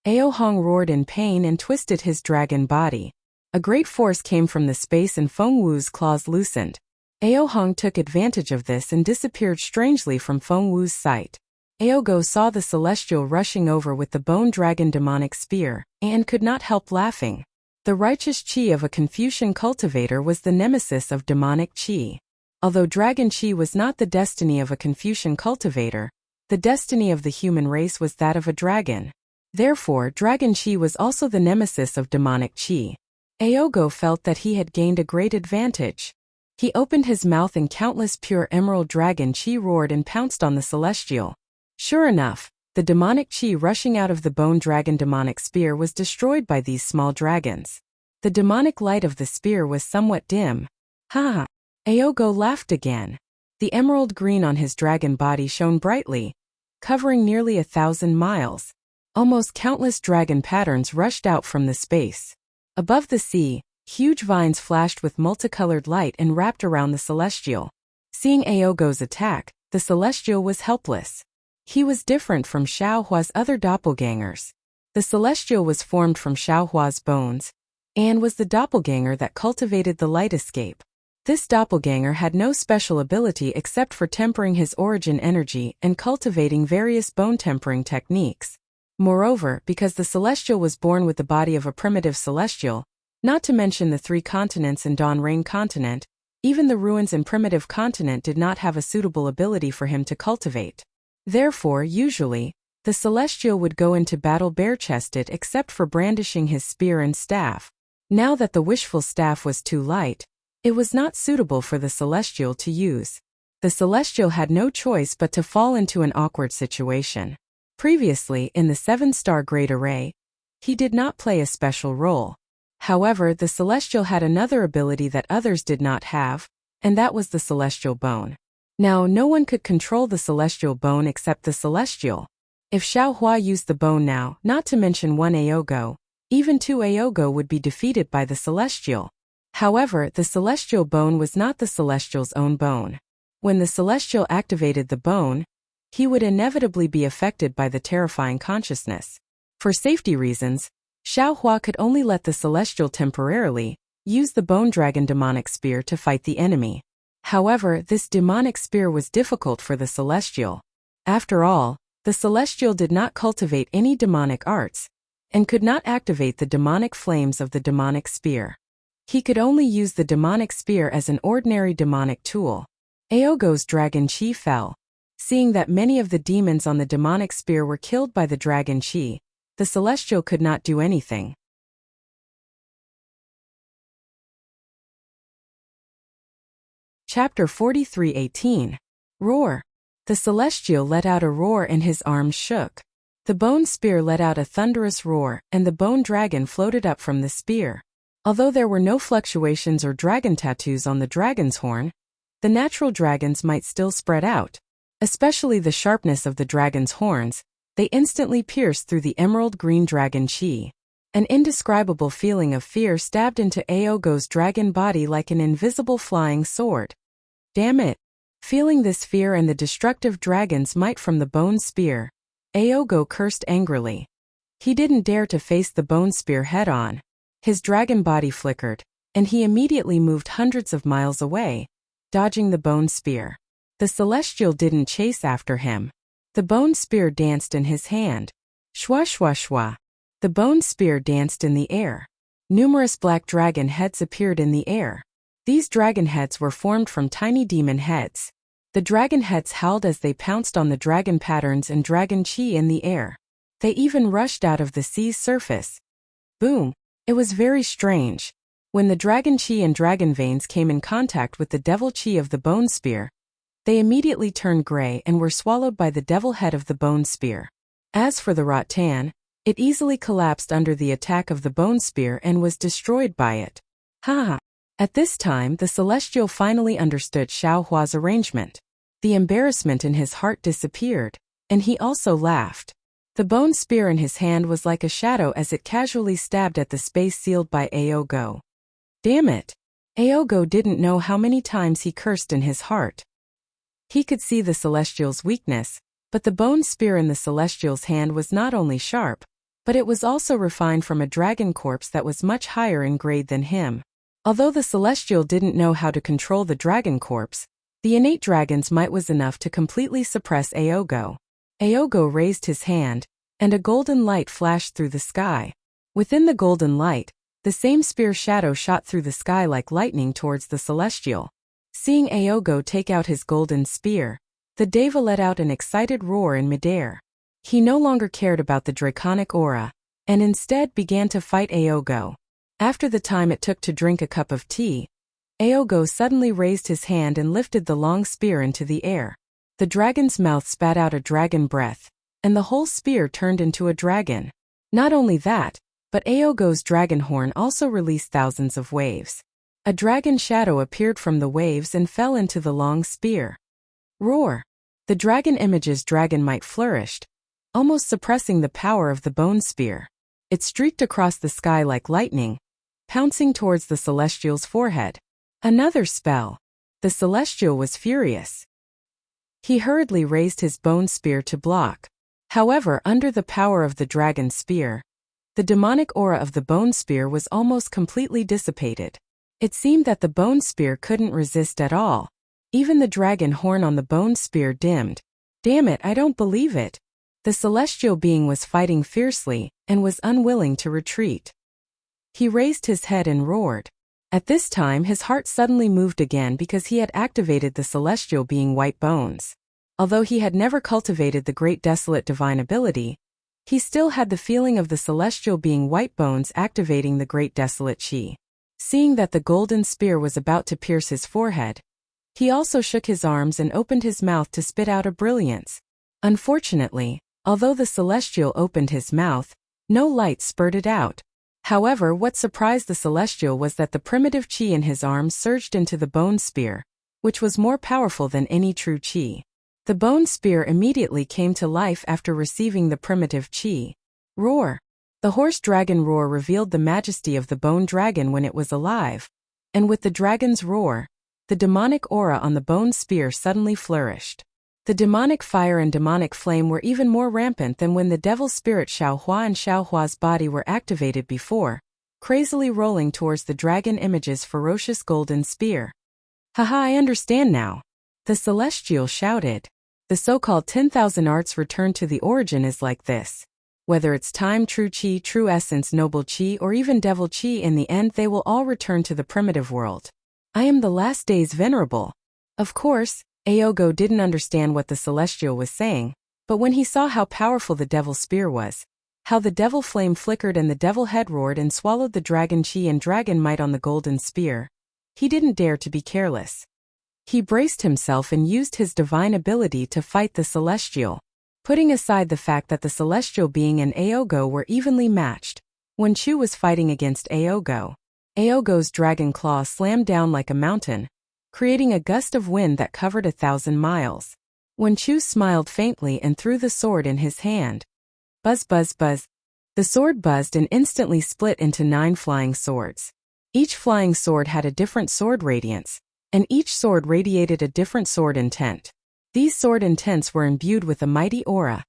Ao Hong roared in pain and twisted his dragon body. A great force came from the space and Feng Wu's claws loosened. Ao Hong took advantage of this and disappeared strangely from Feng Wu's sight. Ao Go saw the celestial rushing over with the bone dragon demonic spear, and could not help laughing. The righteous qi of a Confucian cultivator was the nemesis of demonic qi. Although dragon qi was not the destiny of a Confucian cultivator, the destiny of the human race was that of a dragon. Therefore, dragon qi was also the nemesis of demonic qi. Ao Go felt that he had gained a great advantage. He opened his mouth and countless pure emerald dragon qi roared and pounced on the celestial. Sure enough, the demonic qi rushing out of the bone dragon demonic spear was destroyed by these small dragons. The demonic light of the spear was somewhat dim. Ha! Ao Go laughed again. The emerald green on his dragon body shone brightly, covering nearly 1,000 miles. Almost countless dragon patterns rushed out from the space. Above the sea, huge vines flashed with multicolored light and wrapped around the celestial. Seeing Ao Go's attack, the celestial was helpless. He was different from Xiao Hua's other doppelgangers. The celestial was formed from Xiao Hua's bones, and was the doppelganger that cultivated the light escape. This doppelganger had no special ability except for tempering his origin energy and cultivating various bone tempering techniques. Moreover, because the celestial was born with the body of a primitive celestial, not to mention the 3 continents and Dawn Rain continent, even the ruins and primitive continent did not have a suitable ability for him to cultivate. Therefore, usually, the celestial would go into battle bare-chested except for brandishing his spear and staff. Now that the wishful staff was too light, it was not suitable for the celestial to use. The celestial had no choice but to fall into an awkward situation. Previously, in the 7-star Great Array, he did not play a special role. However, the celestial had another ability that others did not have, and that was the celestial bone. Now, no one could control the celestial bone except the celestial. If Xiao Hua used the bone now, not to mention 1 Ao Go, even 2 Ao Go would be defeated by the celestial. However, the celestial bone was not the celestial's own bone. When the celestial activated the bone, he would inevitably be affected by the terrifying consciousness. For safety reasons, Xiao Hua could only let the celestial temporarily use the bone dragon demonic spear to fight the enemy. However, this demonic spear was difficult for the celestial. After all, the celestial did not cultivate any demonic arts. and could not activate the demonic flames of the demonic spear. He could only use the demonic spear as an ordinary demonic tool. Aogo's dragon chi fell. Seeing that many of the demons on the demonic spear were killed by the dragon chi, the celestial could not do anything. Chapter 43:18. Roar. The celestial let out a roar and his arms shook. The bone spear let out a thunderous roar, and the bone dragon floated up from the spear. Although there were no fluctuations or dragon tattoos on the dragon's horn, the natural dragons might still spread out. Especially the sharpness of the dragon's horns, they instantly pierced through the emerald green dragon chi. An indescribable feeling of fear stabbed into Aogo's dragon body like an invisible flying sword. Damn it! Feeling this fear and the destructive dragon's might from the bone spear, Aogo cursed angrily. He didn't dare to face the bone spear head-on. His dragon body flickered, and he immediately moved hundreds of miles away, dodging the bone spear. The celestial didn't chase after him. The bone spear danced in his hand. Shwa shwa shwa. The bone spear danced in the air. Numerous black dragon heads appeared in the air. These dragon heads were formed from tiny demon heads. The dragon heads howled as they pounced on the dragon patterns and dragon chi in the air. They even rushed out of the sea's surface. Boom! It was very strange. When the dragon chi and dragon veins came in contact with the devil chi of the bone spear, they immediately turned gray and were swallowed by the devil head of the bone spear. As for the rattan, it easily collapsed under the attack of the bone spear and was destroyed by it. Ha! At this time, the celestial finally understood Xiao Hua's arrangement. The embarrassment in his heart disappeared, and he also laughed. The bone spear in his hand was like a shadow as it casually stabbed at the space sealed by Aogo. Damn it! Aogo didn't know how many times he cursed in his heart. He could see the celestial's weakness, but the bone spear in the celestial's hand was not only sharp, but it was also refined from a dragon corpse that was much higher in grade than him. Although the celestial didn't know how to control the dragon corpse, the innate dragon's might was enough to completely suppress Aogo. Aogo raised his hand, and a golden light flashed through the sky. Within the golden light, the same spear shadow shot through the sky like lightning towards the celestial. Seeing Aogo take out his golden spear, the Deva let out an excited roar in midair. He no longer cared about the draconic aura, and instead began to fight Aogo. After the time it took to drink a cup of tea, Aogo suddenly raised his hand and lifted the long spear into the air. The dragon's mouth spat out a dragon breath, and the whole spear turned into a dragon. Not only that, but Aogo's dragon horn also released thousands of waves. A dragon shadow appeared from the waves and fell into the long spear. Roar! The dragon image's dragon might flourished, almost suppressing the power of the bone spear. It streaked across the sky like lightning, pouncing towards the celestial's forehead. Another spell. The celestial was furious. He hurriedly raised his bone spear to block. However, under the power of the dragon spear, the demonic aura of the bone spear was almost completely dissipated. It seemed that the bone spear couldn't resist at all. Even the dragon horn on the bone spear dimmed. Damn it, I don't believe it. The celestial being was fighting fiercely, and was unwilling to retreat. He raised his head and roared. At this time his heart suddenly moved again because he had activated the celestial being White Bones. Although he had never cultivated the Great Desolate Divine ability, he still had the feeling of the celestial being White Bones activating the Great Desolate Chi. Seeing that the golden spear was about to pierce his forehead, he also shook his arms and opened his mouth to spit out a brilliance. Unfortunately, although the celestial opened his mouth, no light spurted out. However, what surprised the celestial was that the primitive chi in his arms surged into the bone spear, which was more powerful than any true chi. The bone spear immediately came to life after receiving the primitive chi. Roar! The horse dragon roar revealed the majesty of the bone dragon when it was alive, and with the dragon's roar, the demonic aura on the bone spear suddenly flourished. The demonic fire and demonic flame were even more rampant than when the devil spirit Xiao Hua and Xiao Hua's body were activated before, crazily rolling towards the dragon image's ferocious golden spear. Haha, I understand now. The celestial shouted. The so-called 10,000 arts return to the origin is like this. Whether it's time, true chi, true essence, noble chi, or even devil chi, in the end they will all return to the primitive world. I am the last day's venerable. Of course, Aogo didn't understand what the celestial was saying, but when he saw how powerful the devil spear was, how the devil flame flickered and the devil head roared and swallowed the dragon chi and dragon might on the golden spear, he didn't dare to be careless. He braced himself and used his divine ability to fight the celestial. Putting aside the fact that the celestial being and Aogo were evenly matched, when Chu was fighting against Aogo, Aogo's dragon claw slammed down like a mountain, creating a gust of wind that covered 1,000 miles. When Chu smiled faintly and threw the sword in his hand. Buzz, buzz, buzz. The sword buzzed and instantly split into 9 flying swords. Each flying sword had a different sword radiance, and each sword radiated a different sword intent. These sword intents were imbued with a mighty aura,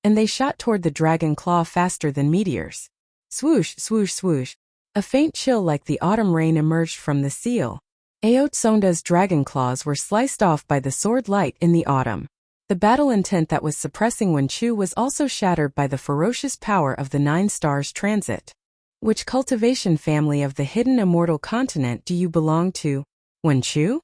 and they shot toward the dragon claw faster than meteors. Swoosh, swoosh, swoosh. A faint chill like the autumn rain emerged from the seal. Ao Tsonda's dragon claws were sliced off by the sword light in the autumn. The battle intent that was suppressing Wen Chu was also shattered by the ferocious power of the 9 stars transit. Which cultivation family of the hidden immortal continent do you belong to, Wen Chu?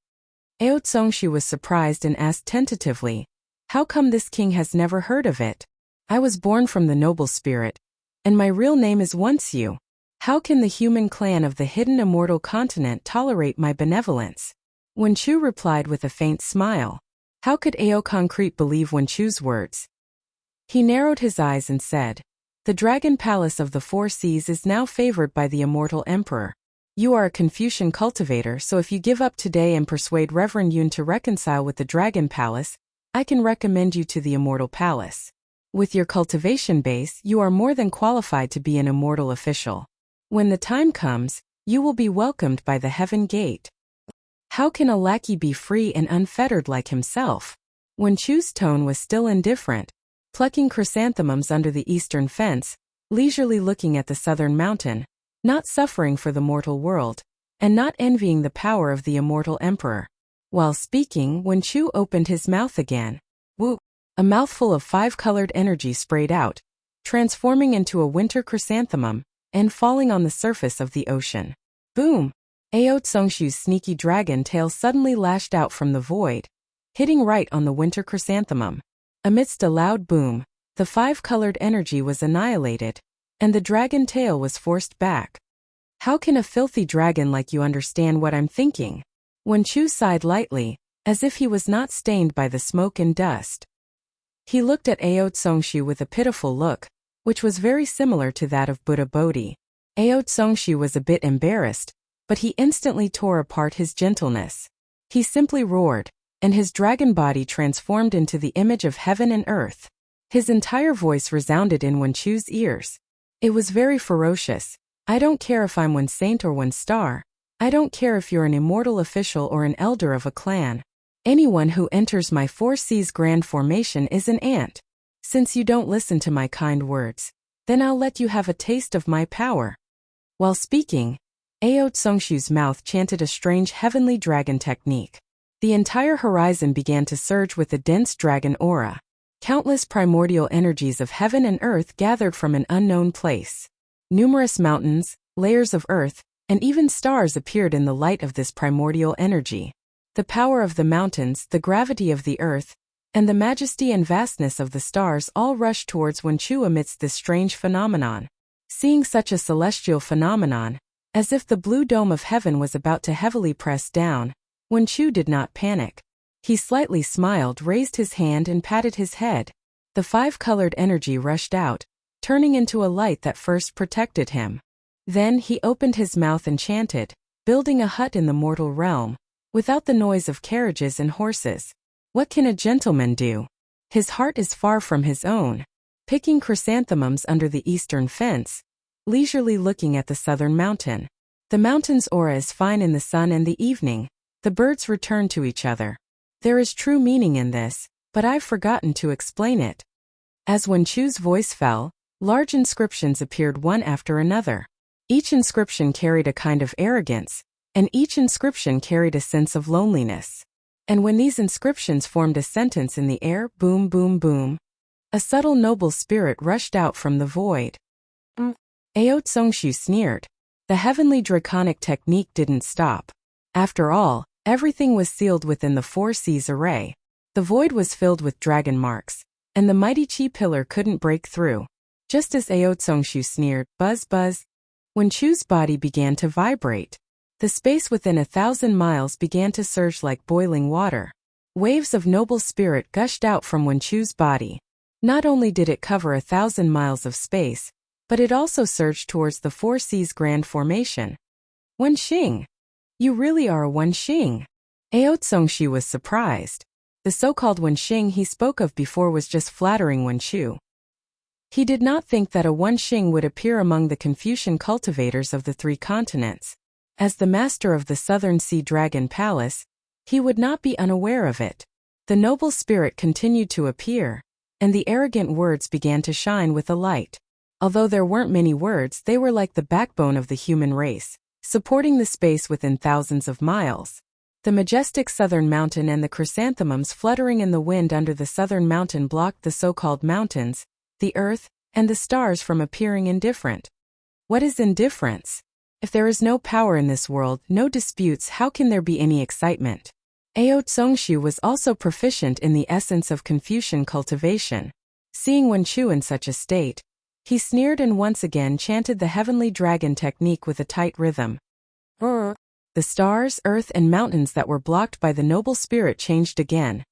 Ao Tsongxu was surprised and asked tentatively, how come this king has never heard of it? I was born from the noble spirit, and my real name is Onsu. How can the human clan of the hidden immortal continent tolerate my benevolence? Wen Chu replied with a faint smile. How could Ao Concrete believe Wen Chu's words? He narrowed his eyes and said, the dragon palace of the 4 seas is now favored by the immortal emperor. You are a Confucian cultivator, so if you give up today and persuade Reverend Yun to reconcile with the dragon palace, I can recommend you to the immortal palace. With your cultivation base, you are more than qualified to be an immortal official. When the time comes, you will be welcomed by the heaven gate. How can a lackey be free and unfettered like himself? Wen Chu's tone was still indifferent, plucking chrysanthemums under the eastern fence, leisurely looking at the southern mountain, not suffering for the mortal world, and not envying the power of the immortal emperor. While speaking, Wen Chu opened his mouth again. Woo! A mouthful of 5-colored energy sprayed out, transforming into a winter chrysanthemum, and falling on the surface of the ocean. Boom! Ao Tsongxu's sneaky dragon tail suddenly lashed out from the void, hitting right on the winter chrysanthemum. Amidst a loud boom, the 5-colored energy was annihilated, and the dragon tail was forced back. How can a filthy dragon like you understand what I'm thinking? Wen Chu sighed lightly, as if he was not stained by the smoke and dust. He looked at Ao Tsongxu with a pitiful look, which was very similar to that of Buddha Bodhi. Ao Tsongxu was a bit embarrassed, but he instantly tore apart his gentleness. He simply roared, and his dragon body transformed into the image of heaven and earth. His entire voice resounded in Wen Chu's ears. It was very ferocious. I don't care if I'm one saint or one star. I don't care if you're an immortal official or an elder of a clan. Anyone who enters my 4 seas grand formation is an ant. Since you don't listen to my kind words, then I'll let you have a taste of my power. While speaking, Ao Tsongxu's mouth chanted a strange heavenly dragon technique. The entire horizon began to surge with a dense dragon aura. Countless primordial energies of heaven and earth gathered from an unknown place. Numerous mountains, layers of earth, and even stars appeared in the light of this primordial energy. The power of the mountains, the gravity of the earth, and the majesty and vastness of the stars all rushed towards Wen Chu amidst this strange phenomenon. Seeing such a celestial phenomenon, as if the blue dome of heaven was about to heavily press down, Wen Chu did not panic. He slightly smiled, raised his hand and patted his head. The 5-colored energy rushed out, turning into a light that first protected him. Then he opened his mouth and chanted, building a hut in the mortal realm, without the noise of carriages and horses. What can a gentleman do? His heart is far from his own. Picking chrysanthemums under the eastern fence, leisurely looking at the southern mountain. The mountain's aura is fine in the sun and the evening. The birds return to each other. There is true meaning in this, but I've forgotten to explain it. As Wen Chu's voice fell, large inscriptions appeared one after another. Each inscription carried a kind of arrogance, and each inscription carried a sense of loneliness. And when these inscriptions formed a sentence in the air, boom, boom, boom, A subtle noble spirit rushed out from the void. Ao Tsongshu sneered. The heavenly draconic technique didn't stop. After all, everything was sealed within the four seas array. The void was filled with dragon marks, and the mighty chi pillar couldn't break through. Just as Ao Tsongshu sneered, buzz buzz, Wen Chu's body began to vibrate. The space within 1,000 miles began to surge like boiling water. Waves of noble spirit gushed out from Wen Chu's body. Not only did it cover 1,000 miles of space, but it also surged towards the Four Seas Grand Formation. Wen Xing! You really are a Wen Xing! Ao Tsongshu was surprised. The so-called Wen Xing he spoke of before was just flattering Wen Chu. He did not think that a Wen Xing would appear among the Confucian cultivators of the three continents. As the master of the Southern Sea Dragon Palace, he would not be unaware of it. The noble spirit continued to appear, and the arrogant words began to shine with a light. Although there weren't many words, they were like the backbone of the human race, supporting the space within thousands of miles. The majestic southern mountain and the chrysanthemums fluttering in the wind under the southern mountain blocked the so-called mountains, the earth, and the stars from appearing indifferent. What is indifference? If there is no power in this world, no disputes, how can there be any excitement? Ao Tsongshu was also proficient in the essence of Confucian cultivation. Seeing Wen Chu in such a state, he sneered and once again chanted the heavenly dragon technique with a tight rhythm. The stars, earth, and mountains that were blocked by the noble spirit changed again,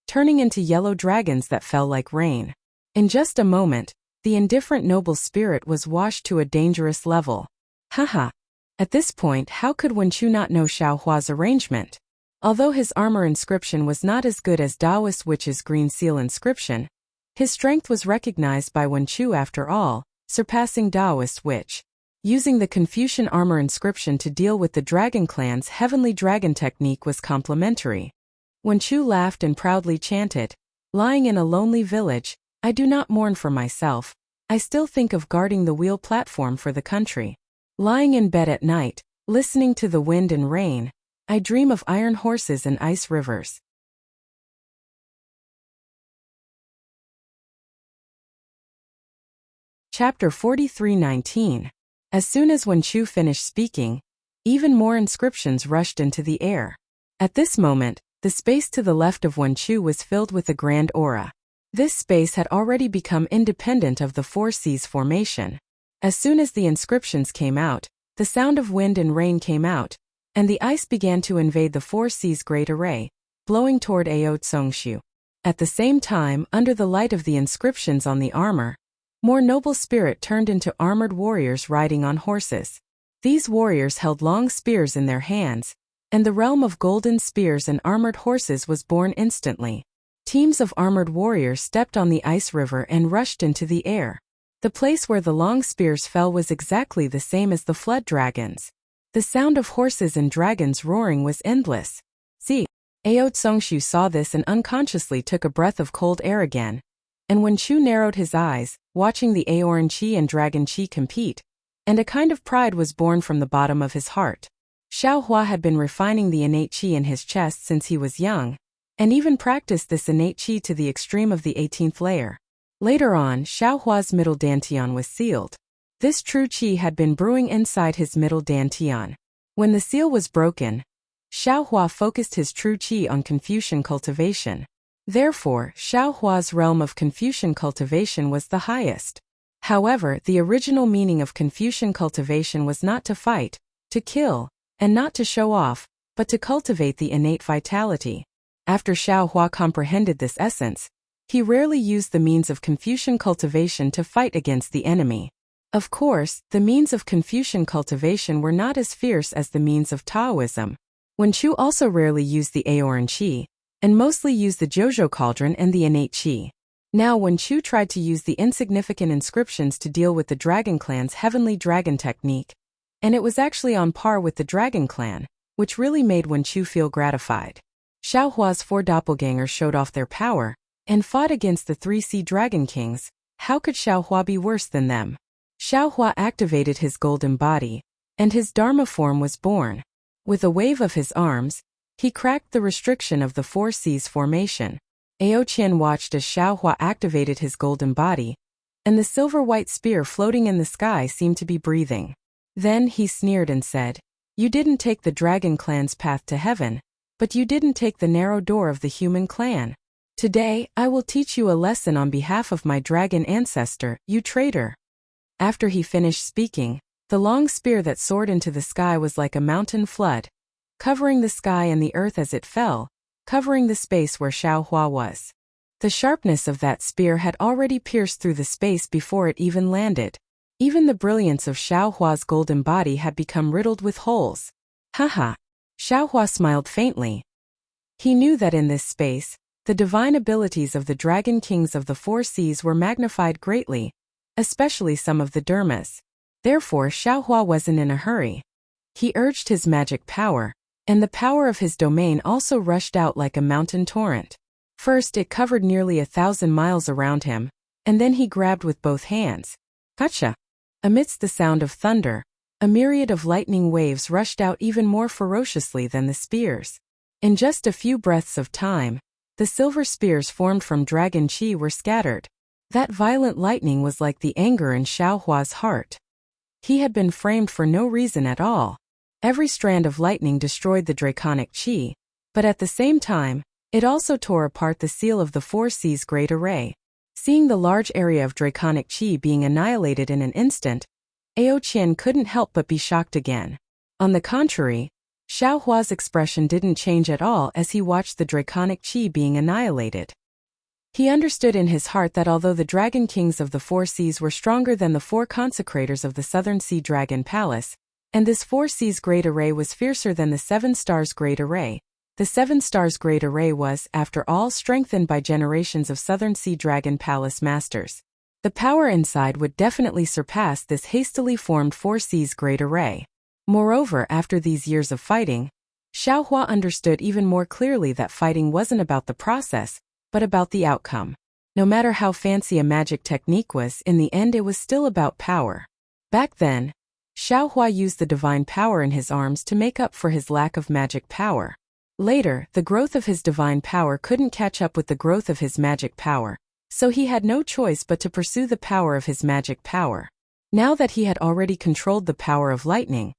turning into yellow dragons that fell like rain. In just a moment, the indifferent noble spirit was washed to a dangerous level. Haha! At this point, how could Wen Chu not know Xiao Hua's arrangement? Although his armor inscription was not as good as Taoist Witch's green seal inscription, his strength was recognized by Wen Chu after all, surpassing Taoist Witch. Using the Confucian armor inscription to deal with the Dragon Clan's heavenly dragon technique was complementary. Wen Chu laughed and proudly chanted, "Lying in a lonely village, I do not mourn for myself. I still think of guarding the wheel platform for the country. Lying in bed at night, listening to the wind and rain, I dream of iron horses and ice rivers." Chapter 43:19. As soon as Wen Chu finished speaking, even more inscriptions rushed into the air. At this moment, the space to the left of Wen Chu was filled with a grand aura. This space had already become independent of the Four Seas formation. As soon as the inscriptions came out, the sound of wind and rain came out, and the ice began to invade the Four Seas Great Array, blowing toward Ao Tsongshu. At the same time, under the light of the inscriptions on the armor, more noble spirit turned into armored warriors riding on horses. These warriors held long spears in their hands, and the realm of golden spears and armored horses was born instantly. Teams of armored warriors stepped on the ice river and rushed into the air. The place where the long spears fell was exactly the same as the flood dragons. The sound of horses and dragons roaring was endless. See, Ao Tsongshu saw this and unconsciously took a breath of cold air again. And Wen Chu narrowed his eyes, watching the Aoran Chi and Dragon Chi compete, and a kind of pride was born from the bottom of his heart. Xiao Hua had been refining the innate Chi in his chest since he was young, and even practiced this innate Chi to the extreme of the 18th layer. Later on, Xiao Hua's middle dantian was sealed. This true Qi had been brewing inside his middle dantian. When the seal was broken, Xiao Hua focused his true Qi on Confucian cultivation. Therefore, Xiao Hua's realm of Confucian cultivation was the highest. However, the original meaning of Confucian cultivation was not to fight, to kill, and not to show off, but to cultivate the innate vitality. After Xiao Hua comprehended this essence, he rarely used the means of Confucian cultivation to fight against the enemy. Of course, the means of Confucian cultivation were not as fierce as the means of Taoism. Wen Chu also rarely used the Aoran Qi, and mostly used the Zhouzhou cauldron and the innate Qi. Now Wen Chu tried to use the insignificant inscriptions to deal with the Dragon Clan's heavenly dragon technique, and it was actually on par with the Dragon Clan, which really made Wen Chu feel gratified. Xiao Hua's four doppelgangers showed off their power, and fought against the three Sea Dragon Kings. How could Xiao Hua be worse than them? Xiao Hua activated his golden body, and his Dharma form was born. With a wave of his arms, he cracked the restriction of the Four Seas formation. Ao Qian watched as Xiaohua activated his golden body, and the silver-white spear floating in the sky seemed to be breathing. Then he sneered and said, "You didn't take the dragon clan's path to heaven, but you didn't take the narrow door of the human clan. Today, I will teach you a lesson on behalf of my dragon ancestor, you traitor." After he finished speaking, the long spear that soared into the sky was like a mountain flood, covering the sky and the earth as it fell, covering the space where Xiaohua was. The sharpness of that spear had already pierced through the space before it even landed. Even the brilliance of Xiaohua's golden body had become riddled with holes. Haha. Xiaohua smiled faintly. He knew that in this space, the divine abilities of the dragon kings of the four seas were magnified greatly, especially some of the dermas. Therefore Xiaohua wasn't in a hurry. He urged his magic power, and the power of his domain also rushed out like a mountain torrent. First it covered nearly 1,000 miles around him, and then he grabbed with both hands. Gotcha! Amidst the sound of thunder, a myriad of lightning waves rushed out even more ferociously than the spears. In just a few breaths of time, the silver spears formed from dragon chi were scattered. That violent lightning was like the anger in Xiaohua's heart. He had been framed for no reason at all. Every strand of lightning destroyed the draconic chi, but at the same time, it also tore apart the seal of the Four Seas Great Array. Seeing the large area of draconic chi being annihilated in an instant, Ao Qian couldn't help but be shocked again. On the contrary, Xiaohua's expression didn't change at all as he watched the draconic chi being annihilated. He understood in his heart that although the dragon kings of the four seas were stronger than the four consecrators of the Southern Sea Dragon Palace, and this Four Seas Great Array was fiercer than the Seven Stars Great Array, the Seven Stars Great Array was, after all, strengthened by generations of Southern Sea Dragon Palace masters. The power inside would definitely surpass this hastily formed Four Seas Great Array. Moreover, after these years of fighting, Xiaohua understood even more clearly that fighting wasn't about the process, but about the outcome. No matter how fancy a magic technique was, in the end it was still about power. Back then, Xiaohua used the divine power in his arms to make up for his lack of magic power. Later, the growth of his divine power couldn't catch up with the growth of his magic power, so he had no choice but to pursue the power of his magic power. Now that he had already controlled the power of lightning,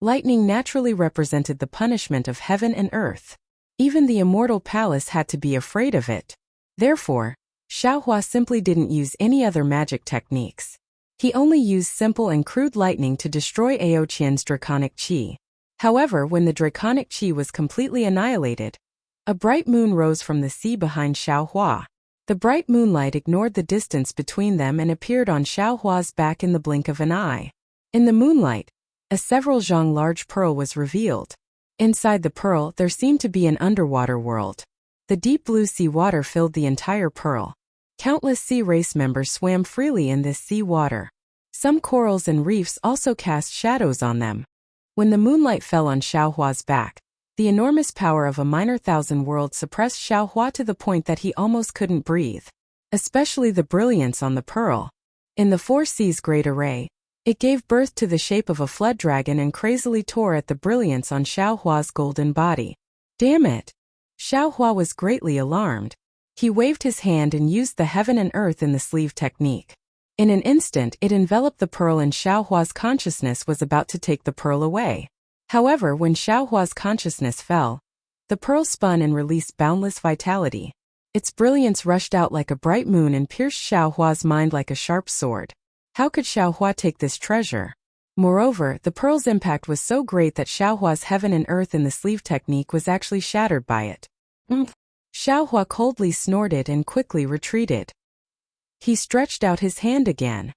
lightning naturally represented the punishment of heaven and earth. Even the immortal palace had to be afraid of it. Therefore, Xiaohua simply didn't use any other magic techniques. He only used simple and crude lightning to destroy Ao Qian's draconic chi. However, when the draconic chi was completely annihilated, a bright moon rose from the sea behind Xiaohua. The bright moonlight ignored the distance between them and appeared on Xiaohua's back in the blink of an eye. In the moonlight, a several zhang large pearl was revealed. Inside the pearl, there seemed to be an underwater world. The deep blue sea water filled the entire pearl. Countless sea race members swam freely in this sea water. Some corals and reefs also cast shadows on them. When the moonlight fell on Xiaohua's back, the enormous power of a minor thousand world suppressed Xiaohua to the point that he almost couldn't breathe. Especially the brilliance on the pearl. In the Four Seas Great Array, it gave birth to the shape of a flood dragon and crazily tore at the brilliance on Xiaohua's golden body. Damn it! Xiaohua was greatly alarmed. He waved his hand and used the heaven and earth in the sleeve technique. In an instant it enveloped the pearl and Xiaohua's consciousness was about to take the pearl away. However, when Xiaohua's consciousness fell, the pearl spun and released boundless vitality. Its brilliance rushed out like a bright moon and pierced Xiaohua's mind like a sharp sword. How could Xiaohua take this treasure? Moreover, the pearl's impact was so great that Xiaohua's heaven and earth in the sleeve technique was actually shattered by it. Xiaohua coldly snorted and quickly retreated. He stretched out his hand again.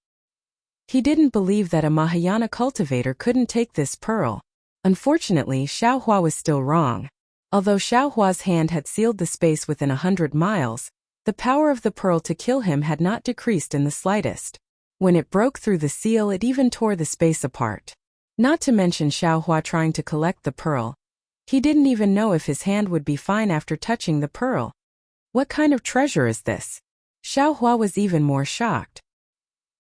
He didn't believe that a Mahayana cultivator couldn't take this pearl. Unfortunately, Xiaohua was still wrong. Although Xiaohua's hand had sealed the space within 100 miles, the power of the pearl to kill him had not decreased in the slightest. When it broke through the seal, it even tore the space apart. Not to mention Xiaohua trying to collect the pearl. He didn't even know if his hand would be fine after touching the pearl. What kind of treasure is this? Xiaohua was even more shocked.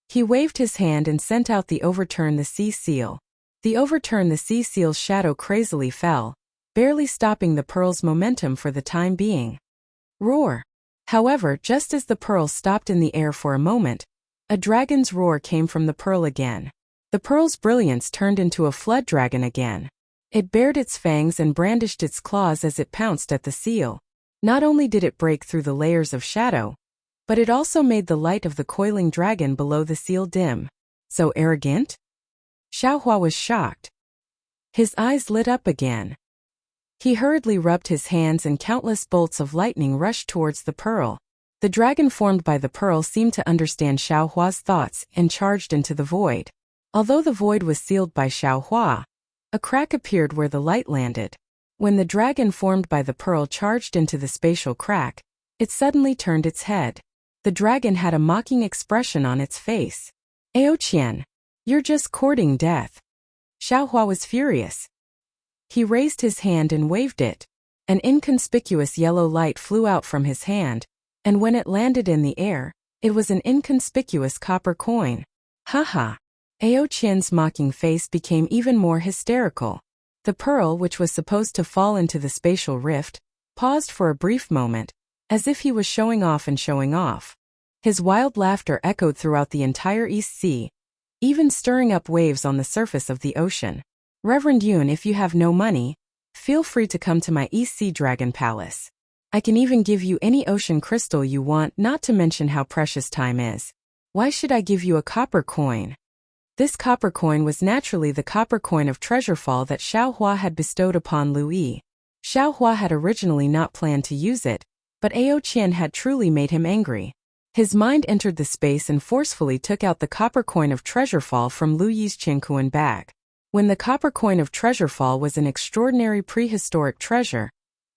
He waved his hand and sent out the Overturn the Sea seal. The Overturn the Sea seal's shadow crazily fell, barely stopping the pearl's momentum for the time being. Roar! However, just as the pearl stopped in the air for a moment, a dragon's roar came from the pearl again. The pearl's brilliance turned into a flood dragon again. It bared its fangs and brandished its claws as it pounced at the seal. Not only did it break through the layers of shadow, but it also made the light of the coiling dragon below the seal dim. So arrogant? Xiaohua was shocked. His eyes lit up again. He hurriedly rubbed his hands and countless bolts of lightning rushed towards the pearl. The dragon formed by the pearl seemed to understand Xiaohua's thoughts and charged into the void. Although the void was sealed by Xiaohua, a crack appeared where the light landed. When the dragon formed by the pearl charged into the spatial crack, it suddenly turned its head. The dragon had a mocking expression on its face. Aoqian, you're just courting death. Xiaohua was furious. He raised his hand and waved it. An inconspicuous yellow light flew out from his hand, and when it landed in the air, it was an inconspicuous copper coin. Haha. Aoqian's mocking face became even more hysterical. The pearl, which was supposed to fall into the spatial rift, paused for a brief moment, as if he was showing off and showing off. His wild laughter echoed throughout the entire East Sea, even stirring up waves on the surface of the ocean. Reverend Yun, if you have no money, feel free to come to my East Sea Dragon Palace. I can even give you any ocean crystal you want, not to mention how precious time is. Why should I give you a copper coin? This copper coin was naturally the copper coin of Treasurefall that Xiaohua had bestowed upon Lu Yi. Xiaohua had originally not planned to use it, but Aoqian had truly made him angry. His mind entered the space and forcefully took out the copper coin of Treasurefall from Lu Yi's Qingkuan bag. When the copper coin of Treasurefall was an extraordinary prehistoric treasure,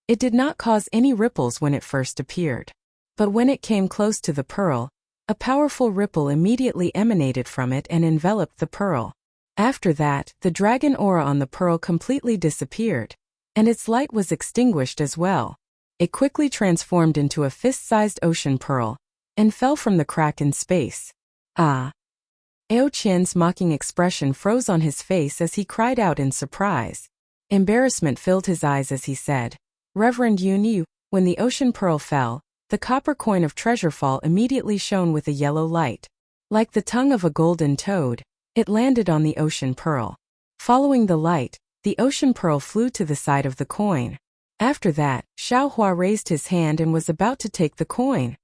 it did not cause any ripples when it first appeared. But when it came close to the pearl, a powerful ripple immediately emanated from it and enveloped the pearl. After that, the dragon aura on the pearl completely disappeared, and its light was extinguished as well. It quickly transformed into a fist-sized ocean pearl, and fell from the crack in space. Ah! Aoqian's mocking expression froze on his face as he cried out in surprise. Embarrassment filled his eyes as he said, Reverend Yun, when the ocean pearl fell, the copper coin of Treasurefall immediately shone with a yellow light. Like the tongue of a golden toad, it landed on the ocean pearl. Following the light, the ocean pearl flew to the side of the coin. After that, Xiaohua raised his hand and was about to take the coin.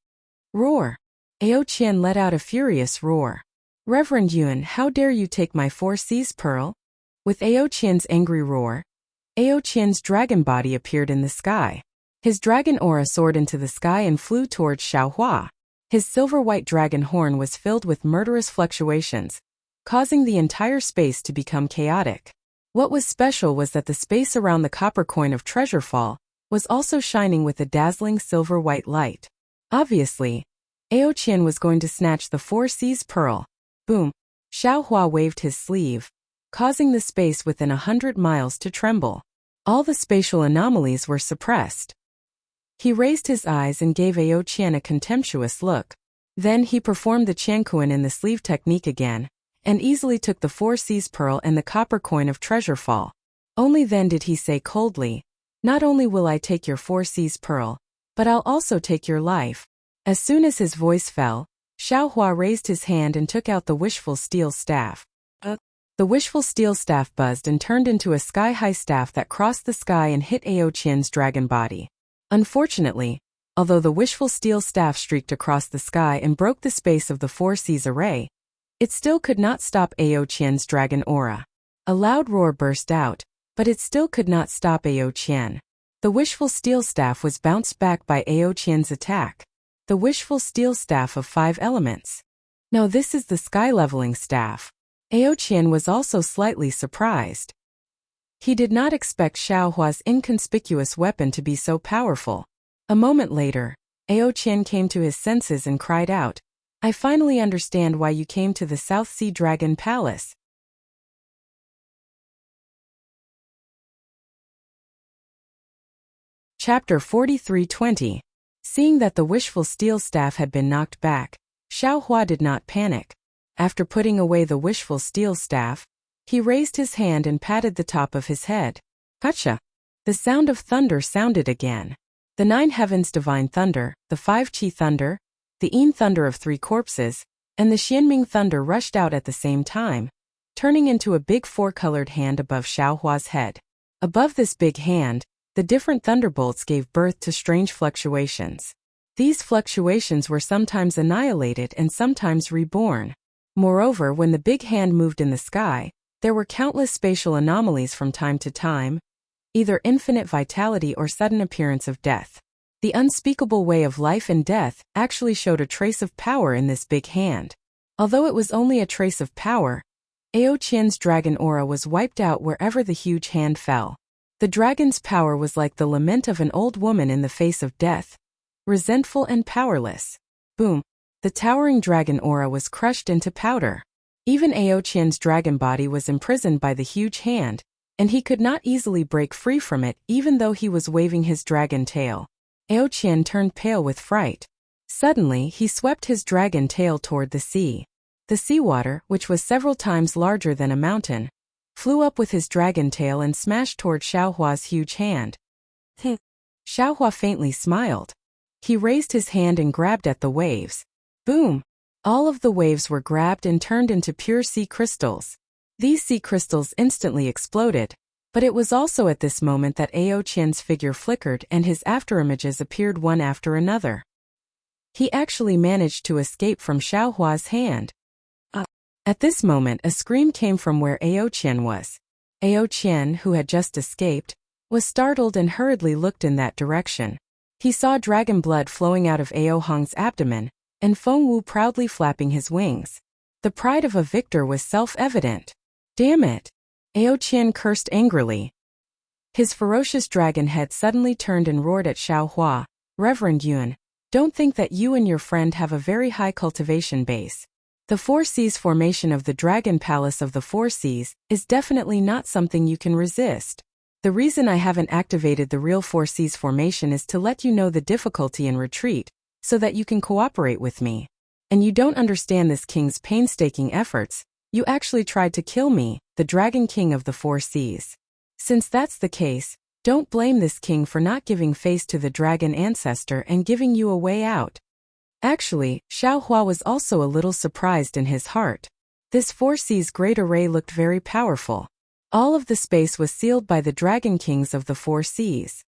Roar! Aoqian let out a furious roar. Reverend Yun, how dare you take my 4 Seas pearl? With Aoqian's angry roar, Aoqian's dragon body appeared in the sky. His dragon aura soared into the sky and flew towards Xiaohua. His silver-white dragon horn was filled with murderous fluctuations, causing the entire space to become chaotic. What was special was that the space around the copper coin of Treasurefall was also shining with a dazzling silver-white light. Obviously, Aoqian was going to snatch the 4 Seas pearl. Boom! Xiaohua waved his sleeve, causing the space within 100 miles to tremble. All the spatial anomalies were suppressed. He raised his eyes and gave Aoqian a contemptuous look. Then he performed the Qingkuan in the sleeve technique again, and easily took the 4 Seas pearl and the copper coin of Treasurefall. Only then did he say coldly, Not only will I take your 4 Seas pearl, but I'll also take your life. As soon as his voice fell, Xiaohua raised his hand and took out the wishful steel staff. The wishful steel staff buzzed and turned into a sky-high staff that crossed the sky and hit Aoqian's dragon body. Unfortunately, although the wishful steel staff streaked across the sky and broke the space of the 4 Seas array, it still could not stop Aoqian's dragon aura. A loud roar burst out, but it still could not stop Aoqian. The wishful steel staff was bounced back by Aoqian's attack. The wishful steel staff of 5 elements. No, this is the sky-leveling staff. Aoqian was also slightly surprised. He did not expect Xiaohua's inconspicuous weapon to be so powerful. A moment later, Aoqian came to his senses and cried out, I finally understand why you came to the South Sea Dragon Palace. Chapter 43:20. Seeing that the wishful steel staff had been knocked back, Xiaohua did not panic. After putting away the wishful steel staff, he raised his hand and patted the top of his head. Gotcha! The sound of thunder sounded again. The 9 heavens divine thunder, the 5 chi thunder, the Yin thunder of 3 corpses, and the Xianming thunder rushed out at the same time, turning into a big 4-colored hand above Xiaohua's head. Above this big hand, the different thunderbolts gave birth to strange fluctuations. These fluctuations were sometimes annihilated and sometimes reborn. Moreover, when the big hand moved in the sky, there were countless spatial anomalies from time to time, either infinite vitality or sudden appearance of death. The unspeakable way of life and death actually showed a trace of power in this big hand. Although it was only a trace of power, Ao Qian's dragon aura was wiped out wherever the huge hand fell. The dragon's power was like the lament of an old woman in the face of death, resentful and powerless. Boom! The towering dragon aura was crushed into powder. Even Ao Qian's dragon body was imprisoned by the huge hand, and he could not easily break free from it even though he was waving his dragon tail. Ao Qian turned pale with fright. Suddenly, he swept his dragon tail toward the sea. The seawater, which was several times larger than a mountain, flew up with his dragon tail and smashed toward Xiaohua's huge hand. Xiaohua faintly smiled. He raised his hand and grabbed at the waves. Boom! All of the waves were grabbed and turned into pure sea crystals. These sea crystals instantly exploded, but it was also at this moment that Ao Qian's figure flickered and his afterimages appeared one after another. He actually managed to escape from Xiaohua's hand. At this moment, a scream came from where Ao Qian was. Ao Qian, who had just escaped, was startled and hurriedly looked in that direction. He saw dragon blood flowing out of Ao Hong's abdomen, and Feng Wu proudly flapping his wings. The pride of a victor was self-evident. Damn it! Ao Qian cursed angrily. His ferocious dragon head suddenly turned and roared at Xiaohua. Reverend Yuan, don't think that you and your friend have a very high cultivation base. The 4 Seas formation of the Dragon Palace of the 4 Seas is definitely not something you can resist. The reason I haven't activated the real 4 Seas formation is to let you know the difficulty in retreat, so that you can cooperate with me. And you don't understand this king's painstaking efforts. You actually tried to kill me, the Dragon King of the 4 Seas. Since that's the case, don't blame this king for not giving face to the dragon ancestor and giving you a way out. Actually, Xiaohua was also a little surprised in his heart. This 4 Seas great array looked very powerful. All of the space was sealed by the Dragon Kings of the 4 Seas.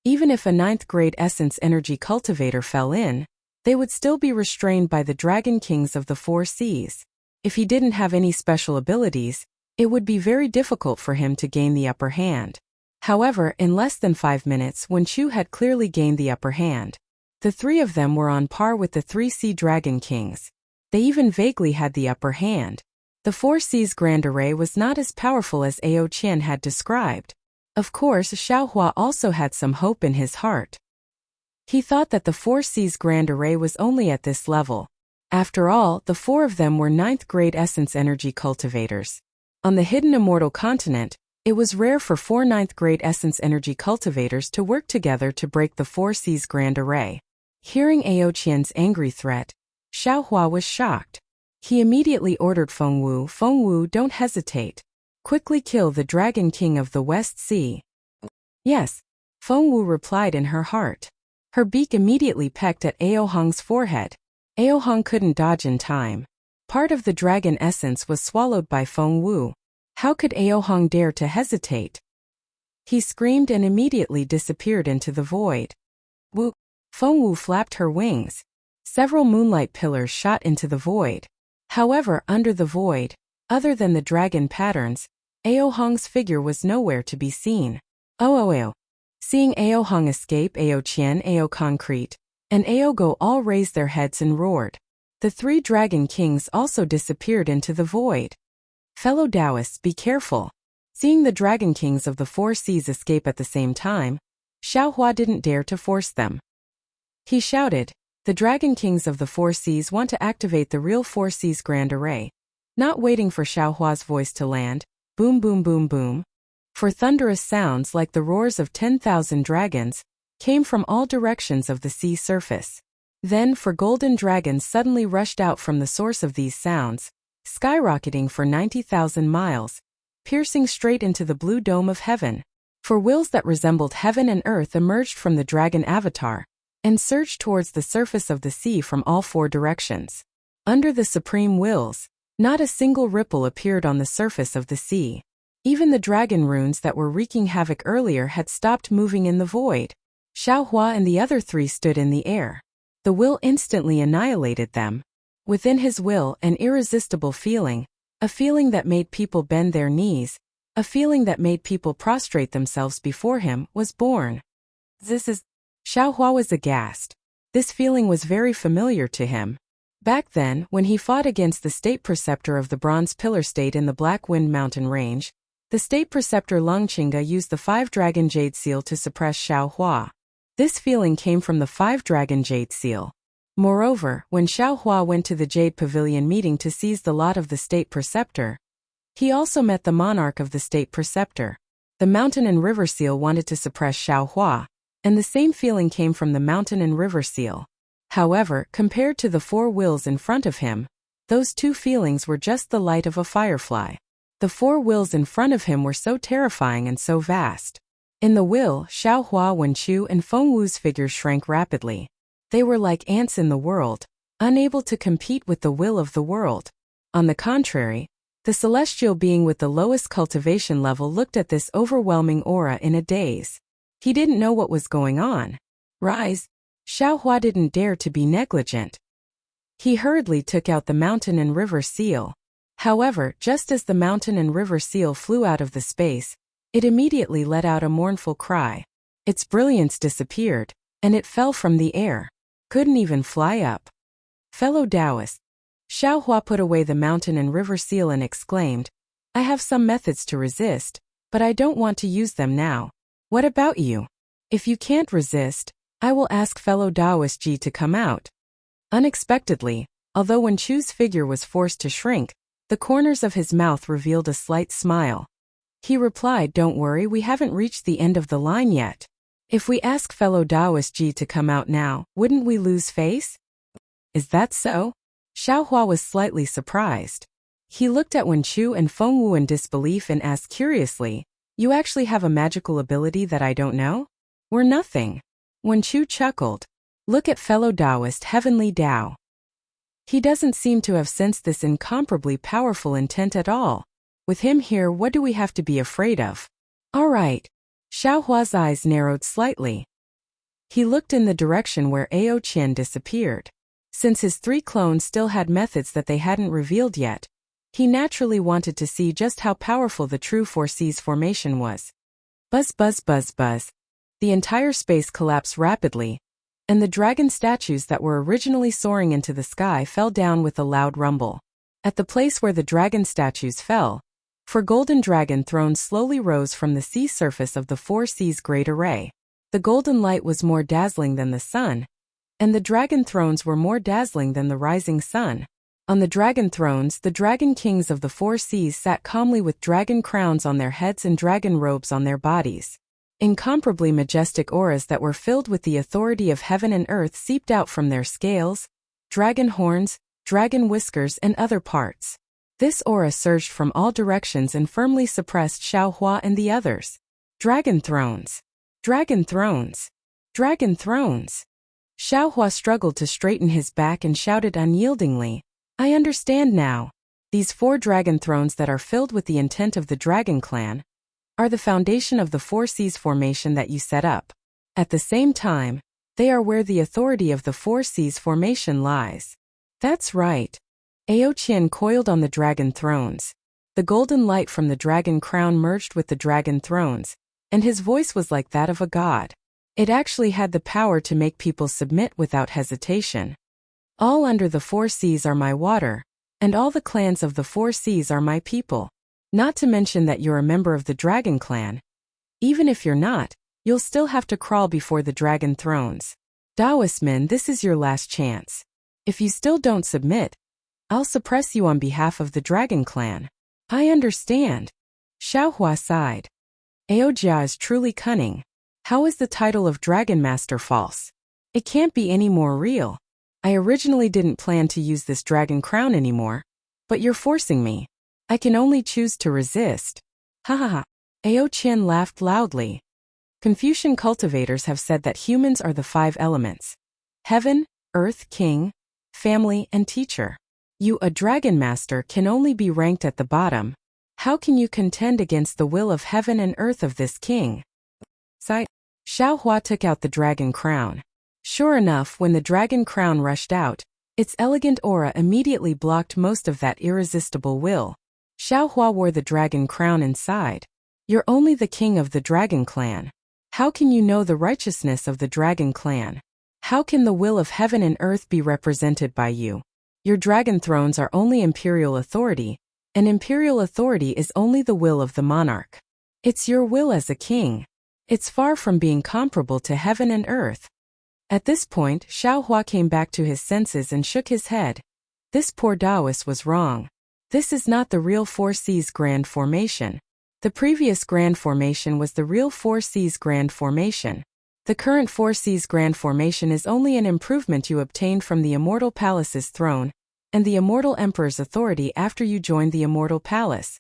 Even if a 9th grade essence energy cultivator fell in, they would still be restrained by the Dragon Kings of the 4 Seas. If he didn't have any special abilities, it would be very difficult for him to gain the upper hand. However, in less than 5 minutes, Wen Chu had clearly gained the upper hand. The 3 of them were on par with the 3 Sea Dragon Kings. They even vaguely had the upper hand. The 4 Seas Grand Array was not as powerful as Ao Qian had described. Of course, Xiaohua also had some hope in his heart. He thought that the 4 Seas Grand Array was only at this level. After all, the 4 of them were 9th grade essence energy cultivators. On the hidden immortal continent, it was rare for 4 9th grade essence energy cultivators to work together to break the 4 Seas Grand Array. Hearing Ao Qian's angry threat, Xiaohua was shocked. He immediately ordered Feng Wu, don't hesitate. Quickly kill the Dragon King of the West Sea. Yes, Feng Wu replied in her heart. Her beak immediately pecked at Ao Hong's forehead. Ao Hong couldn't dodge in time. Part of the dragon essence was swallowed by Feng Wu. How could Ao Hong dare to hesitate? He screamed and immediately disappeared into the void. Wu! Feng Wu flapped her wings. Several moonlight pillars shot into the void. However, under the void, other than the dragon patterns, Ao Hong's figure was nowhere to be seen. Oh. Seeing Ao Hong escape, Ao Qian, Ao Concrete, and Ao Go all raised their heads and roared. The 3 Dragon Kings also disappeared into the void. Fellow Taoists, be careful. Seeing the Dragon Kings of the 4 Seas escape at the same time, Xiaohua didn't dare to force them. He shouted, the Dragon Kings of the 4 Seas want to activate the real 4 Seas Grand Array. Not waiting for Xiaohua's voice to land, boom boom boom boom. For thunderous sounds like the roars of 10,000 dragons came from all directions of the sea surface. Then for golden dragons suddenly rushed out from the source of these sounds, skyrocketing for 90,000 miles, piercing straight into the blue dome of heaven. For wills that resembled heaven and earth emerged from the dragon avatar and surged towards the surface of the sea from all four directions. Under the supreme wills, not a single ripple appeared on the surface of the sea. Even the dragon runes that were wreaking havoc earlier had stopped moving in the void. Xiaohua and the other three stood in the air. The will instantly annihilated them. Within his will, an irresistible feeling, a feeling that made people bend their knees, a feeling that made people prostrate themselves before him, was born. Xiaohua was aghast. This feeling was very familiar to him. Back then, when he fought against the state preceptor of the Bronze Pillar State in the Black Wind Mountain Range, the state preceptor Longqinga used the 5-dragon jade seal to suppress Xiaohua. This feeling came from the 5-dragon jade seal. Moreover, when Xiaohua went to the Jade Pavilion meeting to seize the lot of the state preceptor, he also met the monarch of the state preceptor. The mountain and river seal wanted to suppress Xiaohua, and the same feeling came from the mountain and river seal. However, compared to the 4 wills in front of him, those 2 feelings were just the light of a firefly. The 4 wills in front of him were so terrifying and so vast. In the will, Xiaohua, Wenqiu, and Fengwu's figures shrank rapidly. They were like ants in the world, unable to compete with the will of the world. On the contrary, the celestial being with the lowest cultivation level looked at this overwhelming aura in a daze. He didn't know what was going on. Rise! Xiaohua didn't dare to be negligent. He hurriedly took out the mountain and river seal. However, just as the mountain and river seal flew out of the space, it immediately let out a mournful cry. Its brilliance disappeared, and it fell from the air. Couldn't even fly up. Fellow Taoists, Xiaohua put away the mountain and river seal and exclaimed, I have some methods to resist, but I don't want to use them now. What about you? If you can't resist, I will ask fellow Taoist Ji to come out. Unexpectedly, although Wenqiu's figure was forced to shrink, the corners of his mouth revealed a slight smile. He replied, don't worry, we haven't reached the end of the line yet. If we ask fellow Taoist Ji to come out now, wouldn't we lose face? Is that so? Xiaohua was slightly surprised. He looked at Wenqiu and Fengwu in disbelief and asked curiously, you actually have a magical ability that I don't know? We're nothing. Wenqiu chuckled. Look at fellow Taoist Heavenly Tao. He doesn't seem to have sensed this incomparably powerful intent at all. With him here, what do we have to be afraid of? All right. Xiaohua's eyes narrowed slightly. He looked in the direction where Ao Qian disappeared. Since his 3 clones still had methods that they hadn't revealed yet, he naturally wanted to see just how powerful the true 4C's formation was. Buzz buzz buzz buzz. The entire space collapsed rapidly, and the dragon statues that were originally soaring into the sky fell down with a loud rumble. At the place where the dragon statues fell, 4 golden dragon thrones slowly rose from the sea surface of the 4C's great array. The golden light was more dazzling than the sun, and the dragon thrones were more dazzling than the rising sun. On the dragon thrones, the dragon kings of the 4C's sat calmly with dragon crowns on their heads and dragon robes on their bodies. Incomparably majestic auras that were filled with the authority of heaven and earth seeped out from their scales, dragon horns, dragon whiskers, and other parts. This aura surged from all directions and firmly suppressed Xiaohua and the others. Dragon thrones! Dragon thrones! Dragon thrones! Xiaohua struggled to straighten his back and shouted unyieldingly, I understand now. These 4 dragon thrones that are filled with the intent of the dragon clan are the foundation of the 4C's formation that you set up. At the same time, they are where the authority of the 4C's formation lies. That's right. Ao Qian coiled on the dragon thrones. The golden light from the dragon crown merged with the dragon thrones, and his voice was like that of a god. It actually had the power to make people submit without hesitation. All under the 4C's are my water, and all the clans of the 4C's are my people. Not to mention that you're a member of the dragon clan. Even if you're not, you'll still have to crawl before the dragon thrones. Taoist men, this is your last chance. If you still don't submit, I'll suppress you on behalf of the dragon clan. I understand. Xiaohua sighed. Ao Jia is truly cunning. How is the title of Dragon Master false? It can't be any more real. I originally didn't plan to use this dragon crown anymore, but you're forcing me. I can only choose to resist. Ha ha ha. Ao Qian laughed loudly. Confucian cultivators have said that humans are the 5 elements: heaven, earth, king, family, and teacher. You, a dragon master, can only be ranked at the bottom. How can you contend against the will of heaven and earth of this king? Sigh. Xiao Hua took out the dragon crown. Sure enough, when the dragon crown rushed out, its elegant aura immediately blocked most of that irresistible will. Xiao Hua wore the dragon crown inside. You're only the king of the dragon clan. How can you know the righteousness of the dragon clan? How can the will of heaven and earth be represented by you? Your dragon thrones are only imperial authority, and imperial authority is only the will of the monarch. It's your will as a king. It's far from being comparable to heaven and earth. At this point, Xiao Hua came back to his senses and shook his head. This poor Taoist was wrong. This is not the real 4 Seas Grand Formation. The previous Grand Formation was the real 4 Seas Grand Formation. The current 4 Seas Grand Formation is only an improvement you obtained from the Immortal Palace's throne and the Immortal Emperor's authority after you joined the Immortal Palace.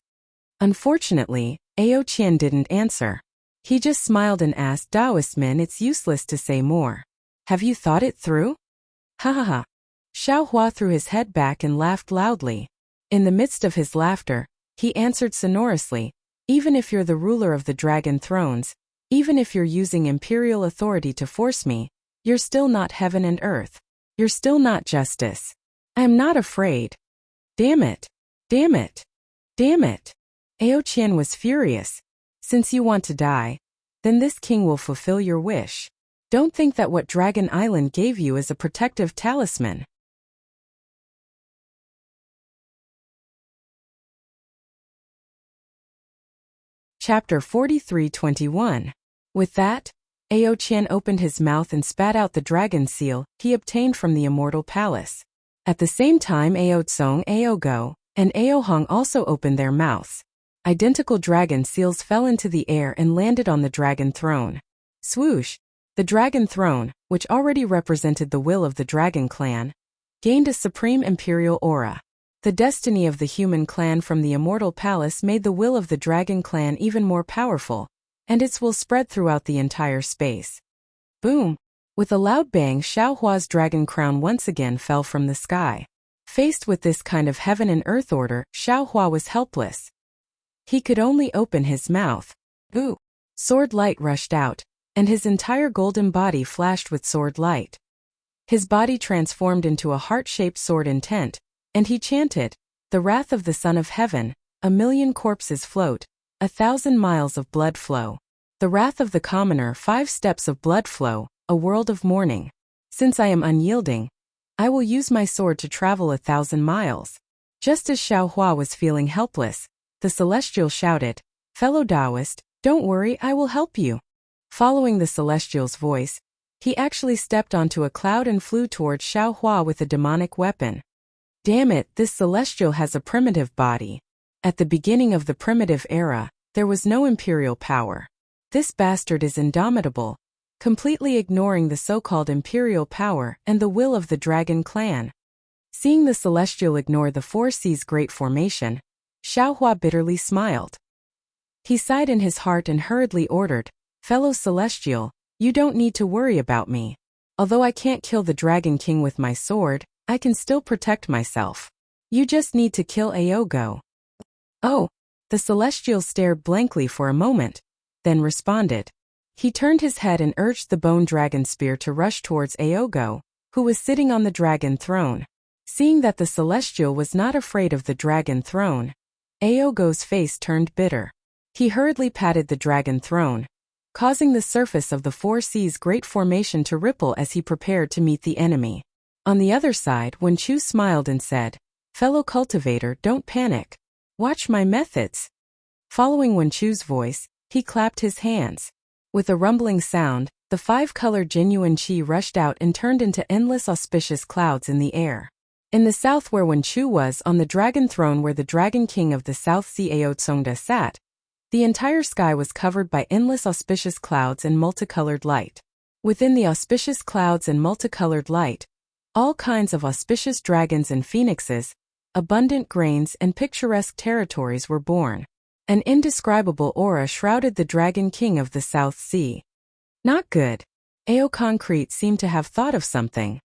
Unfortunately, Ao Qian didn't answer. He just smiled and asked, Taoistmen, it's useless to say more. Have you thought it through? Ha ha ha. Xiao Hua threw his head back and laughed loudly. In the midst of his laughter, he answered sonorously, even if you're the ruler of the dragon thrones, even if you're using imperial authority to force me, you're still not heaven and earth. You're still not justice. I am not afraid. Damn it. Damn it. Damn it. Ao Qian was furious. Since you want to die, then this king will fulfill your wish. Don't think that what Dragon Island gave you is a protective talisman. Chapter 43:21. With that, Ao Qian opened his mouth and spat out the dragon seal he obtained from the Immortal Palace. At the same time, Ao Tsong, Ao Go, and Ao Hong also opened their mouths. Identical dragon seals fell into the air and landed on the dragon throne. Swoosh! The dragon throne, which already represented the will of the dragon clan, gained a supreme imperial aura. The destiny of the human clan from the Immortal Palace made the will of the dragon clan even more powerful, and its will spread throughout the entire space. Boom! With a loud bang, Xiao Hua's dragon crown once again fell from the sky. Faced with this kind of heaven and earth order, Xiao Hua was helpless. He could only open his mouth. Ooh! Sword light rushed out, and his entire golden body flashed with sword light. His body transformed into a heart-shaped sword intent, and he chanted, "The wrath of the Son of Heaven, 1,000,000 corpses float, 1,000 miles of blood flow. The wrath of the commoner, 5 steps of blood flow, a world of mourning. Since I am unyielding, I will use my sword to travel 1,000 miles." Just as Xiao Hua was feeling helpless, the Celestial shouted, "Fellow Taoist, don't worry, I will help you." Following the Celestial's voice, he actually stepped onto a cloud and flew towards Xiao Hua with a demonic weapon. Damn it, this Celestial has a primitive body. At the beginning of the primitive era, there was no imperial power. This bastard is indomitable, completely ignoring the so-called imperial power and the will of the dragon clan. Seeing the Celestial ignore the 4 Seas Great Formation, Xiao Hua bitterly smiled. He sighed in his heart and hurriedly ordered, "Fellow Celestial, you don't need to worry about me. Although I can't kill the Dragon King with my sword, I can still protect myself. You just need to kill Ao Go." Oh! The Celestial stared blankly for a moment, then responded. He turned his head and urged the bone dragon spear to rush towards Ao Go, who was sitting on the dragon throne. Seeing that the Celestial was not afraid of the dragon throne, Ao Go's face turned bitter. He hurriedly patted the dragon throne, causing the surface of the 4 Seas Great Formation to ripple as he prepared to meet the enemy. On the other side, Wen Chu smiled and said, "Fellow cultivator, don't panic. Watch my methods." Following Wen Chu's voice, he clapped his hands. With a rumbling sound, the 5-colored genuine qi rushed out and turned into endless auspicious clouds in the air. In the south where Wen Chu was, on the dragon throne where the Dragon King of the South Sea Ao Tsongda sat, the entire sky was covered by endless auspicious clouds and multicolored light. Within the auspicious clouds and multicolored light, all kinds of auspicious dragons and phoenixes, abundant grains and picturesque territories were born. An indescribable aura shrouded the Dragon King of the South Sea. Not good. Ao Concrete seemed to have thought of something.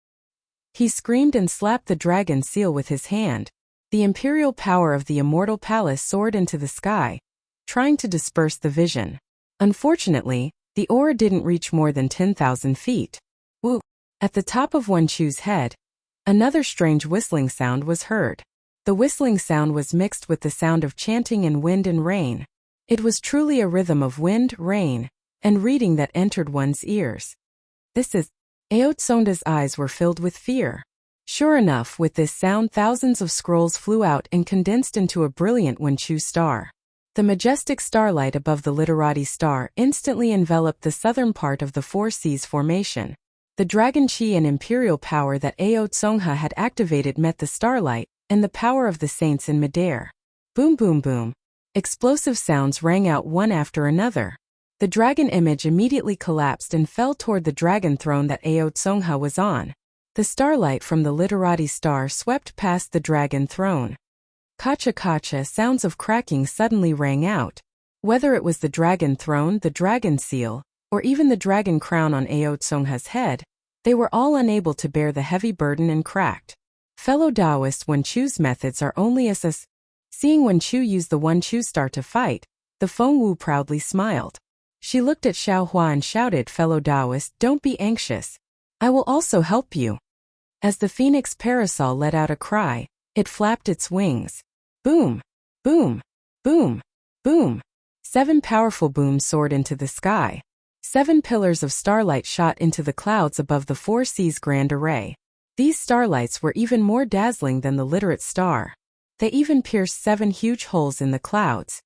He screamed and slapped the dragon seal with his hand. The imperial power of the immortal palace soared into the sky, trying to disperse the vision. Unfortunately, the aura didn't reach more than 10,000 feet. Woo! At the top of Wen Chu's head, another strange whistling sound was heard. The whistling sound was mixed with the sound of chanting and wind and rain. It was truly a rhythm of wind, rain, and reading that entered one's ears. This is... Ao Tsonda's eyes were filled with fear. Sure enough, with this sound thousands of scrolls flew out and condensed into a brilliant Wen Chu star. The majestic starlight above the Literati star instantly enveloped the southern part of the Four Seas formation. The dragon chi and imperial power that Ao Tsongha had activated met the starlight, and the power of the saints in midair. Boom boom boom. Explosive sounds rang out one after another. The dragon image immediately collapsed and fell toward the dragon throne that Ao Tsongha was on. The starlight from the Literati star swept past the dragon throne. Kacha-kacha sounds of cracking suddenly rang out. Whether it was the dragon throne, the dragon seal, or even the dragon crown on Ao Tsongha's head, they were all unable to bear the heavy burden and cracked. Fellow Taoists, Wen Chu's methods are only as. Seeing Wen Chu use the Wen Chu star to fight, the Feng Wu proudly smiled. She looked at Xiao Hua and shouted, "Fellow Taoist, don't be anxious. I will also help you." As the phoenix parasol let out a cry, it flapped its wings. Boom! Boom! Boom! Boom! 7 powerful booms soared into the sky. 7 pillars of starlight shot into the clouds above the Four Seas Grand Array. These starlights were even more dazzling than the literate star. They even pierced 7 huge holes in the clouds.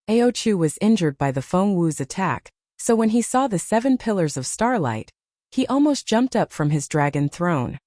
Ao Chu was injured by the Feng Wu's attack, so when he saw the 7 pillars of starlight, he almost jumped up from his dragon throne.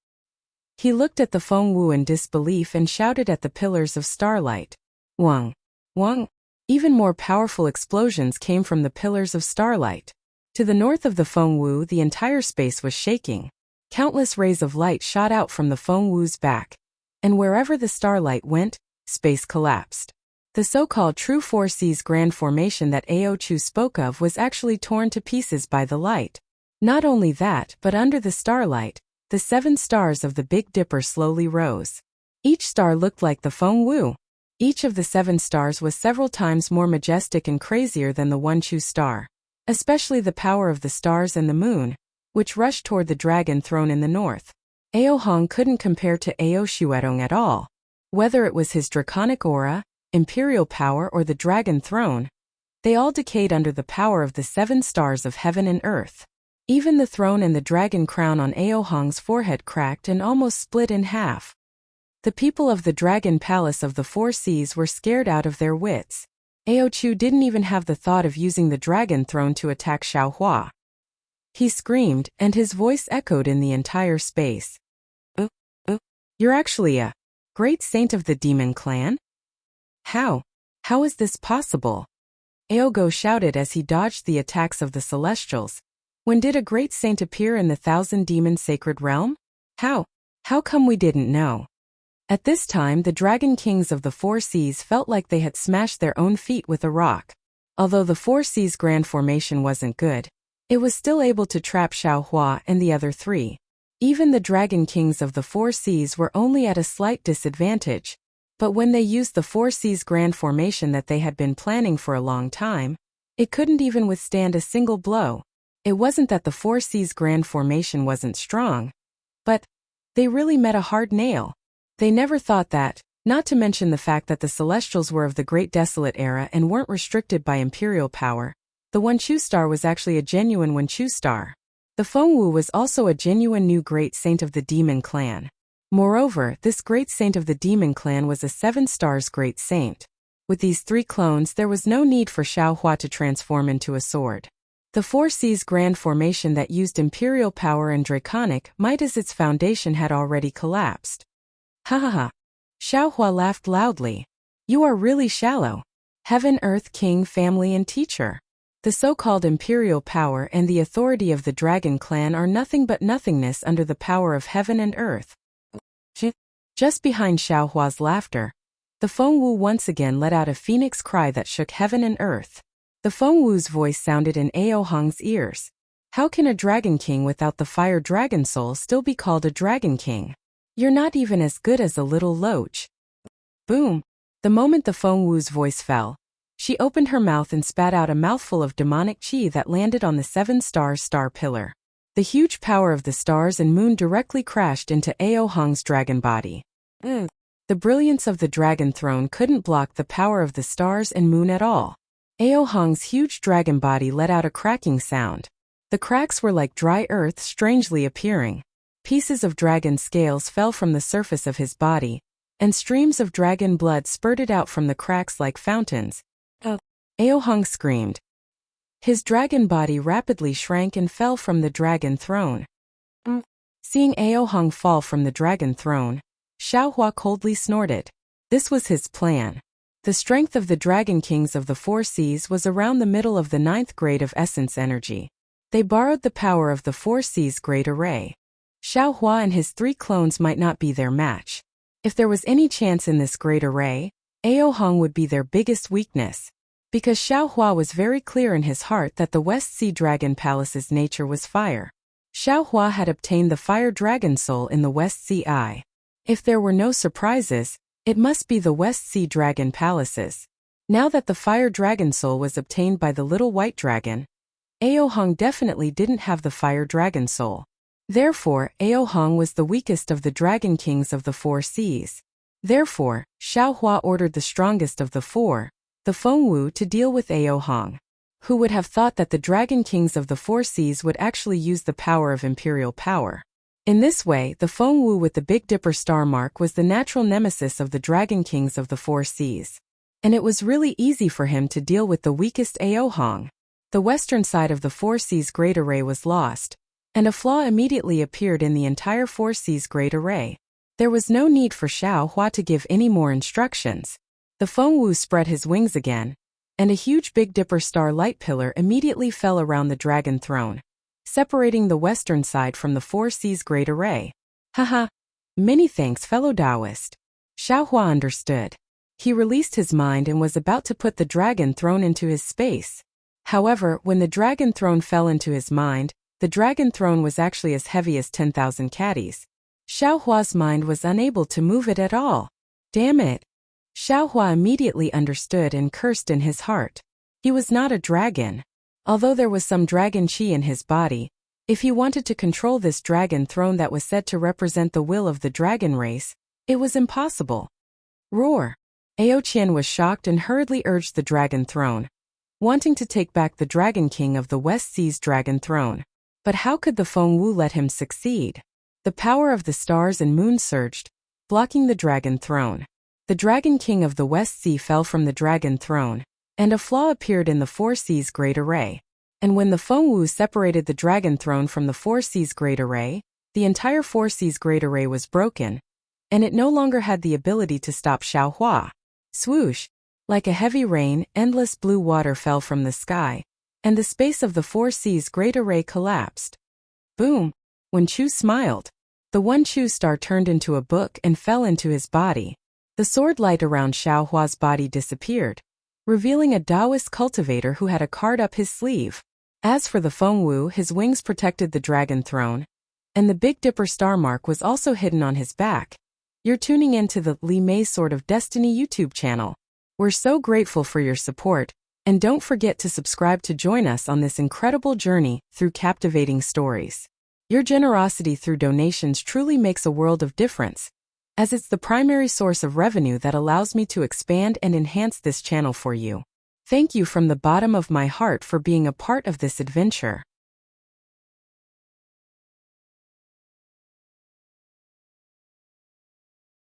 He looked at the Feng Wu in disbelief and shouted at the pillars of starlight. Wang! Wang! Even more powerful explosions came from the pillars of starlight. To the north of the Feng Wu, the entire space was shaking. Countless rays of light shot out from the Feng Wu's back, and wherever the starlight went, space collapsed. The so-called true Four Seas Grand Formation that Ao Chu spoke of was actually torn to pieces by the light. Not only that, but under the starlight, the 7 stars of the Big Dipper slowly rose. Each star looked like the Feng Wu. Each of the 7 stars was several times more majestic and crazier than the Wen Chu star, especially the power of the stars and the moon, which rushed toward the dragon throne in the north. Ao Hong couldn't compare to Ao Shuerong at all. Whether it was his draconic aura, imperial power, or the dragon throne, they all decayed under the power of the 7 stars of heaven and earth. Even the throne and the dragon crown on Ao Hong's forehead cracked and almost split in half. The people of the Dragon Palace of the Four Seas were scared out of their wits. Ao Chu didn't even have the thought of using the dragon throne to attack Xiao Hua. He screamed, and his voice echoed in the entire space. You're actually a great saint of the demon clan? How? How is this possible? Aogo shouted as he dodged the attacks of the Celestials. When did a great saint appear in the Thousand Demon Sacred Realm? How? How come we didn't know? At this time, the Dragon Kings of the Four Seas felt like they had smashed their own feet with a rock. Although the Four Seas Grand Formation wasn't good, it was still able to trap Xiao Hua and the other 3. Even the Dragon Kings of the Four Seas were only at a slight disadvantage, but when they used the Four Seas Grand Formation that they had been planning for a long time, it couldn't even withstand a single blow. It wasn't that the Four Seas Grand Formation wasn't strong, but they really met a hard nail. They never thought that, not to mention the fact that the Celestials were of the Great Desolate Era and weren't restricted by imperial power, the Wen Chu star was actually a genuine Wen Chu star. The Feng Wu was also a genuine new great saint of the demon clan. Moreover, this great saint of the demon clan was a 7 stars great saint. With these 3 clones, there was no need for Xiao Hua to transform into a sword. The Four Seas Grand Formation that used imperial power and draconic might as its foundation had already collapsed. Ha ha ha. Xiao Hua laughed loudly. You are really shallow. Heaven, Earth, King, family and teacher. The so-called imperial power and the authority of the Dragon Clan are nothing but nothingness under the power of heaven and earth. Just behind Xiao Hua's laughter, the The Fengwu once again let out a phoenix cry that shook heaven and earth. The Fengwu's voice sounded in Aohang's ears. How can a dragon king without the fire dragon soul still be called a dragon king? You're not even as good as a little loach. Boom! The moment the Fengwu's voice fell, she opened her mouth and spat out a mouthful of demonic qi that landed on the 7-star star pillar. The huge power of the stars and moon directly crashed into Aohang's dragon body. The brilliance of the dragon throne couldn't block the power of the stars and moon at all. Aohang's huge dragon body let out a cracking sound. The cracks were like dry earth strangely appearing. Pieces of dragon scales fell from the surface of his body, and streams of dragon blood spurted out from the cracks like fountains. Aohang screamed. His dragon body rapidly shrank and fell from the dragon throne. Seeing Aohang fall from the dragon throne, Xiaohua coldly snorted. This was his plan. The strength of the dragon kings of the 4 seas was around the middle of the 9th grade of essence energy. They borrowed the power of the 4 seas great array. Xiaohua and his 3 clones might not be their match. If there was any chance in this great array, Aohang would be their biggest weakness. Because Xiaohua was very clear in his heart that the West Sea Dragon Palace's nature was fire. Xiaohua had obtained the Fire Dragon Soul in the West Sea Eye. If there were no surprises, it must be the West Sea Dragon Palaces. Now that the Fire Dragon Soul was obtained by the Little White Dragon, Aohang definitely didn't have the Fire Dragon Soul. Therefore, Aohang was the weakest of the Dragon Kings of the 4 seas. Therefore, Xiaohua ordered the strongest of the 4, the Fengwu, to deal with Aohang. Who would have thought that the Dragon Kings of the 4 seas would actually use the power of imperial power? In this way, the Fengwu with the Big Dipper star mark was the natural nemesis of the Dragon Kings of the 4 seas. And it was really easy for him to deal with the weakest Aohang. The western side of the 4 seas great array was lost, and a flaw immediately appeared in the entire 4 seas great array. There was no need for Xiaohua to give any more instructions. The Fengwu spread his wings again, and a huge Big Dipper star light pillar immediately fell around the dragon throne, separating the western side from the 4 seas great array. Haha. Many thanks, fellow Taoist. Xiaohua understood. He released his mind and was about to put the dragon throne into his space. However, when the dragon throne fell into his mind, the dragon throne was actually as heavy as 10,000 caddies. Xiaohua's mind was unable to move it at all. Damn it. Xiaohua immediately understood and cursed in his heart. He was not a dragon. Although there was some dragon qi in his body, if he wanted to control this dragon throne that was said to represent the will of the dragon race, it was impossible. Roar! Aoqian was shocked and hurriedly urged the dragon throne, wanting to take back the Dragon King of the West Sea's dragon throne. But how could the Fengwu let him succeed? The power of the stars and moon surged, blocking the dragon throne. The Dragon King of the West Sea fell from the dragon throne, and a flaw appeared in the 4 seas great array. And when the Fengwu separated the dragon throne from the 4 seas great array, the entire 4 seas great array was broken, and it no longer had the ability to stop Xiaohua. Swoosh! Like a heavy rain, endless blue water fell from the sky, and the space of the 4 seas great array collapsed. Boom! When Chu smiled, the 1 Chu star turned into a book and fell into his body. The sword light around Xiaohua's body disappeared, revealing a Taoist cultivator who had a card up his sleeve. As for the Fengwu, his wings protected the dragon throne, and the Big Dipper star mark was also hidden on his back. You're tuning into the Li Mei Sword of Destiny YouTube channel. We're so grateful for your support, and don't forget to subscribe to join us on this incredible journey through captivating stories. Your generosity through donations truly makes a world of difference, as it's the primary source of revenue that allows me to expand and enhance this channel for you. Thank you from the bottom of my heart for being a part of this adventure.